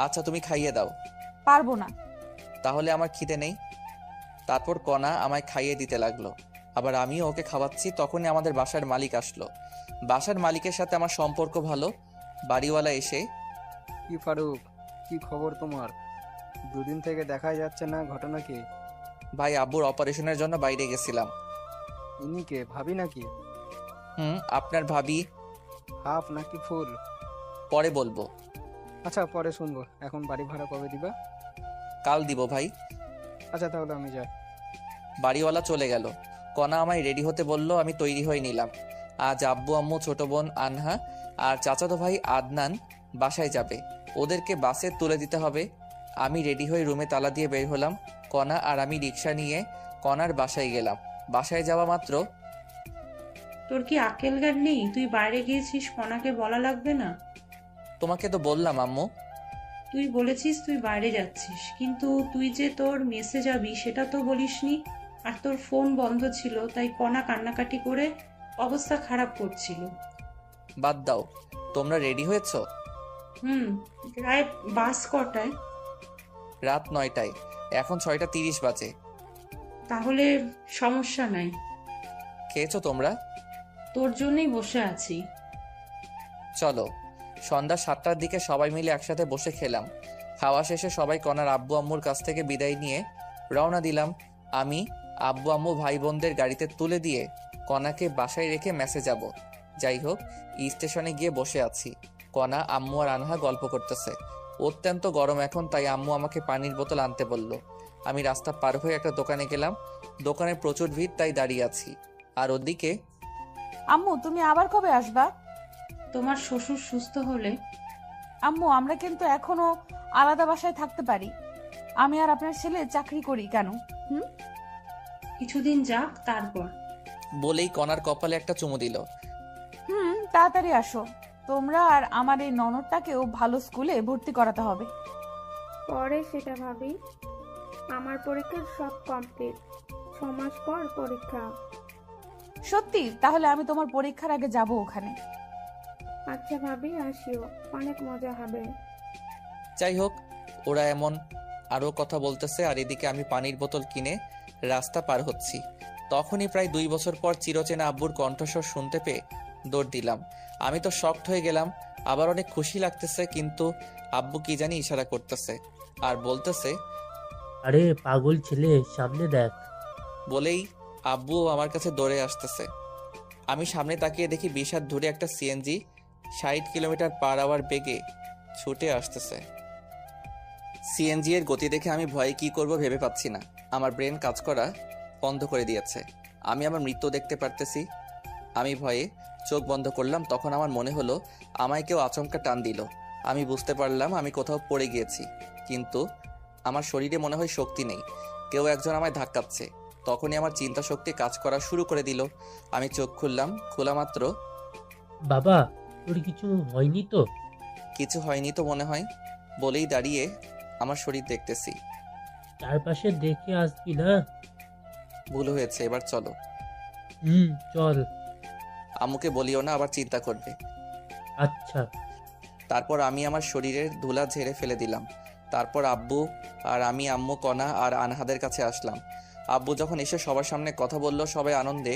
আচ্ছা, তুমি খাইয়ে দাও। পারবো না। তাহলে আমার খিদে নেই। তারপর কণা আমায় খাইয়ে দিতে লাগলো, আবার আমিও ওকে খাওয়াচ্ছি। তখনই আমাদের বাসার মালিক আসলো। বাসার মালিকের সাথে আমার সম্পর্ক ভালো। বাড়িওয়ালা এসে, কি ফারুক, কি খবর তোমার? দুদিন থেকে দেখাই যাচ্ছে না, ঘটনা কি? ভাই, আব্বুর অপারেশনের জন্য বাইরে গেছিলাম। ইনি কে, ভাবি নাকি? আপনার ভাবি। হাফ নাকি ফুল? পরে বলবো। আচ্ছা, পরে শুনবো। এখন বাড়ি ভাড়া কবে দিবা? কাল দিব ভাই। আচ্ছা, তাহলে আমি যাই। বাড়িওয়ালা চলে গেল। কণা আমায় রেডি হতে বলল, আমি তৈরি হয়ে নিলাম। আজ আব্বু, আম্মু, ছোট বোন আনহা আর চাচাতো ভাই আদনান বাসায় যাবে। ওদেরকে বাসে তুলে দিতে হবে। আমি রেডি হয়ে রুমে তালা দিয়ে বের হলাম। কণা আর আমি রিক্সা নিয়ে কণার বাসায় গেলাম। বাসায় যাওয়া মাত্র, তোর কি আকেল জ্ঞান নেই? তুই বাইরে গিয়েছিস, কণাকে বলা লাগবে না? তোমাকে তো বললাম আম্মু। তুই বলেছিস তুই বাইরে যাচ্ছিস, কিন্তু তুই যে তোর মেসে যাবি সেটা তো বলিসনি। আর তোর ফোন বন্ধ ছিল, তাই কণা কান্নাকাটি করে অবস্থা খারাপ করছিল। বাদ দাও। তোমরা রেডি হয়েছো? প্রায় বাস কটায়? রাত 9টায়। এখন 6টা 30 বাজে। তাহলে সমস্যা নাই। খেয়েছো তোমরা? তোর জন্যই বসে আছি। চলো। সন্ধ্যা 7টার দিকে সবাই মিলে একসাথে বসে খেলাম। খাওয়া শেষে সবাই কণার আব্বু আম্মুর কাছ থেকে বিদায় নিয়ে রওনা দিলাম। আমি আব্বু আম্মু ভাই বোনদের গাড়িতে তুলে দিয়ে কণাকে বাসায় রেখে মেসে যাব। যাই হোক, স্টেশনে গিয়ে বসে আছি। কণা, আম্মু আর আনহা গল্প করতেছে। অত্যন্ত গরম এখন, তাই আম্মু আমাকে পানির বোতল আনতে বলল। আমি রাস্তা পার হয়ে একটা দোকানে গেলাম। দোকানে প্রচুর ভিড়, তাই দাঁড়িয়ে আছি। আর ওদিকে, আম্মু তুমি আবার কবে আসবা? তোমার শ্বশুর সুস্থ হলে। আম্মু, আমরা কিন্তু এখনো আলাদা বাসায় থাকতে পারি। আমি আর আপনার ছেলে চাকরি করি কেন? কিছুদিন যাক, তারপর। বলেই কণার কপালে একটা চুমু দিল। তাড়াতাড়ি আসো। তোমরা আর আমার এই ননদটাকেও ভালো স্কুলে ভর্তি করাতে হবে। পরে সেটা ভাবি। আমার পরীক্ষার সব কমপ্লিট, 6 মাস পর পরীক্ষা। সত্যি? তাহলে আমি তোমার পরীক্ষার আগে যাব ওখানে। আচ্ছা ভাবি, আসিও, অনেক মজা হবে। যাই হোক, ওরা এমন আরও কথা বলতেছে, আর এদিকে আমি পানির বোতল কিনে রাস্তা পার হচ্ছি। তখনই প্রায় 2 বছর পর চিরচেনা আব্বুর কণ্ঠস্বর শুনতে পেয়ে দৌড় দিলাম। আমি তো শকড হয়ে গেলাম, আবার অনেক খুশি লাগতেছে। কিন্তু আব্বু কি জানি ইশারা করতেছে আর বলতেছে, আরে পাগল ছেলে, সামনে দেখ। বলেই আব্বু আমার কাছে দৌড়ে আসতেছে। আমি সামনে তাকিয়ে দেখি 20 হাত দূরে একটা সিএনজি 60 কিলোমিটার/আওয়ার বেগে ছুটে আসতেছে। সিএনজি এর গতি দেখে আমি ভয়ে কি করব ভেবে পাচ্ছি না। আমার ব্রেন কাজ করা বন্ধ করে দিয়েছে। আমি আমার মৃত্যু দেখতে পারতেছি। আমি ভয়ে চোখ বন্ধ করলাম। তখন আমার মনে হলো আমায় কেউ আচমকা টান দিল। আমি বুঝতে পারলাম আমি কোথাও পড়ে গিয়েছি, কিন্তু আমার শরীরে মনে হয় শক্তি নেই। কেউ একজন আমায় ধাক্কাচ্ছে। তখনই আমার চিন্তা শক্তি কাজ করা শুরু করে দিল। আমি চোখ খুললাম। খোলা মাত্র, বাবা তোর কিছু হয়নি তো? কিছু হয়নি তো মনে হয়, বলেই দাঁড়িয়ে আমার শরীর দেখতেছি। চারপাশে দেখে আসবি না। ভুল হয়েছে, এবার চলো। চল। আম্মুকে বলিও না, আবার চিন্তা করবে। আচ্ছা। তারপর আমি আমার শরীরের ধুলা ঝেড়ে ফেলে দিলাম। তারপর আব্বু আর আমি, আম্মু, কণা আর আনহাদের কাছে আসলাম। আব্বু যখন এসে সবার সামনে কথা বলল, সবাই আনন্দে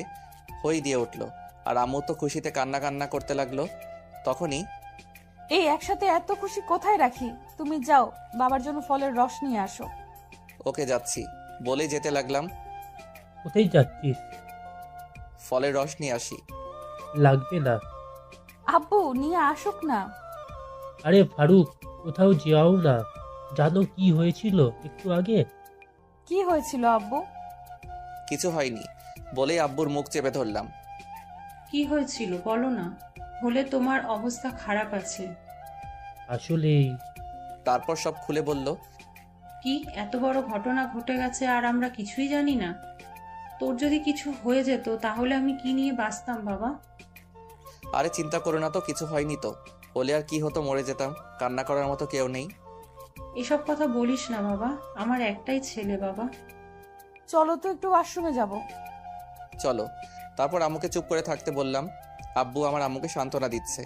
হই দিয়ে উঠল। আর আম্মু তো খুশিতে কান্না কান্না করতে লাগলো। তখনই, এই একসাথে এত খুশি কোথায় রাখি? তুমি যাও, বাবার জন্য ফলের রস নিয়ে আসো। ওকে যাচ্ছি বলে যেতে লাগলাম। কোথায় যাচ্ছিস? ফলের রস নিয়ে আসি। লাগবে না। আব্বু নিয়ে আসুক না। আরে ফারুক, কোথাও যাও না। জানো কি হয়েছিল একটু আগে? কি হয়েছিল আব্বু? কিছু হয়নি বলেই আব্বুর মুখ চেপে ধরলাম। কি হয়েছিল বলো না, হলে তোমার অবস্থা খারাপ আছে। আসলেই। তারপর সব খুলে বলল। কি এত বড় ঘটনা ঘটে গেছে আর আমরা কিছুই জানি না? তোর যদি কিছু হয়ে যেত তাহলে আমি কি নিয়ে বাঁচতাম বাবা? আরে চিন্তা করো না তো, কিছু হয়নি তো। হলে আর কি হতো, মরে যেতাম। কান্না করার মতো কেউ নেই। এসব কথা বলিস না বাবা, আমার একটাই ছেলে বাবা। চলো তো একটু ওয়াশরুমে যাব। চলো। তারপর আম্মুকে চুপ করে থাকতে বললাম। আব্বু আমার আম্মুকে সান্ত্বনা দিচ্ছে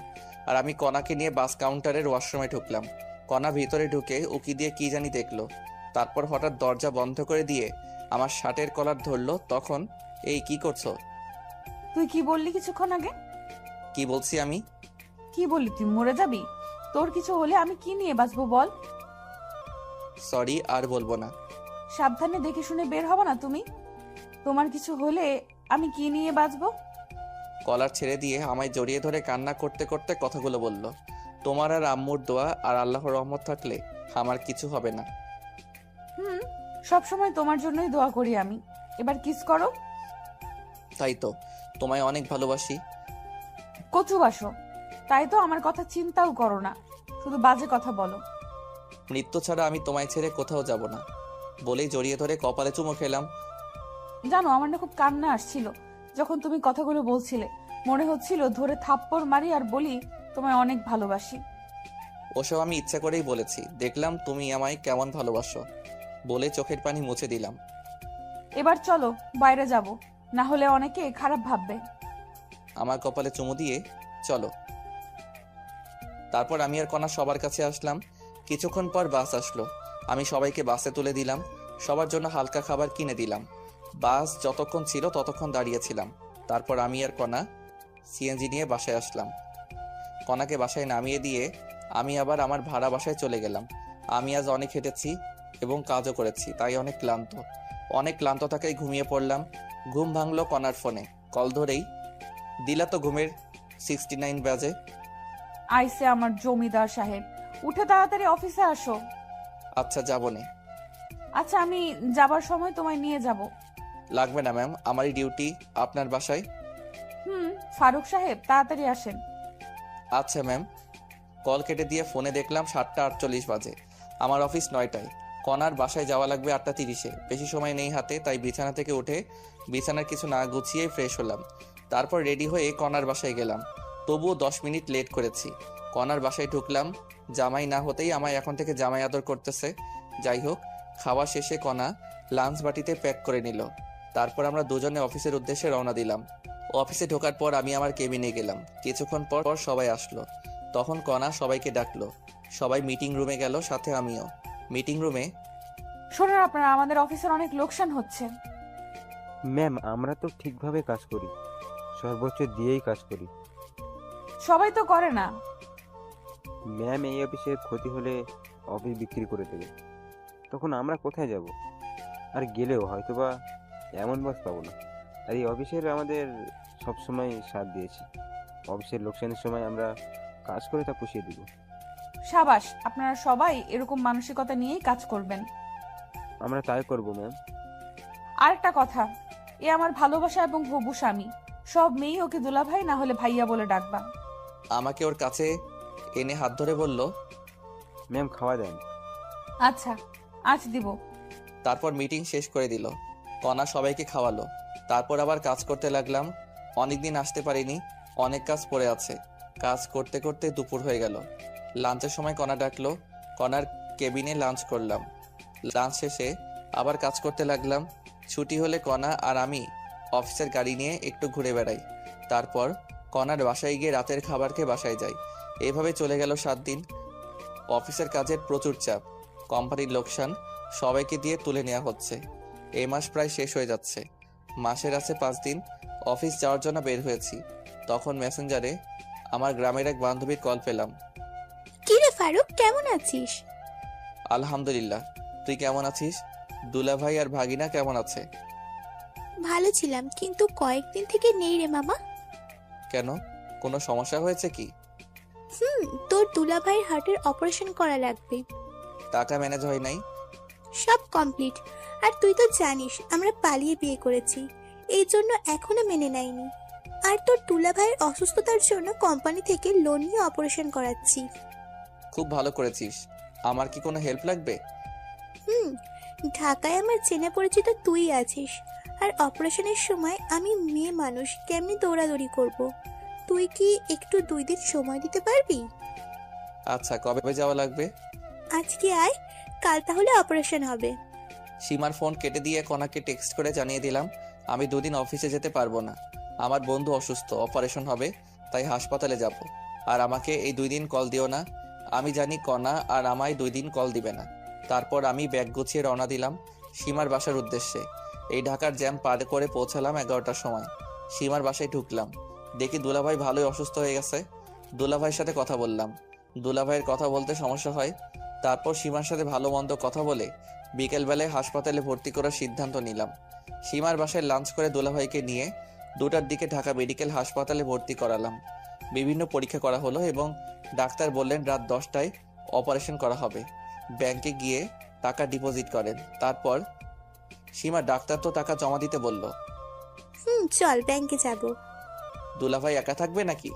আর আমি কণাকে নিয়ে বাস কাউন্টারের ওয়াশরুমে ঢুকলাম। কণা ভিতরে ঢুকে উকি দিয়ে কি জানি দেখলো। তারপর হঠাৎ দরজা বন্ধ করে দিয়ে আমার শার্টের কলার ধরলো। তখন, এই কি করছো? তুই কি বললি কিছুক্ষণ আগে? কি বলছি আমি? কি বললি তুই মরে যাবি? তোর কিছু হলে আমি কি নিয়ে বাঁচবো বল? সরি, আর বলবো না। সাবধানে দেখে শুনে বের হবো না তুমি? তোমার কিছু হলে আমি কি নিয়ে বাঁচবো? কলার ছেড়ে দিয়ে আমায় জড়িয়ে ধরে কান্না করতে করতে কথাগুলো বলল। তোমার আর আম্মুর দোয়া আর আল্লাহর রহমত থাকলে আমার কিছু হবে না। সব সময় তোমার জন্যই দোয়া করি আমি। এবার কিস করো। তাই তো, তোমায় অনেক ভালোবাসি। কচু বাসো, তাই তো আমার কথা চিন্তাও করো না, শুধু বাজে কথা বলো। মৃত্যু ছাড়া আমি তোমায় ছেড়ে কোথাও যাব না বলেই জড়িয়ে ধরে কপালে চুমু খেলাম। জানো আমার না খুব কান্না আসছিল যখন তুমি কথাগুলো বলছিলে। মনে হচ্ছিল ধরে থাপ্পড় মারি আর বলি তোমায় অনেক ভালোবাসি। ওসব আমি ইচ্ছা করেই বলেছি। দেখলাম তুমি আমায় কেমন ভালোবাসো বলে চোখের পানি মুছে দিলাম। এবার চলো বাইরে যাব, না হলে অনেকে খারাপ ভাববে। আমার কপালে চুমু দিয়ে চলো। তারপর আমি আর কণা সবার কাছে আসলাম। কিছুক্ষণ পর বাস আসলো। আমি সবাইকে বাসে তুলে দিলাম। সবার জন্য হালকা খাবার কিনে দিলাম। বাস যতক্ষণ ছিল ততক্ষণ দাঁড়িয়েছিলাম। তারপর আমি আর কণা সিএনজি নিয়ে বাসায় আসলাম। কণাকে বাসায় নামিয়ে দিয়ে আমি আবার আমার ভাড়া বাসায় চলে গেলাম। আমি আজ অনেক হেঁটেছি এবং কাজও করেছি, তাই অনেক ক্লান্ত থাকায় ঘুমিয়ে পড়লাম। ঘুম ভাঙলো কণার ফোনে। কল ধরেই দিলা তো ঘুমের 69 বাজে। আইসে আমার জমিদার সাহেব, উঠে তাড়াতাড়ি অফিসে আসো। আচ্ছা যাবনে। আচ্ছা আমি যাবার সময় তোমায় নিয়ে যাব। লাগবে না ম্যাম, আমারই ডিউটি আপনার বাসায়। ফারুক সাহেব তাড়াতাড়ি আসেন। আচ্ছা ম্যাম। কল কেটে দিয়ে ফোনে দেখলাম 7:48 বাজে। আমার অফিস 9টায়। কণার বাসায় যাওয়া লাগবে 8:30-এ। বেশি সময় নেই হাতে, তাই বিছানা থেকে উঠে বিছানার কিছু না গুছিয়ে ফ্রেশ হলাম। তারপর রেডি হয়ে কণার বাসায় গেলাম। তবুও 10 মিনিট লেট করেছি। কণার বাসায় ঢুকলাম। জামাই না হতেই আমায় এখন থেকে জামাই আদর করতেছে। যাই হোক, খাওয়া শেষে কণা লাঞ্চ বাটিতে প্যাক করে নিল। তারপর আমরা দুজনে অফিসের উদ্দেশ্যে রওনা দিলাম। অফিসে ঢোকার পর আমি আমার কেবিনে গেলাম। কিছুক্ষণ পর সবাই আসলো। তখন কণা সবাইকে ডাকলো। সবাই মিটিং রুমে গেল, সাথে আমিও। মিটিং রুমে, শোনেন আপনারা, আমাদের অফিসের অনেক লোকসান হচ্ছে। ম্যাম, আমরা তো ঠিকভাবে কাজ করি, সর্বোচ্চ দিয়েই কাজ করি। সবাই তো করে না। ম্যাম, এই অফিসে ক্ষতি হলে অফিস বিক্রি করে দেবে, তখন আমরা কোথায় যাব? আর গেলেও হয়তোবা এমন বস পাবো না। আর এই অফিসের আমাদের সবসময় সাথ দিয়েছি। অফিসের লোকসানের সময় আমরা কাজ করে তা পুষিয়ে দিব। সাবাস, আপনারা সবাই এরকম মানসিকতা নিয়েই কাজ করবেন। আমরা তাই করব ম্যাম। আরেকটা কথা, এ আমার ভালোবাসা এবং হবু স্বামী। সব মেয়েই ওকে দুলাভাই না হলে ভাইয়া বলে ডাকবা। আমাকে ওর কাছে এনে হাত ধরে বলল, ম্যাম খাওয়া দেন। আচ্ছা, আজ দিব। তারপর মিটিং শেষ করে দিল। কণা সবাইকে খাওয়ালো। তারপর আবার কাজ করতে লাগলাম। অনেকদিন আসতে পারিনি, অনেক কাজ পড়ে আছে। কাজ করতে করতে দুপুর হয়ে গেল। লাঞ্চের সময় কণা ডাকলো। কণার কেবিনে লাঞ্চ করলাম। লাঞ্চ শেষে আবার কাজ করতে লাগলাম। ছুটি হলে কণা আর আমি অফিসের গাড়ি নিয়ে একটু ঘুরে বেড়াই। তারপর কণার বাসায় গিয়ে রাতের খাবার খেয়ে বাসায় যাই। এভাবে চলে গেল 7 দিন। অফিসের কাজের প্রচুর চাপ, কোম্পানির লোকসান, সবাইকে দিয়ে তুলে নেওয়া হচ্ছে। এই মাস প্রায় শেষ হয়ে যাচ্ছে। মাসের আছে 5 দিন। অফিস যাওয়ার জন্য বের হয়েছি। তখন মেসেঞ্জারে আমার গ্রামের এক বান্ধবীর কল পেলাম। কি রে ফারুক, কেমন আছিস? আলহামদুলিল্লাহ, তুই কেমন আছিস? দুলা ভাই আর ভাগিনা কেমন আছে? ভালো ছিলাম, কিন্তু কয়েকদিন থেকে নেই রে মামা। কেন, কোনো সমস্যা হয়েছে কি? তোর দুলাভাইয়ের হার্টের অপারেশন করা লাগবে। টাকা ম্যানেজ হয় নাই? সব কমপ্লিট। আর তুই তো জানিস আমরা পালিয়ে বিয়ে করেছি, এই জন্য এখনো মেনে নেয়নি। আর তোর দুলাভাইয়ের অসুস্থতার জন্য কোম্পানি থেকে লোন নিয়ে অপারেশন করাচ্ছি। খুব ভালো করেছিস। আমার কি কোনো হেল্প লাগবে? ঢাকায় আমার চেনা পরিচিত তুই আছিস, আর অপারেশনের সময় আমি মেয়ে মানুষ, কেমনি দৌড়াদৌড়ি করব। তুই কি একটু 2 দিন সময় দিতে পারবি? আচ্ছা, কবে যাওয়া লাগবে? আজকে আয়, কাল তাহলে অপারেশন হবে। সীমার ফোন কেটে দিয়ে কনাকে টেক্সট করে জানিয়ে দিলাম আমি 2 দিন অফিসে যেতে পারবো না। আমার বন্ধু অসুস্থ, অপারেশন হবে, তাই হাসপাতালে যাব। আর আমাকে এই 2 দিন কল দিও না। আমি জানি কনা আর আমায় 2 দিন কল দিবে না। তারপর আমি ব্যাগ গুছিয়ে রওনা দিলাম সীমার বাসার উদ্দেশ্যে। এই ঢাকার জ্যাম পার করে পৌঁছালাম 11টার সময়। সীমার বাসায় ঢুকলাম, দেখি দুলাভাই ভালোই অসুস্থ হয়ে গেছে। দুলাভাইয়ের সাথে কথা বললাম। দুলাভাইয়ের কথা বলতে সমস্যা হয়। তারপর সীমার সাথে ভালো মন্দ কথা বলে বিকেলবেলায় হাসপাতালে ভর্তি করার সিদ্ধান্ত নিলাম। সীমার বাসায় লাঞ্চ করে দুলাভাইকে নিয়ে 2টার দিকে ঢাকা মেডিকেল হাসপাতালে ভর্তি করালাম। বিভিন্ন পরীক্ষা করা হলো এবং ডাক্তার বললেন রাত 10টায় অপারেশন করা হবে। ব্যাংকে গিয়ে টাকা ডিপোজিট করেন। তারপর সীমা, ডাক্তার তো টাকা জমা দিতে বলল। চল ব্যাংকে যাব। দুলাভাই একা থাকবে নাকি?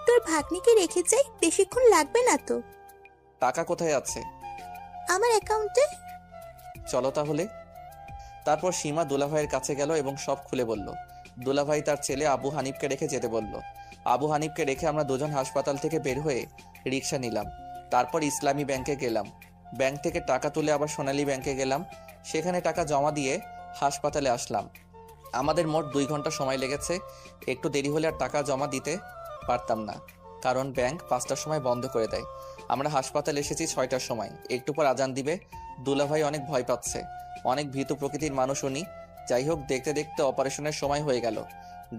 তোর ভাগ্নিকে রেখে যাই, বেশিক্ষণ লাগবে না তো। টাকা কোথায় আছে? আমার অ্যাকাউন্টে। চলো তাহলে। তারপর সীমা দুলাভাইয়ের কাছে গেল এবং সব খুলে বলল। দুলাভাই তার ছেলে আবু হানিফকে রেখে যেতে বলল। আবু হানিফকে রেখে আমরা দুজন হাসপাতাল থেকে বের হয়ে রিক্সা নিলাম। তারপর ইসলামী ব্যাংকে গেলাম। ব্যাংক থেকে টাকা তুলে আবার সোনালী ব্যাংকে গেলাম। সেখানে টাকা জমা দিয়ে হাসপাতালে আসলাম। আমাদের মোট 2 ঘন্টা সময় লেগেছে। একটু দেরি হলে আর টাকা জমা দিতে পারতাম না, কারণ ব্যাংক 5টার সময় বন্ধ করে দেয়। আমরা হাসপাতালে এসেছি 6টার সময়। একটু পর আজান দিবে। দুলাভাই অনেক ভয় পাচ্ছে, অনেক ভীতু প্রকৃতির মানুষ উনি। যাই হোক, দেখতে দেখতে অপারেশনের সময় হয়ে গেল।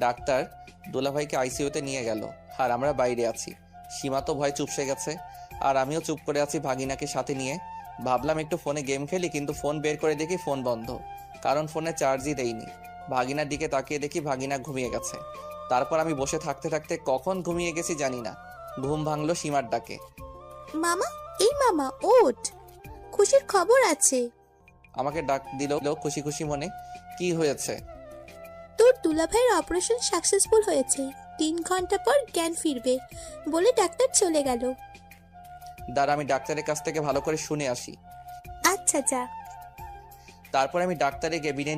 ডাক্তার দুলাভাইকে আইসিইউতে নিয়ে গেল, আর আমরা বাইরে আছি। সীমা তো ভয় চুপসে গেছে, আর আমিও চুপ করে আছি ভাগিনাকে সাথে নিয়ে। ভাবলাম একটু ফোনে গেম খেলি, কিন্তু ফোন বের করে দেখি ফোন বন্ধ, কারণ ফোনে চার্জই দেইনি। ভাগিনার দিকে তাকিয়ে দেখি ভাগিনা ঘুমিয়ে গেছে। তারপর আমি বসে থাকতে থাকতে কখন ঘুমিয়ে গেছি জানি না। ঘুম ভাঙলো সীমার ডাকে। মামা, এই মামা ওঠ, খুশির খবর আছে। আমাকে ডাক দিল খুশি খুশি মনে। কি হয়েছে? তোর দুলাভাইয়ের অপারেশন সাকসেসফুল হয়েছে, 3 ঘন্টা পর জ্ঞান ফিরবে বলে ডাক্তার চলে গেল। দাঁড়া, আমি ডাক্তারের কাছ থেকে ভালো করে শুনে আসি। আচ্ছা যা। তারপর আমি ডাক্তারের কেবিনে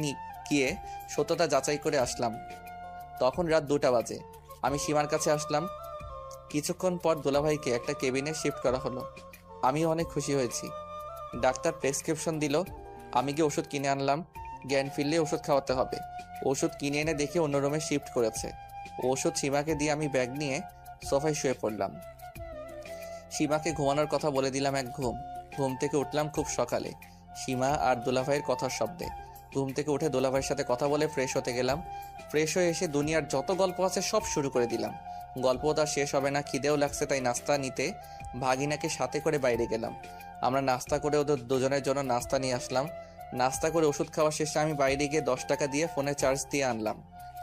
গিয়ে সত্যতা যাচাই করে আসলাম। তখন রাত 2টা বাজে। আমি সীমার কাছে আসলাম। কিছুক্ষণ পর দুলাভাইকে একটা কেবিনে শিফট করা হলো। আমিও অনেক খুশি হয়েছি। ডাক্তার প্রেসক্রিপশন দিল। আমি গিয়ে ওষুধ কিনে আনলাম। জ্ঞান ফিরলে ওষুধ খাওয়াতে হবে। ওষুধ কিনে এনে দেখে অন্য রুমে শিফট করেছে। ওষুধ সীমাকে দিয়ে আমি ব্যাগ নিয়ে সোফায় শুয়ে পড়লাম। সীমাকে ঘুমানোর কথা বলে দিলাম এক ঘুম। ঘুম থেকে উঠলাম খুব সকালে, সীমা আর দুলাভাইয়ের কথার শব্দে। ঘুম থেকে উঠে দুলাভাইয়ের সাথে কথা বলে ফ্রেশ হতে গেলাম। ফ্রেশ হয়ে এসে দুনিয়ার যত গল্প আছে সব শুরু করে দিলাম। গল্প তার শেষ হবে না, খিদেও লাগছে, তাই নাস্তা নিতে ভাগিনাকে সাথে করে বাইরে গেলাম। আমরা নাস্তা করে ওদের দুজনের জন্য নাস্তা নিয়ে আসলাম। নাস্তা করে ওষুধ খাওয়া শেষে আমি বাইরে গিয়ে 10 টাকা দিয়ে ফোনে চার্জ দিয়ে আনলাম।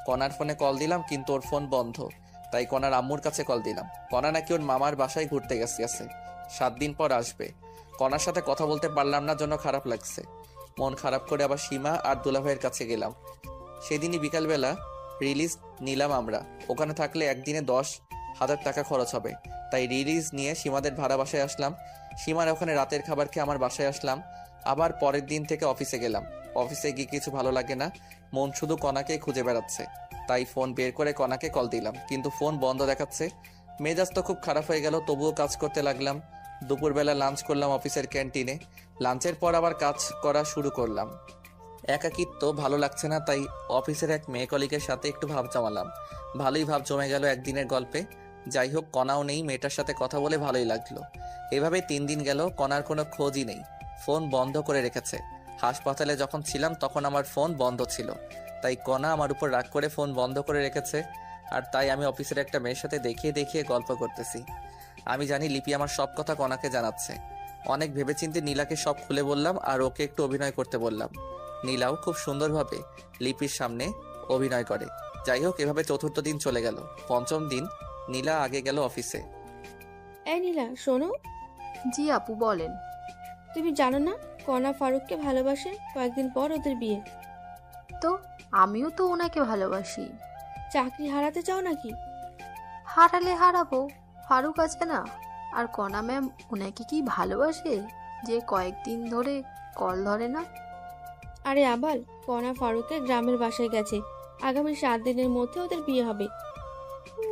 কনার ফোনে কল দিলাম, কিন্তু ওর ফোন বন্ধ, তাই কনার আম্মুর কাছে কল দিলাম। কনা নাকি ওর মামার বাসায় ঘুরতে গেছে, 7 দিন পর আসবে। কনার সাথে কথা বলতে পারলাম না, জন্য খারাপ লাগছে। মন খারাপ করে আবার সীমা আর দুলাভাইয়ের কাছে গেলাম। সেদিনই বিকালবেলা রিলিজ নিলাম আমরা। ওখানে থাকলে একদিনে 10,000 টাকা খরচ হবে, তাই রিলিজ নিয়ে সীমাদের ভাড়া বাসায় আসলাম। সীমার ওখানে রাতের খাবার খেয়ে আমার বাসায় আসলাম। আবার পরের দিন থেকে অফিসে গেলাম। অফিসে গিয়ে কিছু ভালো লাগে না, মন শুধু কনাকেই খুঁজে বেড়াচ্ছে। তাই ফোন বের করে কনাকে কল দিলাম, কিন্তু ফোন বন্ধ দেখাচ্ছে। মেজাজ তো খুব খারাপ হয়ে গেল, তবুও কাজ করতে লাগলাম। দুপুরবেলা লাঞ্চ করলাম অফিসের ক্যান্টিনে। লাঞ্চের পর আবার কাজ করা শুরু করলাম। একাকিত্ব ভালো লাগছে না, তাই অফিসের এক মেয়ে কলিগের সাথে একটু ভাব জমালাম। ভালোই ভাব জমে গেল একদিনের গল্পে। যাই হোক, কনাও নেই, মেয়েটার সাথে কথা বলে ভালোই লাগলো। এভাবে 3 দিন গেল, কনার কোনো খোঁজই নেই। ফোন বন্ধ করে রেখেছে। হাসপাতালে যখন ছিলাম তখন আমার ফোন বন্ধ ছিল, তাই কনা আমার উপর রাগ করে ফোন বন্ধ করে রেখেছে। আর তাই আমি অফিসের একটা মেয়ের সাথে দেখিয়ে দেখিয়ে গল্প করতেছি। আমি জানি লিপি আমার সব কথা কনাকে জানাচ্ছে। অনেক ভেবেচিন্তে নীলাকে সব খুলে বললাম, আর ওকে একটু অভিনয় করতে বললাম। নীলাও খুব সুন্দরভাবে লিপির সামনে অভিনয় করে। যাই হোক, এভাবে 4র্থ দিন চলে গেল। 5ম দিন নীলা আগে গেল অফিসে। এই নীলা শোনো। জি আপু বলেন। তুমি জানো না কণা ফারুককে ভালোবাসে, কয়েকদিন পর ওদের বিয়ে। তো আমিও তো ওনাকে ভালোবাসি। চাকরি হারাতে চাও নাকি? হারালে হারাবো, ফারুক আছে না। আর কণা ম্যাম ওনাকে কি ভালোবাসে যে কয়েকদিন ধরে কল ধরে না? আরে আবাল, কণা ফারুকের গ্রামের বাসায় গেছে, আগামী 7 দিনের মধ্যে ওদের বিয়ে হবে।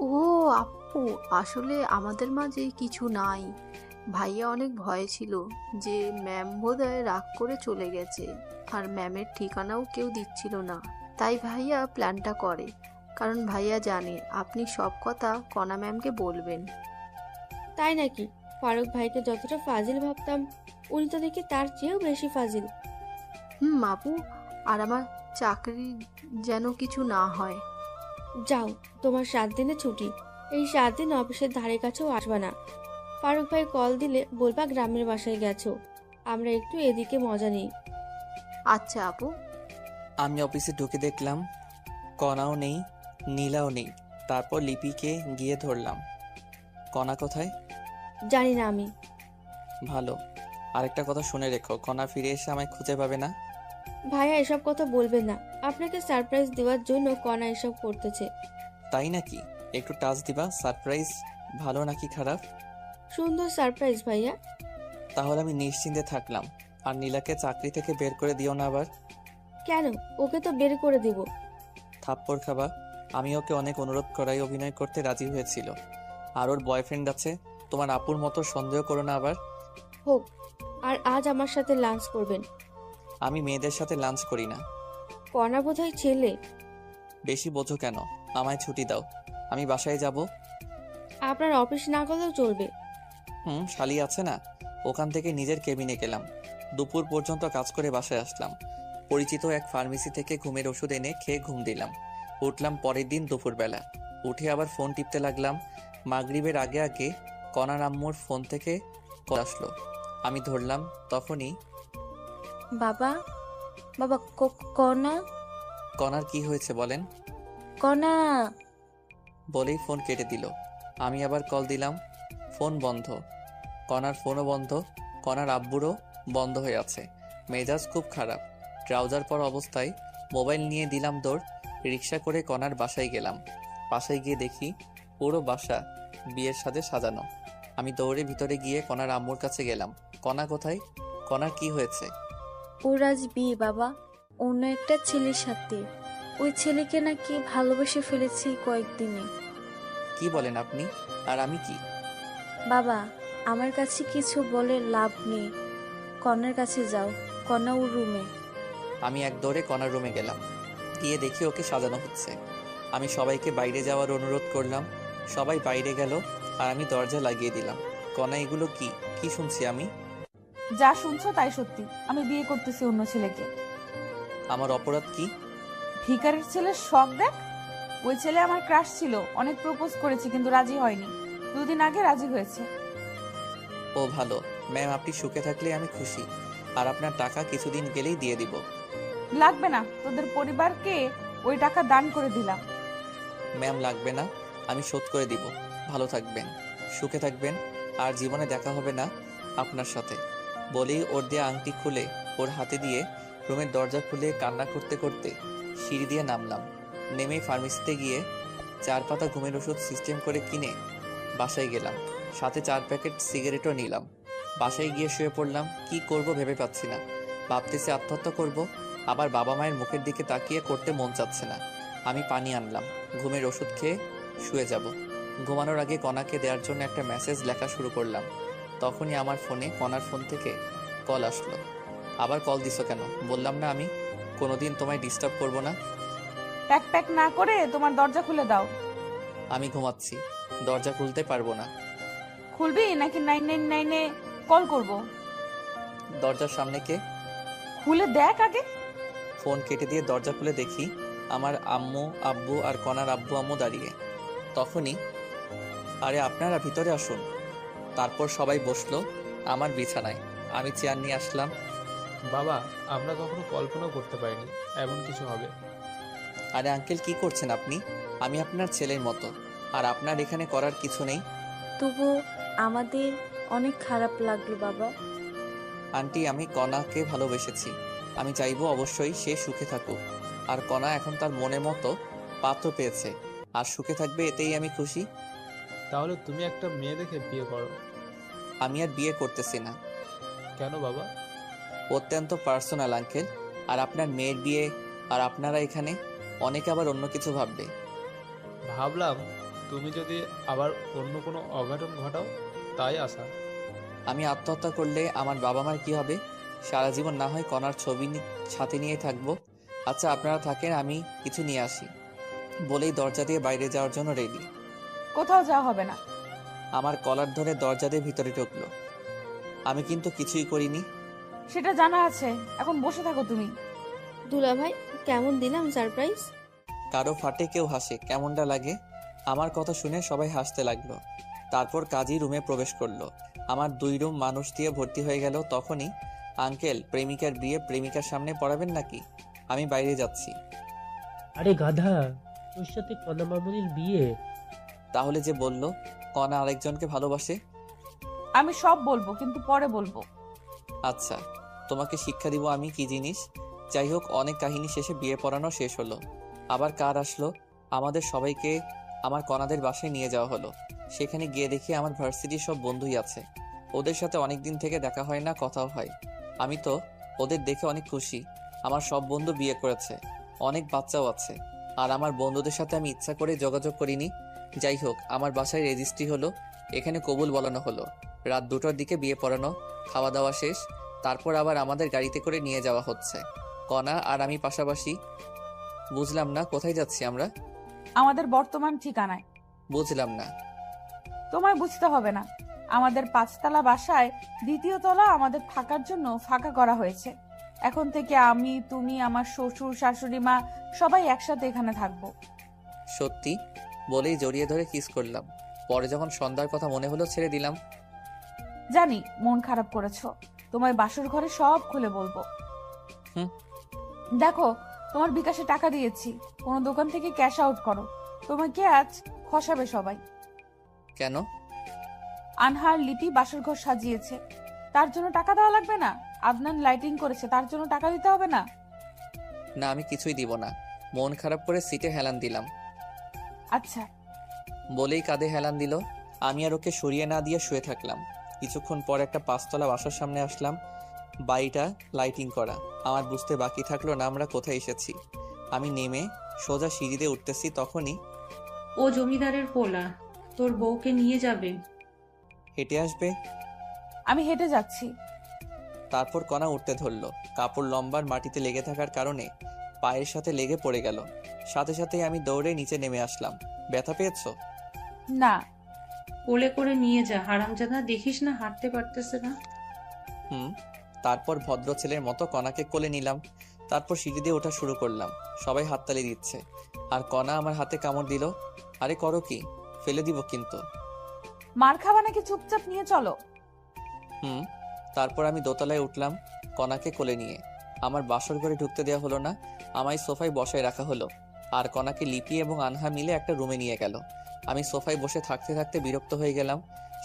ও আপু, আসলে আমাদের মাঝে কিছু নাই। ভাইয়া অনেক ভয়ে ছিল যে ম্যাম বোধহয় রাগ করে চলে গেছে, আর ম্যামের ঠিকানাও কেউ দিচ্ছিল না। তাই ভাইয়া প্ল্যানটা করে, কারণ ভাইয়া জানে আপনি সব কথা কণা ম্যামকে বলবেন। তাই নাকি? ফারুক ভাইকে যতটা ফাজিল ভাবতাম, উনি তো দেখি তার চেয়েও বেশি ফাজিল। আপু, আর আমার চাকরি যেন কিছু না হয়। যাও, তোমার 7 দিনে ছুটি। এই 7 দিন অফিসের ধারে কাছেও আসবা না। ফারুক ভাই কল দিলে বলবা গ্রামের বাসায় গেছো, আমরা একটু এদিকে মজা নেই। আচ্ছা আপু। আমি অফিসে ঢুকে দেখলাম কণাও নেই, নীলাও নেই। তারপর লিপিকে গিয়ে ধরলাম। কণা কোথায়? জানি না আমি। ভালো। আরেকটা কথা শুনে রেখো, কণা ফিরে এসে আমায় খুঁজে পাবে না। ভাইয়া এসব কথা বলবেন না, আপনাকে সারপ্রাইজ দেওয়ার জন্য কণা এসব করতেছে। তাই নাকি? একটু টাচ দিবা। সারপ্রাইজ ভালো নাকি খারাপ? সুন্দর সারপ্রাইজ ভাইয়া। তাহলে আমি নিশ্চিন্তে থাকলাম। আর নীলাকে চাকরি থেকে বের করে দিও না আবার। কেন? ওকে তো বের করে দিব। থাপ্পড় খাবা। আমি ওকে অনেক অনুরোধ করাই অভিনয় করতে রাজি হয়েছিল। আর ওর বয়ফ্রেন্ড আছে। তোমার আপুর মতো সন্দেহ করো না আবার। হোক। আর আজ আমার সাথে লাঞ্চ করবেন। আমি মেয়েদের সাথে লাঞ্চ করি না। কণা বোধহয় ছেলে। বেশি বোঝো কেন? আমায় ছুটি দাও, আমি বাসায় যাব। আপনার অফিস না করলেও চলবে। শালি আছে না, ওখান থেকে নিজের কেবিনে গেলাম। দুপুর পর্যন্ত কাজ করে বাসায় আসলাম। পরিচিত এক ফার্মেসি থেকে ঘুমের ওষুধ এনে খেয়ে ঘুম দিলাম। উঠলাম পরের দিন দুপুরবেলা। উঠে আবার ফোন টিপতে লাগলাম। মাগরিবের আগে আগে কণার আম্মুর ফোন থেকে কল আসলো। আমি ধরলাম। তখনই বাবা, বাবা, কণা। কণার কি হয়েছে বলেন? কণা বলেই ফোন কেটে দিল। আমি আবার কল দিলাম, ফোন বন্ধ। কণার ফোনও বন্ধ, কণার আব্বুরও বন্ধ হয়ে আছে। মেজাজ খুব খারাপ। ট্রাউজার পর অবস্থায় মোবাইল নিয়ে দিলাম দৌড়। রিক্সা করে কণার বাসায় গেলাম। বাসায় গিয়ে দেখি পুরো বাসা বিয়ের সাজে সাজানো। আমি দৌড়ে ভিতরে গিয়ে কণার আম্মুর কাছে গেলাম। কণা কোথায়? কণার কি হয়েছে? ওর আজ বিয়ে বাবা, অন্য একটা ছেলের সাথে। ওই ছেলেকে নাকি ভালোবেসে ফেলেছি কয়েকদিনে। কি বলেন আপনি? আর আমি কি? বাবা, আমার কাছে কিছু বলে লাভ নেই। কর্ণের কাছে যাও, কর্ণা ওর রুমে। আমি এক দৌড়ে কণার রুমে গেলাম। গিয়ে দেখি ওকে সাজানো হচ্ছে। আমি সবাইকে বাইরে যাওয়ার অনুরোধ করলাম। সবাই বাইরে গেল আর আমি দরজা লাগিয়ে দিলাম। কণা, এগুলো কি কি শুনছি আমি? যা শুনছো তাই সত্যি। আমি বিয়ে করতেছি অন্য ছেলেকে। আমার অপরাধ কি? ভিকারির ছেলের শখ দেখ। ওই ছেলে আমার ক্রাশ ছিল, অনেক প্রপোজ করেছি কিন্তু রাজি হয়নি। 2 দিন আগে রাজি হয়েছে। ও ভালো। ম্যাম, আপনি সুখে থাকলে আমি খুশি। আর আপনার টাকা কিছুদিন গেলেই দিয়ে দিব। লাগবে না, তোদের পরিবারকে ওই টাকা দান করে দিলাম। ম্যাম, লাগবে না, আমি শোধ করে দিব। ভালো থাকবেন, সুখে থাকবেন, আর জীবনে দেখা হবে না আপনার সাথে। বলেই ওর দিয়ে আংটি খুলে ওর হাতে দিয়ে রুমের দরজা খুলে কান্না করতে করতে সিঁড়ি দিয়ে নামলাম। নেমেই ফার্মেসিতে গিয়ে 4 পাতা ঘুমের ওষুধ সিস্টেম করে কিনে বাসায় গেলাম। সাথে 4 প্যাকেট সিগারেটও নিলাম। বাসায় গিয়ে শুয়ে পড়লাম। কি করব ভেবে পাচ্ছি না। ভাবতেছি আত্মহত্যা করব, আবার বাবা মায়ের মুখের দিকে তাকিয়ে করতে মন চাচ্ছে না। আমি পানি আনলাম, ঘুমের ওষুধ খেয়ে শুয়ে যাব। ঘুমানোর আগে কণাকে দেওয়ার জন্য একটা মেসেজ লেখা শুরু করলাম। তখনই আমার ফোনে কণার ফোন থেকে কল আসলো। আবার কল দিছো কেন? বললাম না আমি কোনোদিন তোমায় ডিস্টার্ব করব না। প্যাক প্যাক না করে তোমার দরজা খুলে দাও। আমি ঘুমাচ্ছি, দরজা খুলতে পারবো না। খুলবি নাকি 999 কল করব? দরজার সামনে কে? খুলে দেখ আগে। ফোন কেটে দিয়ে দরজা খুলে দেখি আমার আম্মু, আব্বু আর কণার আব্বু আম্মু দাঁড়িয়ে। তখনই, আরে আপনারা ভিতরে আসুন। তারপর সবাই বসলো আমার বিছানায়। আমি চেয়ার নিয়ে আসলাম। বাবা, আমরা কখনো কল্পনাও করতে পারিনি এমন কিছু হবে। আরে আঙ্কেল, কি করছেন আপনি? আমি আপনার ছেলের মতো, আর আপনার এখানে করার কিছু নেই। তবু আমাদের অনেক খারাপ লাগলো বাবা। আন্টি, আমি কণাকে ভালোবেসেছি। আমি চাইবো অবশ্যই সে সুখে থাকুক। আর কণা এখন তার মনের মতো পাত্র পেয়েছে আর সুখে থাকবে, এতেই আমি খুশি। তাহলে তুমি একটা মেয়ে দেখে বিয়ে করো। আমি আর বিয়ে করতেছি না। কেন বাবা? অত্যন্ত পার্সোনাল আঙ্কেল। আর আপনার মেয়ের বিয়ে, আর আপনারা এখানে অনেকে আবার অন্য কিছু ভাববে। ভাবলাম তুমি যদি আবার অন্য কোনো অঘটন ঘটাও, তাই আসা। আমি আত্মহত্যা করলে আমার বাবা মার কি হবে? সারা জীবন না হয় কণার ছবি সাথে নিয়ে থাকবো। আচ্ছা, আপনারা থাকেন, আমি কিছু নিয়ে আসি। বলেই দরজা দিয়ে বাইরে যাওয়ার জন্য রেডি। কোথাও যাওয়া হবে না। আমার কলার ধরে দরজা দিয়ে ভিতরে ঢুকলো। আমি কিন্তু কিছুই করিনি। সেটা জানা আছে, এখন বসে থাকো তুমি। দুলাভাই, কেমন দিলাম সারপ্রাইজ? কারো ফাটে কেউ হাসে, কেমনটা লাগে? আমার কথা শুনে সবাই হাসতে লাগলো। তারপর কাজী রুমে প্রবেশ করলো। আমার 2 রুম মানুষ দিয়ে ভর্তি হয়ে গেল। তখনই, আঙ্কেল, প্রেমিকার বিয়ে প্রেমিকার সামনে পড়াবেন নাকি? আমি বাইরে যাচ্ছি। আরে গাধা, তোর সাথে কণা মামুনির বিয়ে? তাহলে যে বলল কণা আরেকজনকে ভালোবাসে? আমি সব বলবো, কিন্তু পরে বলবো। আচ্ছা, তোমাকে শিক্ষা দিব আমি কি জিনিস। যাই হোক, অনেক কাহিনী শেষে বিয়ে পড়ানো শেষ হলো। আবার কার আসলো? আমাদের সবাইকে আমার কণাদের বাসায় নিয়ে যাওয়া হলো। সেখানে গিয়ে দেখি আমার ভার্সিটির সব বন্ধুই আছে। ওদের সাথে অনেক দিন থেকে দেখা হয় না, কথাও হয়। আমি তো ওদের দেখে অনেক খুশি। আমার সব বন্ধু বিয়ে করেছে, অনেক বাচ্চাও আছে। আর আমার বন্ধুদের সাথে আমি ইচ্ছা করে যোগাযোগ করিনি। যাই হোক, আমার বাসায় রেজিস্ট্রি হলো, এখানে কবুল বলানো হলো। রাত 2টার দিকে বিয়ে পড়ানো, খাওয়া দাওয়া শেষ। তারপর আবার আমাদের গাড়িতে করে নিয়ে যাওয়া হচ্ছে, কণা আর আমি পাশাপাশি। বুঝলাম না, কোথায় যাচ্ছি আমরা? আমাদের বর্তমান ঠিকানায়। বুঝলাম না। তোমায় বুঝতে হবে না। আমাদের 5তলা বাসায় 2য় তলা আমাদের থাকার জন্য ফাঁকা করা হয়েছে। এখন থেকে আমি, তুমি, আমার শ্বশুর, শাশুড়ি মা সবাই একসাথে এখানে থাকবো। সত্যি? বলেই জড়িয়ে ধরে কিস করলাম। পরে যখন সন্ধ্যার কথা মনে হলো, ছেড়ে দিলাম। জানি মন খারাপ করেছো, তোমায় বাসর ঘরে সব খুলে বলবো। হুম। দেখো, তোমার বিকাশে টাকা দিয়েছি, কোনো দোকান থেকে ক্যাশ আউট করো। তোমাকে আজ খসাবে সবাই। কেন? আনহার লিপি বাসর ঘর সাজিয়েছে, তার জন্য টাকা দেওয়া লাগবে না? আদনান লাইটিং করেছে, তার জন্য টাকা দিতে হবে না? না, আমি কিছুই দিব না। মন খারাপ করে সিটে হেলান দিলাম। আচ্ছা। বলেই কাঁধে হেলান দিল। আমি আর ওকে সরিয়ে না দিয়ে শুয়ে থাকলাম। কিছুক্ষণ পর একটা 5তলা বাসার সামনে আসলাম। বাড়িটা লাইটিং করা। আমার বুঝতে বাকি থাকলো না আমরা কোথায় এসেছি। আমি নেমে সোজা সিঁড়িতে উঠতেছি, তখনই ও জমিদারের পোলা, তোর বউকে নিয়ে যাবে। হেঁটে আসবে। আমি হেঁটে যাচ্ছি। তারপর কণা উঠতে ধরলো। কাপড় লম্বার মাটিতে লেগে থাকার কারণে পায়ের সাথে লেগে পড়ে গেল। সাথে সাথেই আমি দৌড়ে নিচে নেমে আসলাম। ব্যথা পেয়েছো? না। কোলে করে নিয়ে যা, হারামজাদা, দেখিস না হাঁটতে পারতেছে না। তারপর ভদ্র ছেলের মতো কণাকে কোলে নিলাম। তারপর সিঁড়ি দিয়ে ওঠা শুরু করলাম। সবাই হাততালি দিচ্ছে। আর কণা আমার হাতে কামড় দিল। আরে করো কি? ফেলে দিব কিন্তু। মার খাবা নাকি চুপচাপ নিয়ে চলো। তারপর আমি দোতলায় উঠলাম কণাকে কোলে নিয়ে। আমার বাসর ঘরে ঢুকতে দেওয়া হলো না, আমায় সোফায় বসায় রাখা হলো। আর কণাকে লিপি এবং আনহা মিলে একটা রুমে নিয়ে গেল। আমি সোফায় বসে থাকতে থাকতে বিরক্ত হয়ে গেলাম।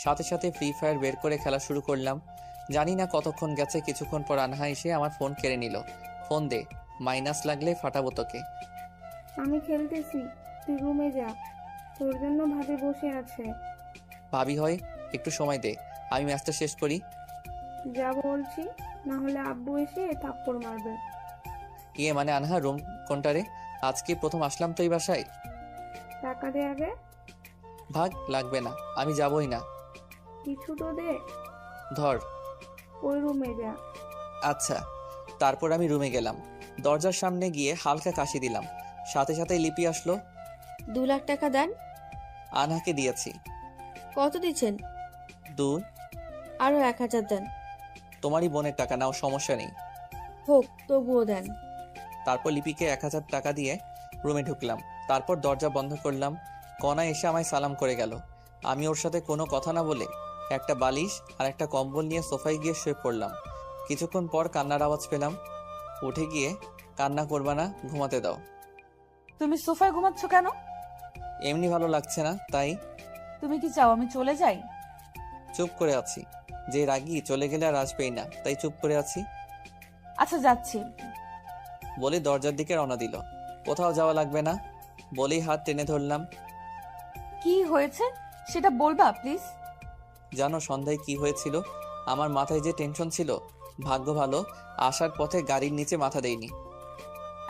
সাথে সাথে ফ্রি ফায়ার বের করে খেলা শুরু করলাম। জানি না কতক্ষণ গেছে। কিছুক্ষণ পর আনহা এসে আমার ফোন কেড়ে নিল। ফোন দে, মাইনাস লাগলে ফাটাবো তোকে। আমি খেলতেছি, তুই রুমে যা, তোর জন্য ভাবে বসে আছে। ভাবি হয়, একটু সময় দে, আমি ম্যাচটা শেষ করি। যা বলছি, না হলে আব্বু এসে থাপ্পড় মারবে। মানে আনহা, রুম কোনটারে? আজকে প্রথম আসলাম তো এই বাসায়। টাকা দে আগে। ভাগ, লাগবে না, আমি যাবই না। কিছু তো দে। ধর। ওই রুমে যা। আচ্ছা। তারপর আমি রুমে গেলাম। দরজার সামনে গিয়ে হালকা কাশি দিলাম। সাথে সাথে লিপি আসলো। 2 লাখ টাকা দেন। আনহাকে দিয়েছি। কত দিচ্ছেন? 2। আরো 1000 দেন। তোমারই বোনের টাকা, নাও, সমস্যা নেই। হোক, তবুও দেন। তারপর লিপিকে 1000 টাকা দিয়ে রুমে ঢুকলাম। তারপর দরজা বন্ধ করলাম। কণা এসে আমায় সালাম করে গেল। আমি ওর সাথে কোনো কথা না বলে একটা বালিশ আর একটা কম্বল নিয়ে সোফায় গিয়ে শুয়ে পড়লাম। কিছুক্ষণ পর কান্নার আওয়াজ পেলাম। উঠে গিয়ে, কান্না করবা না, ঘুমাতে দাও। তুমি সোফায় ঘুমাচ্ছ কেন? এমনি ভালো লাগছে না, তাই। তুমি কি চাও আমি চলে যাই? চুপ করে আছি। যে রাগী চলে গেলে আর আসবেই না, তাই চুপ করে আছি। আচ্ছা যাচ্ছি। বলে দরজার দিকে রওনা দিল। কোথাও যাওয়া লাগবে না বলেই হাত টেনে ধরলাম। কি হয়েছে সেটা বলবা প্লিজ? জানো সন্ধ্যায় কি হয়েছিল? আমার মাথায় যে টেনশন ছিল, ভাগ্য ভালো আসার পথে গাড়ির নিচে মাথা দেইনি।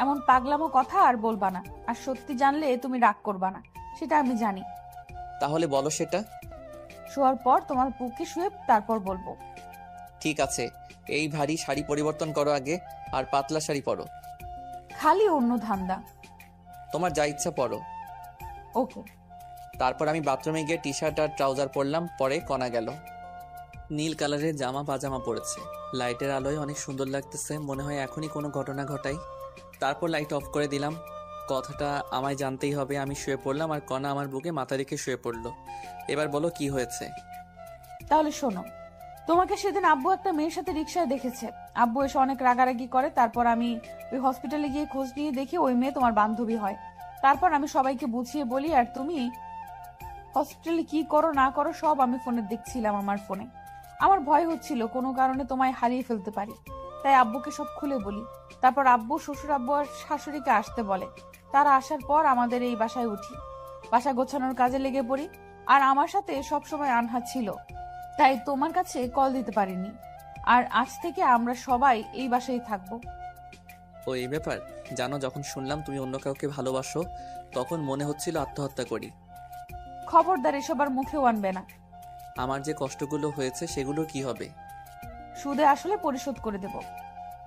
এমন পাগলামো কথা আর বলবা না। আর সত্যি জানলে তুমি রাগ করবা না, সেটা আমি জানি। তাহলে বলো সেটা। শোয়ার পর তোমার বুকে শুয়ে তারপর বলবো। ঠিক আছে, এই ভারী শাড়ি পরিবর্তন করো আগে, আর পাতলা শাড়ি পরো। খালি অন্য ধান্দা। তোমার যা ইচ্ছা পরো। ওকে। তারপর আমি বাথরুমে গিয়ে টি শার্ট আর ট্রাউজার পরলাম। পরে কণা গেল। নীল কালারের জামা পাজামা পরেছে, লাইটের আলোয় অনেক সুন্দর লাগতেছে, মনে হয় এখনই কোনো ঘটনা ঘটাই। তারপর লাইট অফ করে দিলাম। কথাটা আমায় জানতেই হবে। আমি শুয়ে পড়লাম আর কণা আমার বুকে মাথা রেখে শুয়ে পড়লো। এবার বলো কি হয়েছে। তাহলে শোনো, তোমাকে সেদিন আব্বু একটা মেয়ের সাথে রিক্সায় দেখেছে। আব্বু এসে অনেক রাগারাগি করে। তারপর আমি ওই হসপিটালে গিয়ে খোঁজ নিয়ে দেখি ওই মেয়ে তোমার বান্ধবী হয়। তারপর আমি সবাইকে বুঝিয়ে বলি, আর তুমি হসপিটালে কি করো না করো সব আমি ফোনে দেখছিলাম। আমার ফোনে আমার ভয় হচ্ছিল কোনো কারণে তোমায় হারিয়ে ফেলতে পারি, তাই আব্বুকে সব খুলে বলি। তারপর আব্বু, শ্বশুর আব্বু আর শাশুড়িকে আসতে বলে। তারা আসার পর আমাদের এই বাসায় উঠি, বাসা গোছানোর কাজে লেগে পড়ি। আর আমার সাথে সবসময় আনহা ছিল, তাই তোমার কাছে কল দিতে পারিনি। আর আজ থেকে আমরা সবাই এই বাসায় থাকবো। ও এই ব্যাপার। জানো, যখন শুনলাম তুমি অন্য কাউকে ভালোবাসো, তখন মনে হচ্ছিল আত্মহত্যা করি। খবরদার এসব আর মুখেও আনবে না। আমার যে কষ্টগুলো হয়েছে সেগুলো কি হবে? সুদে আসলে পরিশোধ করে দেব।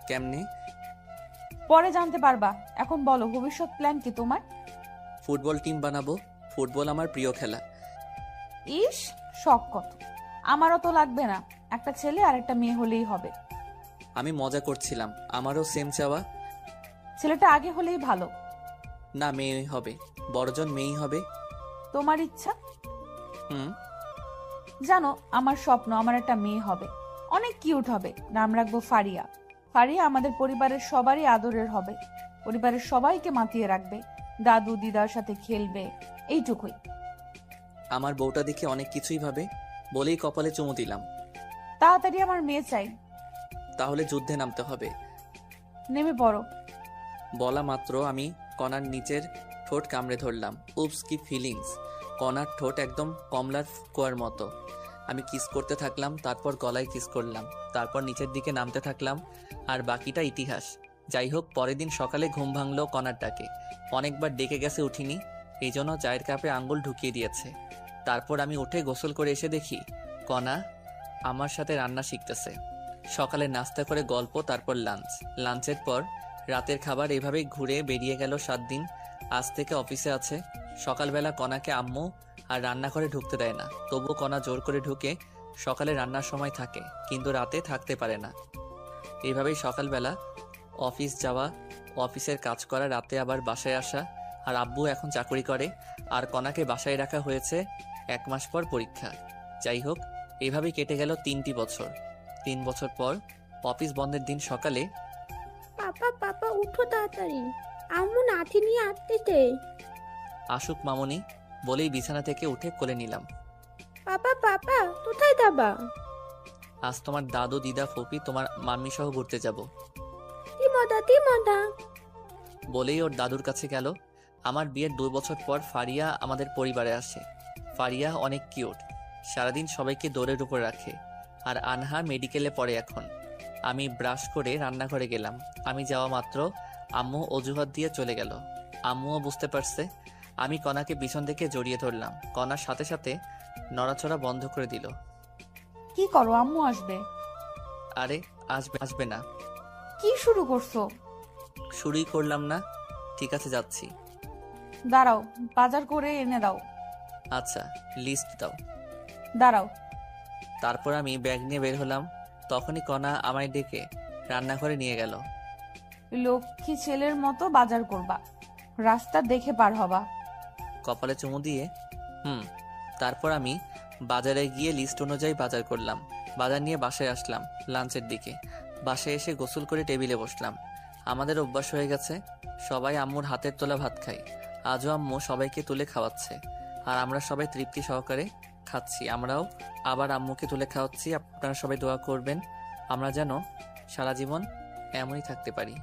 কেমনে? পরে জানতে পারবা। এখন বলো, ভবিষ্যৎ প্ল্যান কি তোমার? ফুটবল টিম বানাবো। ফুটবল আমার প্রিয় খেলা। ইস, শখ কত! আমারও তো লাগবে না, একটা ছেলে আর একটা মেয়ে হলেই হবে। আমি মজা করছিলাম, আমারও সেম চাওয়া। ছেলেটা আগে হলেই ভালো। না, মেয়েই হবে, বড়জন মেয়েই হবে। তোমার ইচ্ছা। হুম। জানো, আমার স্বপ্ন আমার একটা মেয়ে হবে, অনেক কিউট হবে। নাম রাখবো ফারিয়া। ফারিয়া আমাদের পরিবারের সবারই আদরের হবে, পরিবারের সবাইকে মাতিয়ে রাখবে, দাদু দিদার সাথে খেলবে, এইটুকুই। আমার বউটা দেখে অনেক কিছুই ভাবে বলেই কপালে চুমু দিলাম। তাড়াতাড়ি আমার মেয়ে চাই। তাহলে যুদ্ধে নামতে হবে। নেমে পড়ো। বলা মাত্র আমি কণার নিচের ঠোঁট কামড়ে ধরলাম। উপস, কি ফিলিংস! কণার ঠোঁট একদম কমলার কোয়ার মতো। আমি কিস করতে থাকলাম, তারপর গলায় কিস করলাম, তারপর নিচের দিকে নামতে থাকলাম। আর বাকিটা ইতিহাস। যাই হোক, পরের দিন সকালে ঘুম ভাঙলো কণার ডাকে। অনেকবার ডেকে গেছে, উঠিনি, এই জন্য চায়ের কাপে আঙ্গুল ঢুকিয়ে দিয়েছে। তারপর আমি উঠে গোসল করে এসে দেখি কণা আমার সাথে রান্না শিখতেছে। সকালে নাস্তা করে গল্প, তারপর লাঞ্চ, লাঞ্চের পর রাতের খাবার। এভাবেই ঘুরে বেরিয়ে গেল 7 দিন। আজ থেকে অফিসে আছে। সকালবেলা কণাকে আম্মু আর রান্নাঘরে ঢুকতে দেয় না, তবুও কণা জোর করে ঢুকে। সকালে রান্নার সময় থাকে, কিন্তু রাতে থাকতে পারে না। এইভাবেই সকালবেলা অফিস যাওয়া, অফিসের কাজ করা, রাতে আবার বাসায় আসা। আর আব্বু এখন চাকরি করে, আর কণাকে বাসায় রাখা হয়েছে 1 মাস পর পরীক্ষা। যাই হোক, এইভাবেই কেটে গেল 3টি বছর। 3 বছর পর অফিস বন্ধের দিন সকালে, পাপা পাপা উঠো তাড়াতাড়ি, আম্মু নাতি নিয়ে আসতেছে। আসুক মামুনি বলেই বিছানা থেকে উঠে কোলে নিলাম। পাপা পাপা কোথায় যাবা? আজ তোমার দাদু দিদা ফুপি তোমার মাম্মি সহ ঘুরতে যাব তিমদা বলেই ওর দাদুর কাছে গেল। আমার বিয়ের 2 বছর পর ফারিয়া আমাদের পরিবারে আসে। ফারিয়া অনেক কিউট, সারাদিন সবাইকে দৌড়ের উপর রাখে। আর আনহা মেডিকেলে পড়ে এখন। আমি ব্রাশ করে রান্নাঘরে গেলাম। আমি যাওয়া মাত্র আম্মু অজুহাত দিয়ে চলে গেল। আম্মুও বুঝতে পারছে। আমি কণাকে পিছন থেকে জড়িয়ে ধরলাম। কণার সাথে সাথে নড়াচড়া বন্ধ করে দিল। কি করো? আম্মু আসবে। আরে আসবে আসবে না। কি শুরু করছো? শুরুই করলাম না। ঠিক আছে, যাচ্ছি। দাঁড়াও, বাজার করে এনে দাও। আচ্ছা, লিস্ট দাও। দাঁড়াও। তারপর আমি ব্যাগ নিয়ে বের হলাম। তখনই কণা আমায় ডেকে রান্নাঘরে নিয়ে গেল। লক্ষ্মী ছেলের মতো বাজার করবা, রাস্তা দেখে পার হবা। কপালে চুমু দিয়ে তারপর আমি বাজারে গিয়ে লিস্ট অনুযায়ী বাজার করলাম। বাজার নিয়ে বাসায় আসলাম লাঞ্চের দিকে। বাসায় এসে গোসল করে টেবিলে বসলাম। আমাদের অভ্যাস হয়ে গেছে, সবাই আম্মুর হাতের তোলা ভাত খাই। আজও আম্মু সবাইকে তুলে খাওয়াচ্ছে, আর আমরা সবাই তৃপ্তি সহকারে খাচ্ছি, আমরাও আবার আম্মুকে তুলে খাওয়াচ্ছি। আপনারা সবাই দোয়া করবেন আমরা যেন সারা জীবন এমনই থাকতে পারি।